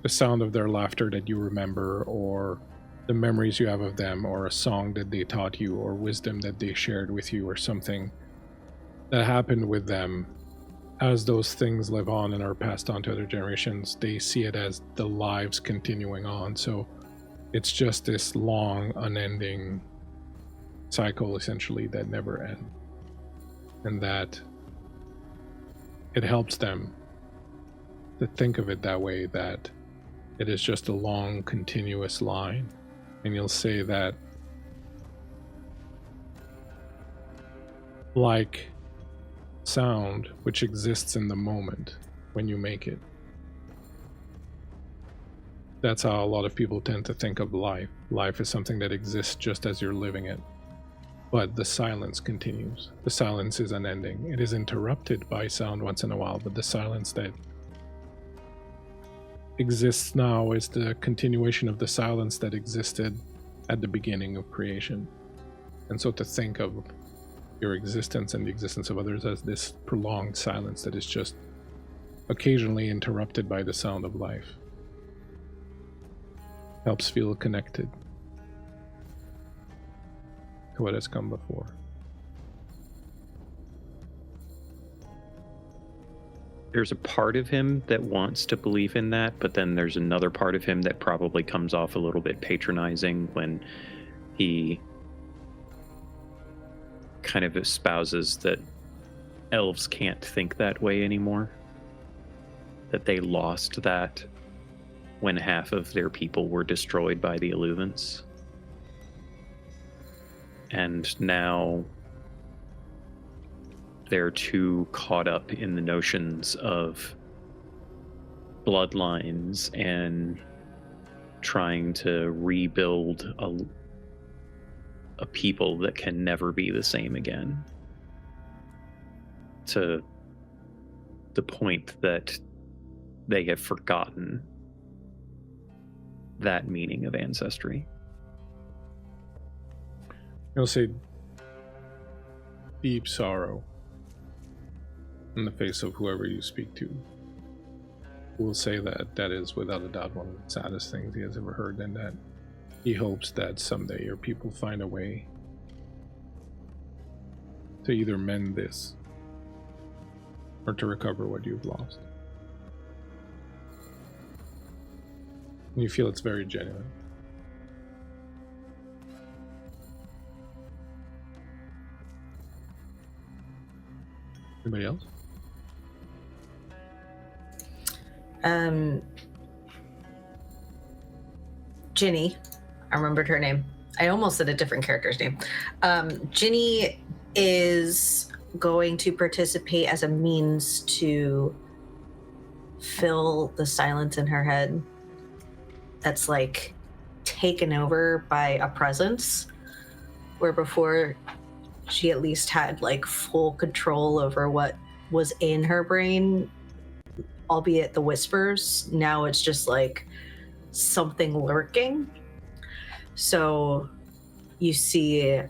the sound of their laughter that you remember, or the memories you have of them, or a song that they taught you, or wisdom that they shared with you, or something that happened with them. As those things live on and are passed on to other generations, they see it as the lives continuing on. So it's just this long, unending cycle, essentially, that never ends. And that it helps them to think of it that way, that it is just a long, continuous line. And you'll say that, like sound, which exists in the moment when you make it. That's how a lot of people tend to think of life. Life is something that exists just as you're living it. But the silence continues. The silence is unending. It is interrupted by sound once in a while, but the silence that exists now is the continuation of the silence that existed at the beginning of creation. And so to think of your existence and the existence of others as this prolonged silence that is just occasionally interrupted by the sound of life helps feel connected to what has come before. There's a part of him that wants to believe in that, but then there's another part of him that probably comes off a little bit patronizing when he kind of espouses that elves can't think that way anymore, that they lost that when half of their people were destroyed by the Illuvans. And now they're too caught up in the notions of bloodlines and trying to rebuild a people that can never be the same again, to the point that they have forgotten that meaning of ancestry. You'll say deep sorrow in the face of whoever you speak to. Will say that that is without a doubt one of the saddest things he has ever heard, and that he hopes that someday your people find a way to either mend this or to recover what you've lost. And you feel it's very genuine. Anybody else? GINNY. I remembered her name. I almost said a different character's name. GINNY is going to participate as a means to fill the silence in her head that's like taken over by a presence, where before she at least had like full control over what was in her brain, albeit the whispers. Now it's just like something lurking. So you see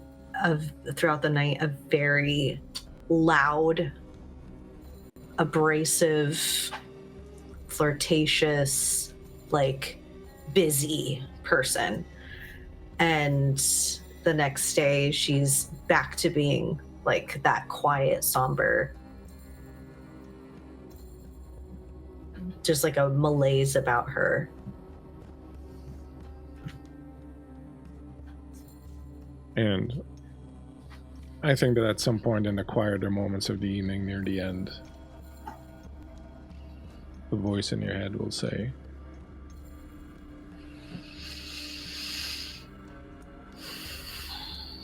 throughout the night a very loud, abrasive, flirtatious, like busy person And the next day, she's back to being like that quiet, somber, just like a malaise about her. And I think that at some point in the quieter moments of the evening near the end, the voice in your head will say,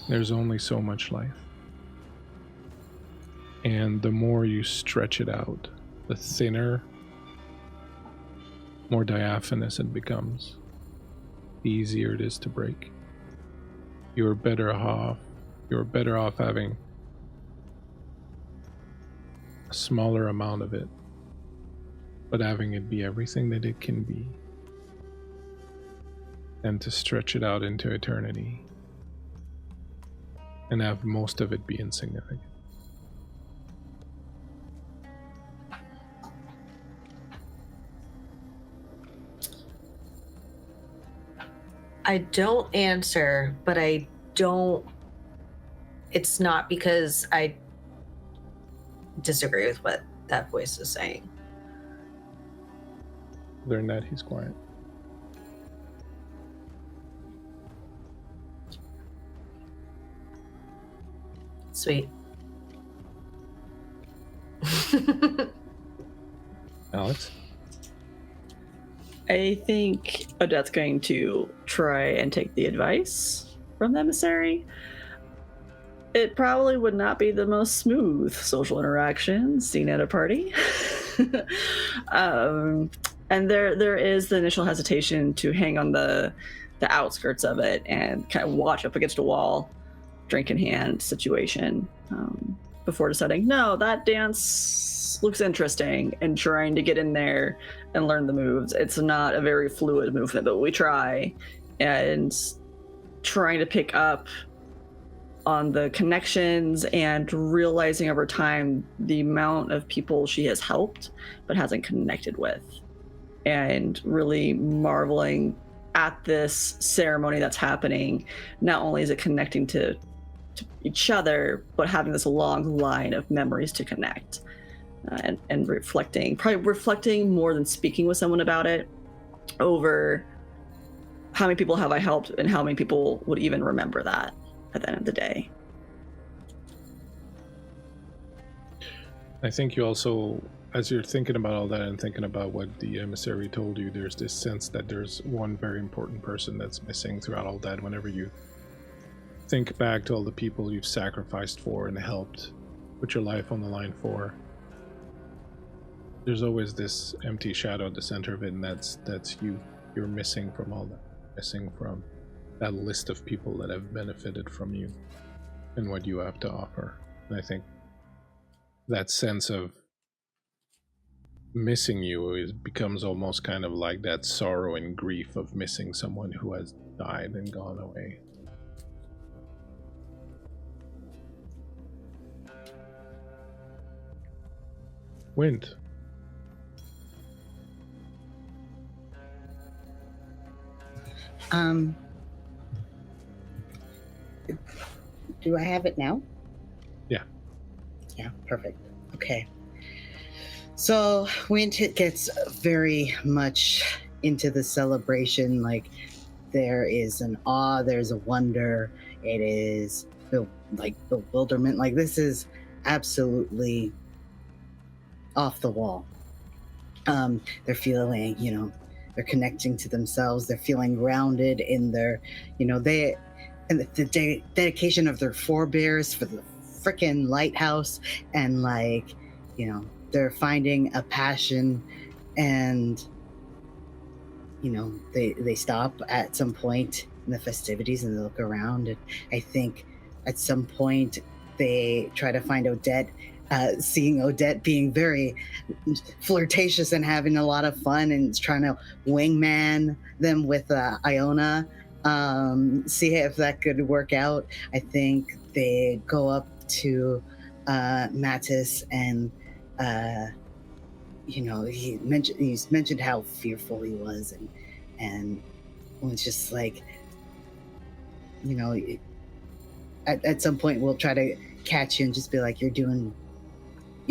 there's only so much life. And the more you stretch it out, the thinner, more diaphanous it becomes, the easier it is to break. You're better off having a smaller amount of it, but having it be everything that it can be, and to stretch it out into eternity and have most of it be insignificant. I don't answer, but it's not because I disagree with what that voice is saying. Learn that he's quiet. Sweet. Alex? I think Odette's going to try and take the advice from the emissary. It probably would not be the most smooth social interaction seen at a party. And there is the initial hesitation to hang on the outskirts of it and kind of watch up against a wall, drink in hand situation, before deciding, no, that dance looks interesting, and trying to get in there and learn the moves. It's not a very fluid movement, but we try, and trying to pick up on the connections and realizing over time the amount of people she has helped but hasn't connected with, and really marveling at this ceremony that's happening. Not only is it connecting to each other, but having this long line of memories to connect, and probably reflecting more than speaking with someone about it, over how many people have I helped and how many people would even remember that at the end of the day. I think you also, as you're thinking about all that and thinking about what the emissary told you, there's this sense that there's one very important person that's missing throughout all that. Whenever you think back to all the people you've sacrificed for and helped, put your life on the line for, there's always this empty shadow at the center of it, and that's you. You're missing from all that, missing from that list of people that have benefited from you and what you have to offer. And I think that sense of missing you becomes almost kind of like that sorrow and grief of missing someone who has died and gone away. Wind. Do I have it now? Yeah. Yeah, perfect. Okay. So Wint gets very much into the celebration. Like, there is an awe, there's a wonder, it is bewilderment. Like, this is absolutely off the wall. They're feeling, they're connecting to themselves. They're feeling grounded in their, the dedication of their forebears for the frickin' lighthouse, and they're finding a passion, and they stop at some point in the festivities and they look around, and I think at some point they try to find Odette. Seeing Odette being very flirtatious and having a lot of fun, and trying to wingman them with Iona, see if that could work out. I think they go up to Mattis, and he's mentioned how fearful he was, and was just like, you know, at some point we'll try to catch you and just be like, you're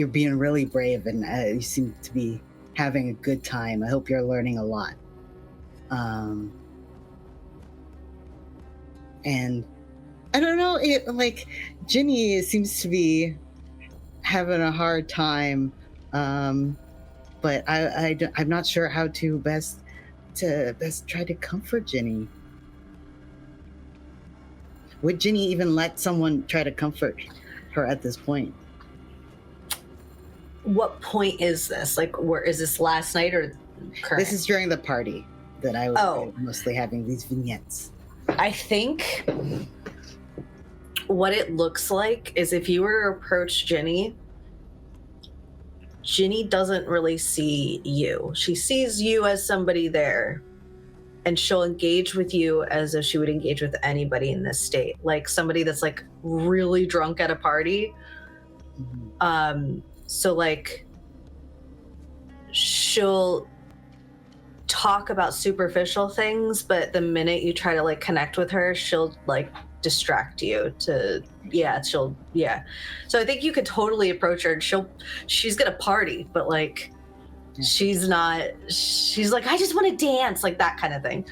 being really brave, and you seem to be having a good time. I hope you're learning a lot. And I don't know, GINNY seems to be having a hard time, but I'm not sure how to best try to comfort GINNY. Would GINNY even let someone try to comfort her at this point? What point is this? Like, where is this, last night or current? This is during the party that I was mostly having these vignettes. I think what it looks like is if you were to approach GINNY doesn't really see you. She sees you as somebody there, and she'll engage with you as if she would engage with anybody in this state, like somebody that's like really drunk at a party. So like she'll talk about superficial things, but the minute you try to like connect with her, she'll like distract you to so I think you could totally approach her, and she's gonna party, but like she's like, I just want to dance, like that kind of thing.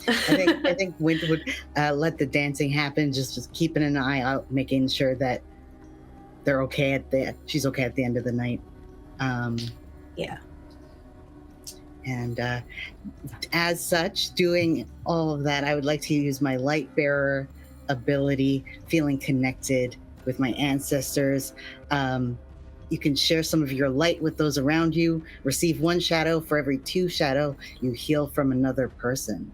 I think Wind would let the dancing happen, just keeping an eye out, making sure that they're okay she's okay at the end of the night. And as such, doing all of that, I would like to use my light bearer ability, feeling connected with my ancestors. You can share some of your light with those around you. Receive 1 shadow for every 2 shadow you heal from another person.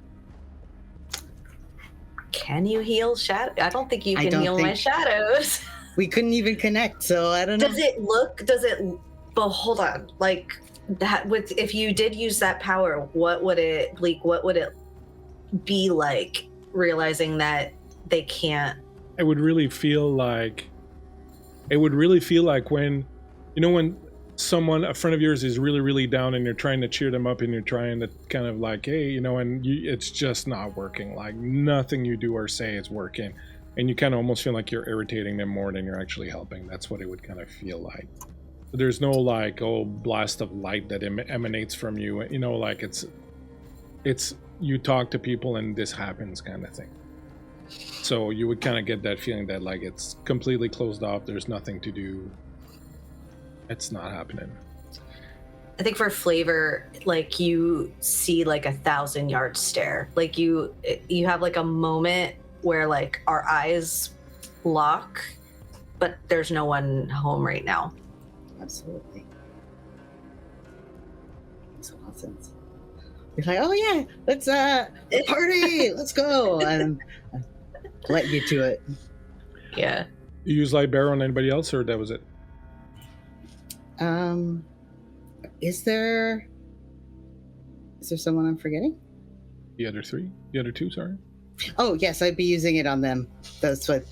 Can you heal shadow? I don't think you can heal my shadows. We couldn't even connect, so I don't know. But hold on, like that if you did use that power, what would it be like realizing that they can't? It would really feel like when, when someone, a friend of yours, is really, really down, and you're trying to cheer them up, and you're trying to kind of like, hey, it's just not working. Like nothing you do or say is working, and you kind of almost feel like you're irritating them more than you're actually helping. That's what it would kind of feel like. There's no like blast of light that emanates from you. Like it's you talk to people and this happens kind of thing. So you would kind of get that feeling that like it's completely closed off. There's nothing to do. It's not happening. I think for flavor, like you see like 1,000-yard stare. Like you have like a moment where like our eyes lock, but there's no one home right now. Absolutely. Makes a lot of sense. You're like, oh yeah, let's party, let's go, and let you to it. Yeah. You use light bearer on anybody else, or that was it? Is there someone I'm forgetting? The other two, sorry. Oh yes, I'd be using it on them. That's what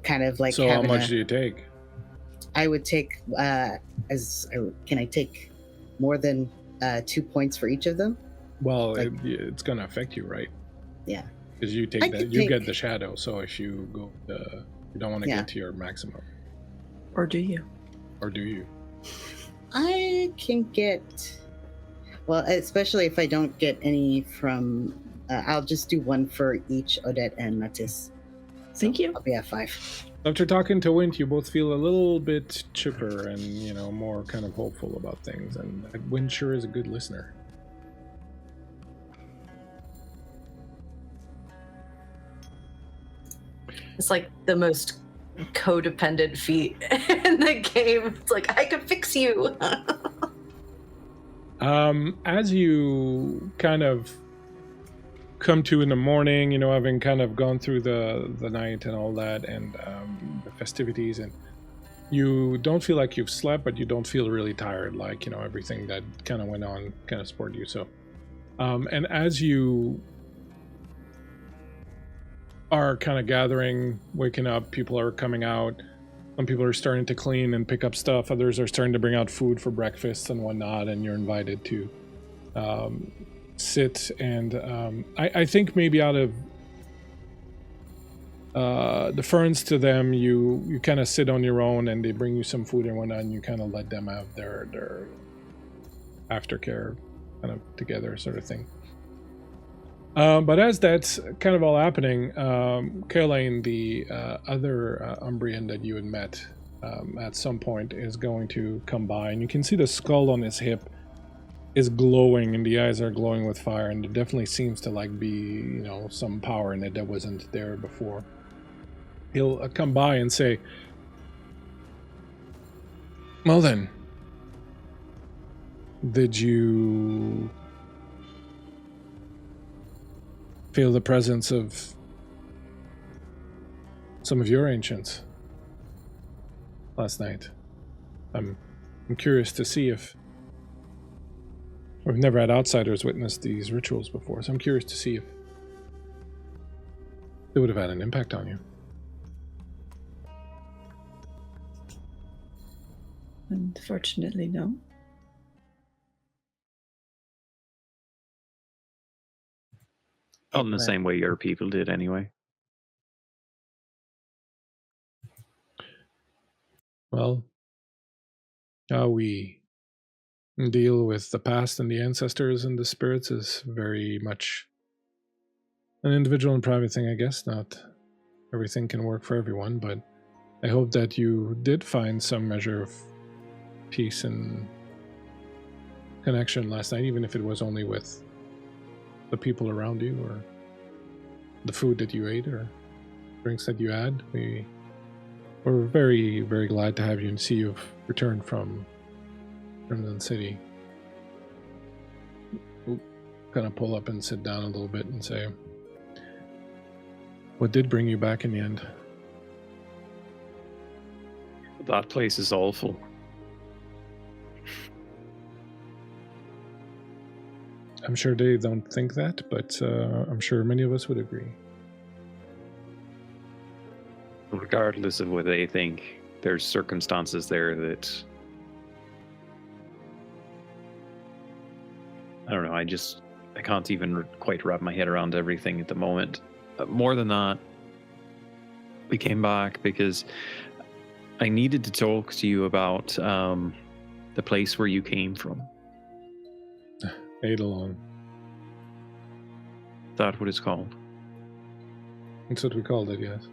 kind of like. So how much do you take? I would take can I take more than 2 points for each of them? Well, it's gonna affect you, right? Yeah. Because you take that, you get the shadow. So if you go, you don't want to get to your maximum. Or do you? I can get. Well, especially if I don't get any from. I'll just do 1 for each Odette and Matisse. Thank you. I'll be at 5. After talking to Wint, you both feel a little bit chipper and, more kind of hopeful about things. And Wint sure is a good listener. It's like the most codependent feat in the game. It's like, I can fix you. As you kind of come to in the morning, having kind of gone through the night and all that, and the festivities, and you don't feel like you've slept, but you don't feel really tired, like everything that kind of went on kind of supported you. So and as you are kind of gathering, waking up, people are coming out. Some people are starting to clean and pick up stuff. Others are starting to bring out food for breakfast and whatnot, and you're invited to sit. And I think maybe out of ferns to them, you kind of sit on your own, and they bring you some food and whatnot, and you kind of let them have their aftercare kind of together, sort of thing. But as that's kind of all happening, Caroline, the other Umbrian that you had met at some point, is going to come by, and you can see the skull on his hip is glowing, and the eyes are glowing with fire, and there definitely seems to like be, you know, some power in it that wasn't there before. He'll come by and say, "Well then, did you feel the presence of some of your ancients last night? I'm curious to see if we've never had outsiders witness these rituals before, so I'm curious to see if it would have had an impact on you." Unfortunately, no. In the same way your people did anyway. Well, how we deal with the past and the ancestors and the spirits is very much an individual and private thing, I guess. Not everything can work for everyone, but I hope that you did find some measure of peace and connection last night, even if it was only with the people around you or the food that you ate or drinks that you had. We're very, very glad to have you and see you've returned from Crimson City. We'll kind of pull up and sit down a little bit and say, what did bring you back in the end? That place is awful. I'm sure they don't think that, but I'm sure many of us would agree. Regardless of what they think, there's circumstances there that I don't know, I can't even quite wrap my head around everything at the moment. More than that, we came back because I needed to talk to you about the place where you came from. Eidolon. That's what it's called. That's what we called it, yes.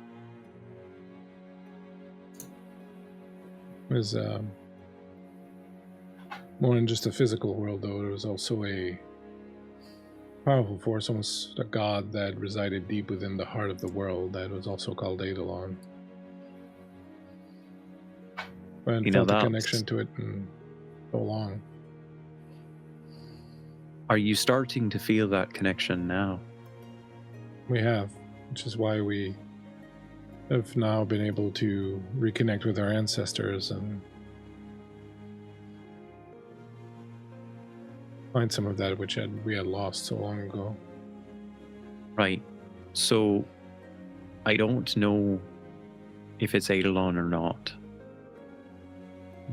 It was more than just a physical world, though. It was also a powerful force, almost a god that resided deep within the heart of the world that was also called Eidolon. I hadn't felt a connection to it in so long. Are you starting to feel that connection now? We have, which is why we have now been able to reconnect with our ancestors and find some of that which we had lost so long ago. Right. So, I don't know if it's Eidolon or not,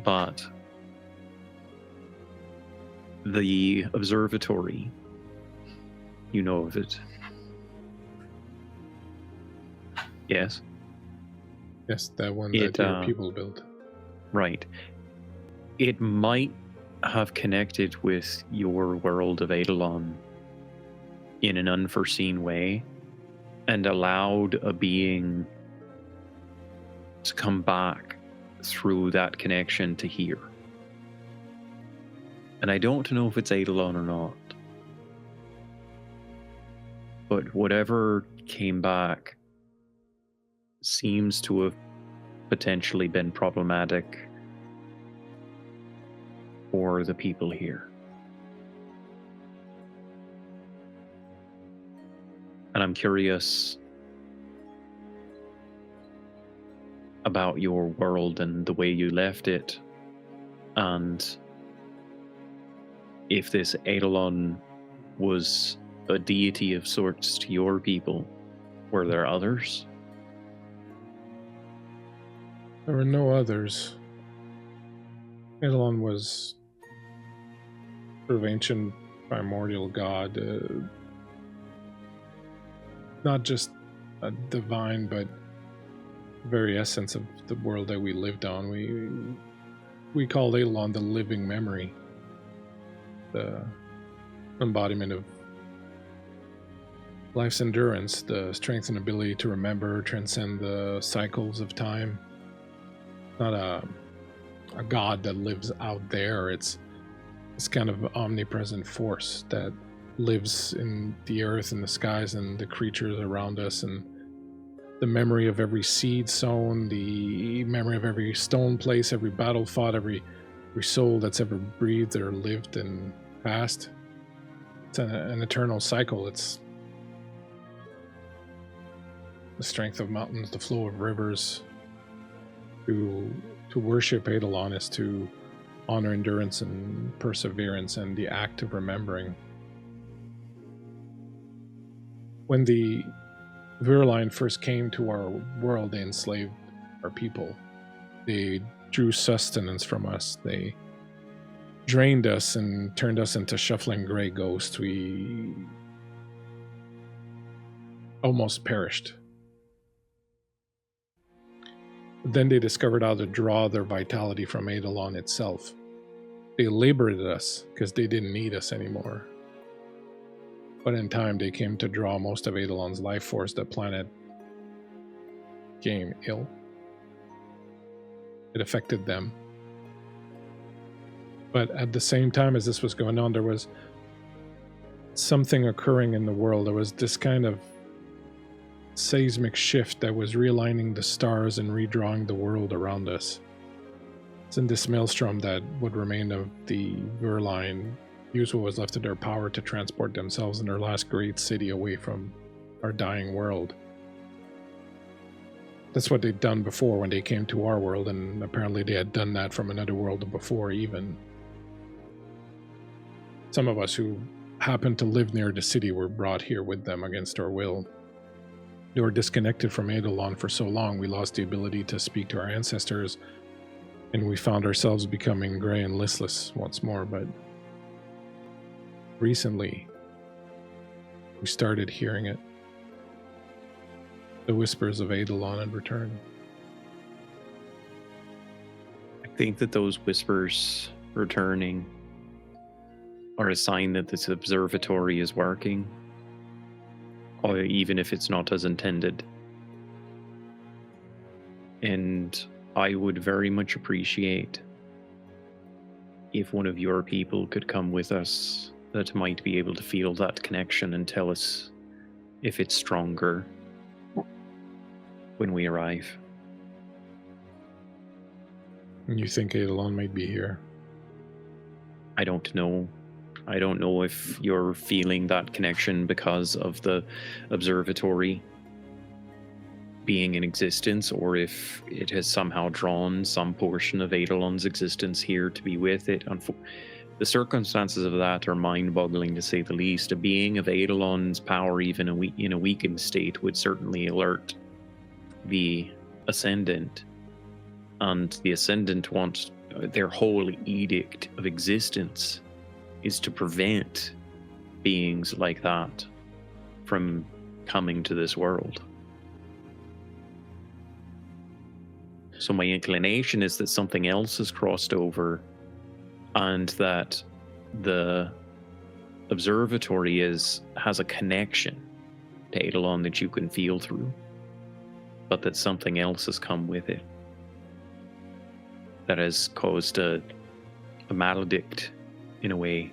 but the observatory, you know of it. Yes? Yes, that one that your people built. Right. It might have connected with your world of Eidolon in an unforeseen way and allowed a being to come back through that connection to here. And I don't know if it's Eidolon or not. But whatever came back seems to have potentially been problematic for the people here. And I'm curious about your world and the way you left it, and if this Eidolon was a deity of sorts to your people. Were there others? There were no others. Eidolon was sort of ancient primordial god, not just divine, but very essence of the world that we lived on. We called Eidolon the living memory, the embodiment of life's endurance, the strength and ability to remember, transcend the cycles of time. Not a god that lives out there. It's this kind of omnipresent force that lives in the earth and the skies and the creatures around us, and the memory of every seed sown, the memory of every stone place, every battle fought, every soul that's ever breathed or lived and passed. It's an eternal cycle. It's the strength of mountains, the flow of rivers. To worship Eidolon is to honor endurance and perseverance and the act of remembering. When the Virline first came to our world, they enslaved our people. They drew sustenance from us. They drained us and turned us into shuffling gray ghosts. We almost perished. Then they discovered how to draw their vitality from Eidolon itself. They liberated us because they didn't need us anymore. But in time, they came to draw most of Eidolon's life force. The planet became ill. It affected them. But at the same time as this was going on, there was something occurring in the world. There was this kind of seismic shift that was realigning the stars and redrawing the world around us. It's in this maelstrom that would remain of the Virline use what was left of their power to transport themselves and their last great city away from our dying world. That's what they'd done before when they came to our world, and apparently they had done that from another world before even. Some of us who happened to live near the city were brought here with them against our will. They were disconnected from Eidolon for so long, we lost the ability to speak to our ancestors, and we found ourselves becoming gray and listless once more. But recently, we started hearing it. The whispers of Eidolon had returned. I think that those whispers returning are a sign that this observatory is working, or even if it's not as intended. And I would very much appreciate if one of your people could come with us that might be able to feel that connection and tell us if it's stronger when we arrive. And you think Eidolon might be here? I don't know. I don't know if you're feeling that connection because of the observatory being in existence, or if it has somehow drawn some portion of Eidolon's existence here to be with it. The circumstances of that are mind-boggling, to say the least. A being of Eidolon's power, even in a weakened state, would certainly alert the Ascendant. And the Ascendant wants their whole edict of existence is to prevent beings like that from coming to this world. So my inclination is that something else has crossed over, and that the observatory has a connection to Eidolon that you can feel through, but that something else has come with it that has caused a maledict in a way.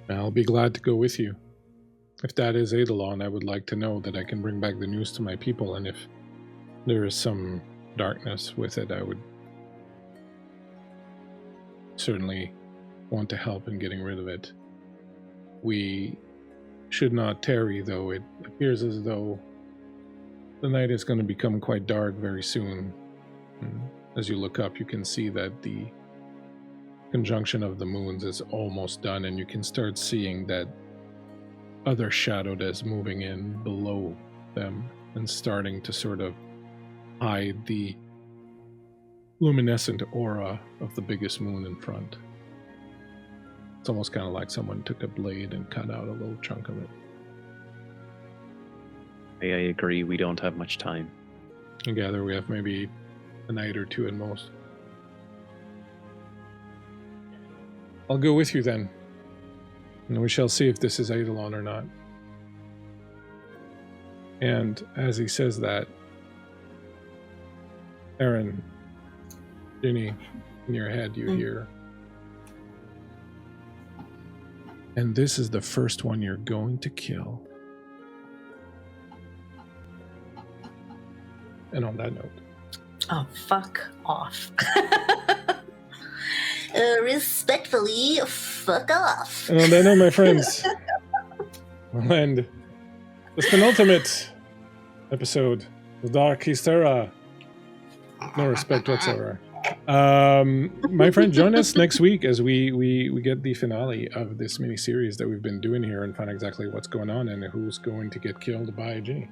I'll be glad to go with you. If that is Eidolon, I would like to know that I can bring back the news to my people, and if there is some darkness with it, I would certainly want to help in getting rid of it. We should not tarry, though. It appears as though the night is going to become quite dark very soon. As you look up, you can see that the conjunction of the moons is almost done, and you can start seeing that other shadow that's moving in below them and starting to sort of hide the luminescent aura of the biggest moon in front. It's almost kind of like someone took a blade and cut out a little chunk of it. I agree, we don't have much time. I gather we have maybe a night or two at most. I'll go with you then. And we shall see if this is Eidolon or not. And as he says that, Erin, Ginny, in your head you hear, and this is the first one you're going to kill. And on that note. Oh, fuck off. Respectfully, fuck off. And on that note, my friends, we'll end this penultimate episode of Dark Ysterra. No respect whatsoever. My friend, join us next week as we get the finale of this mini series that we've been doing here and find exactly what's going on and who's going to get killed by Ginny.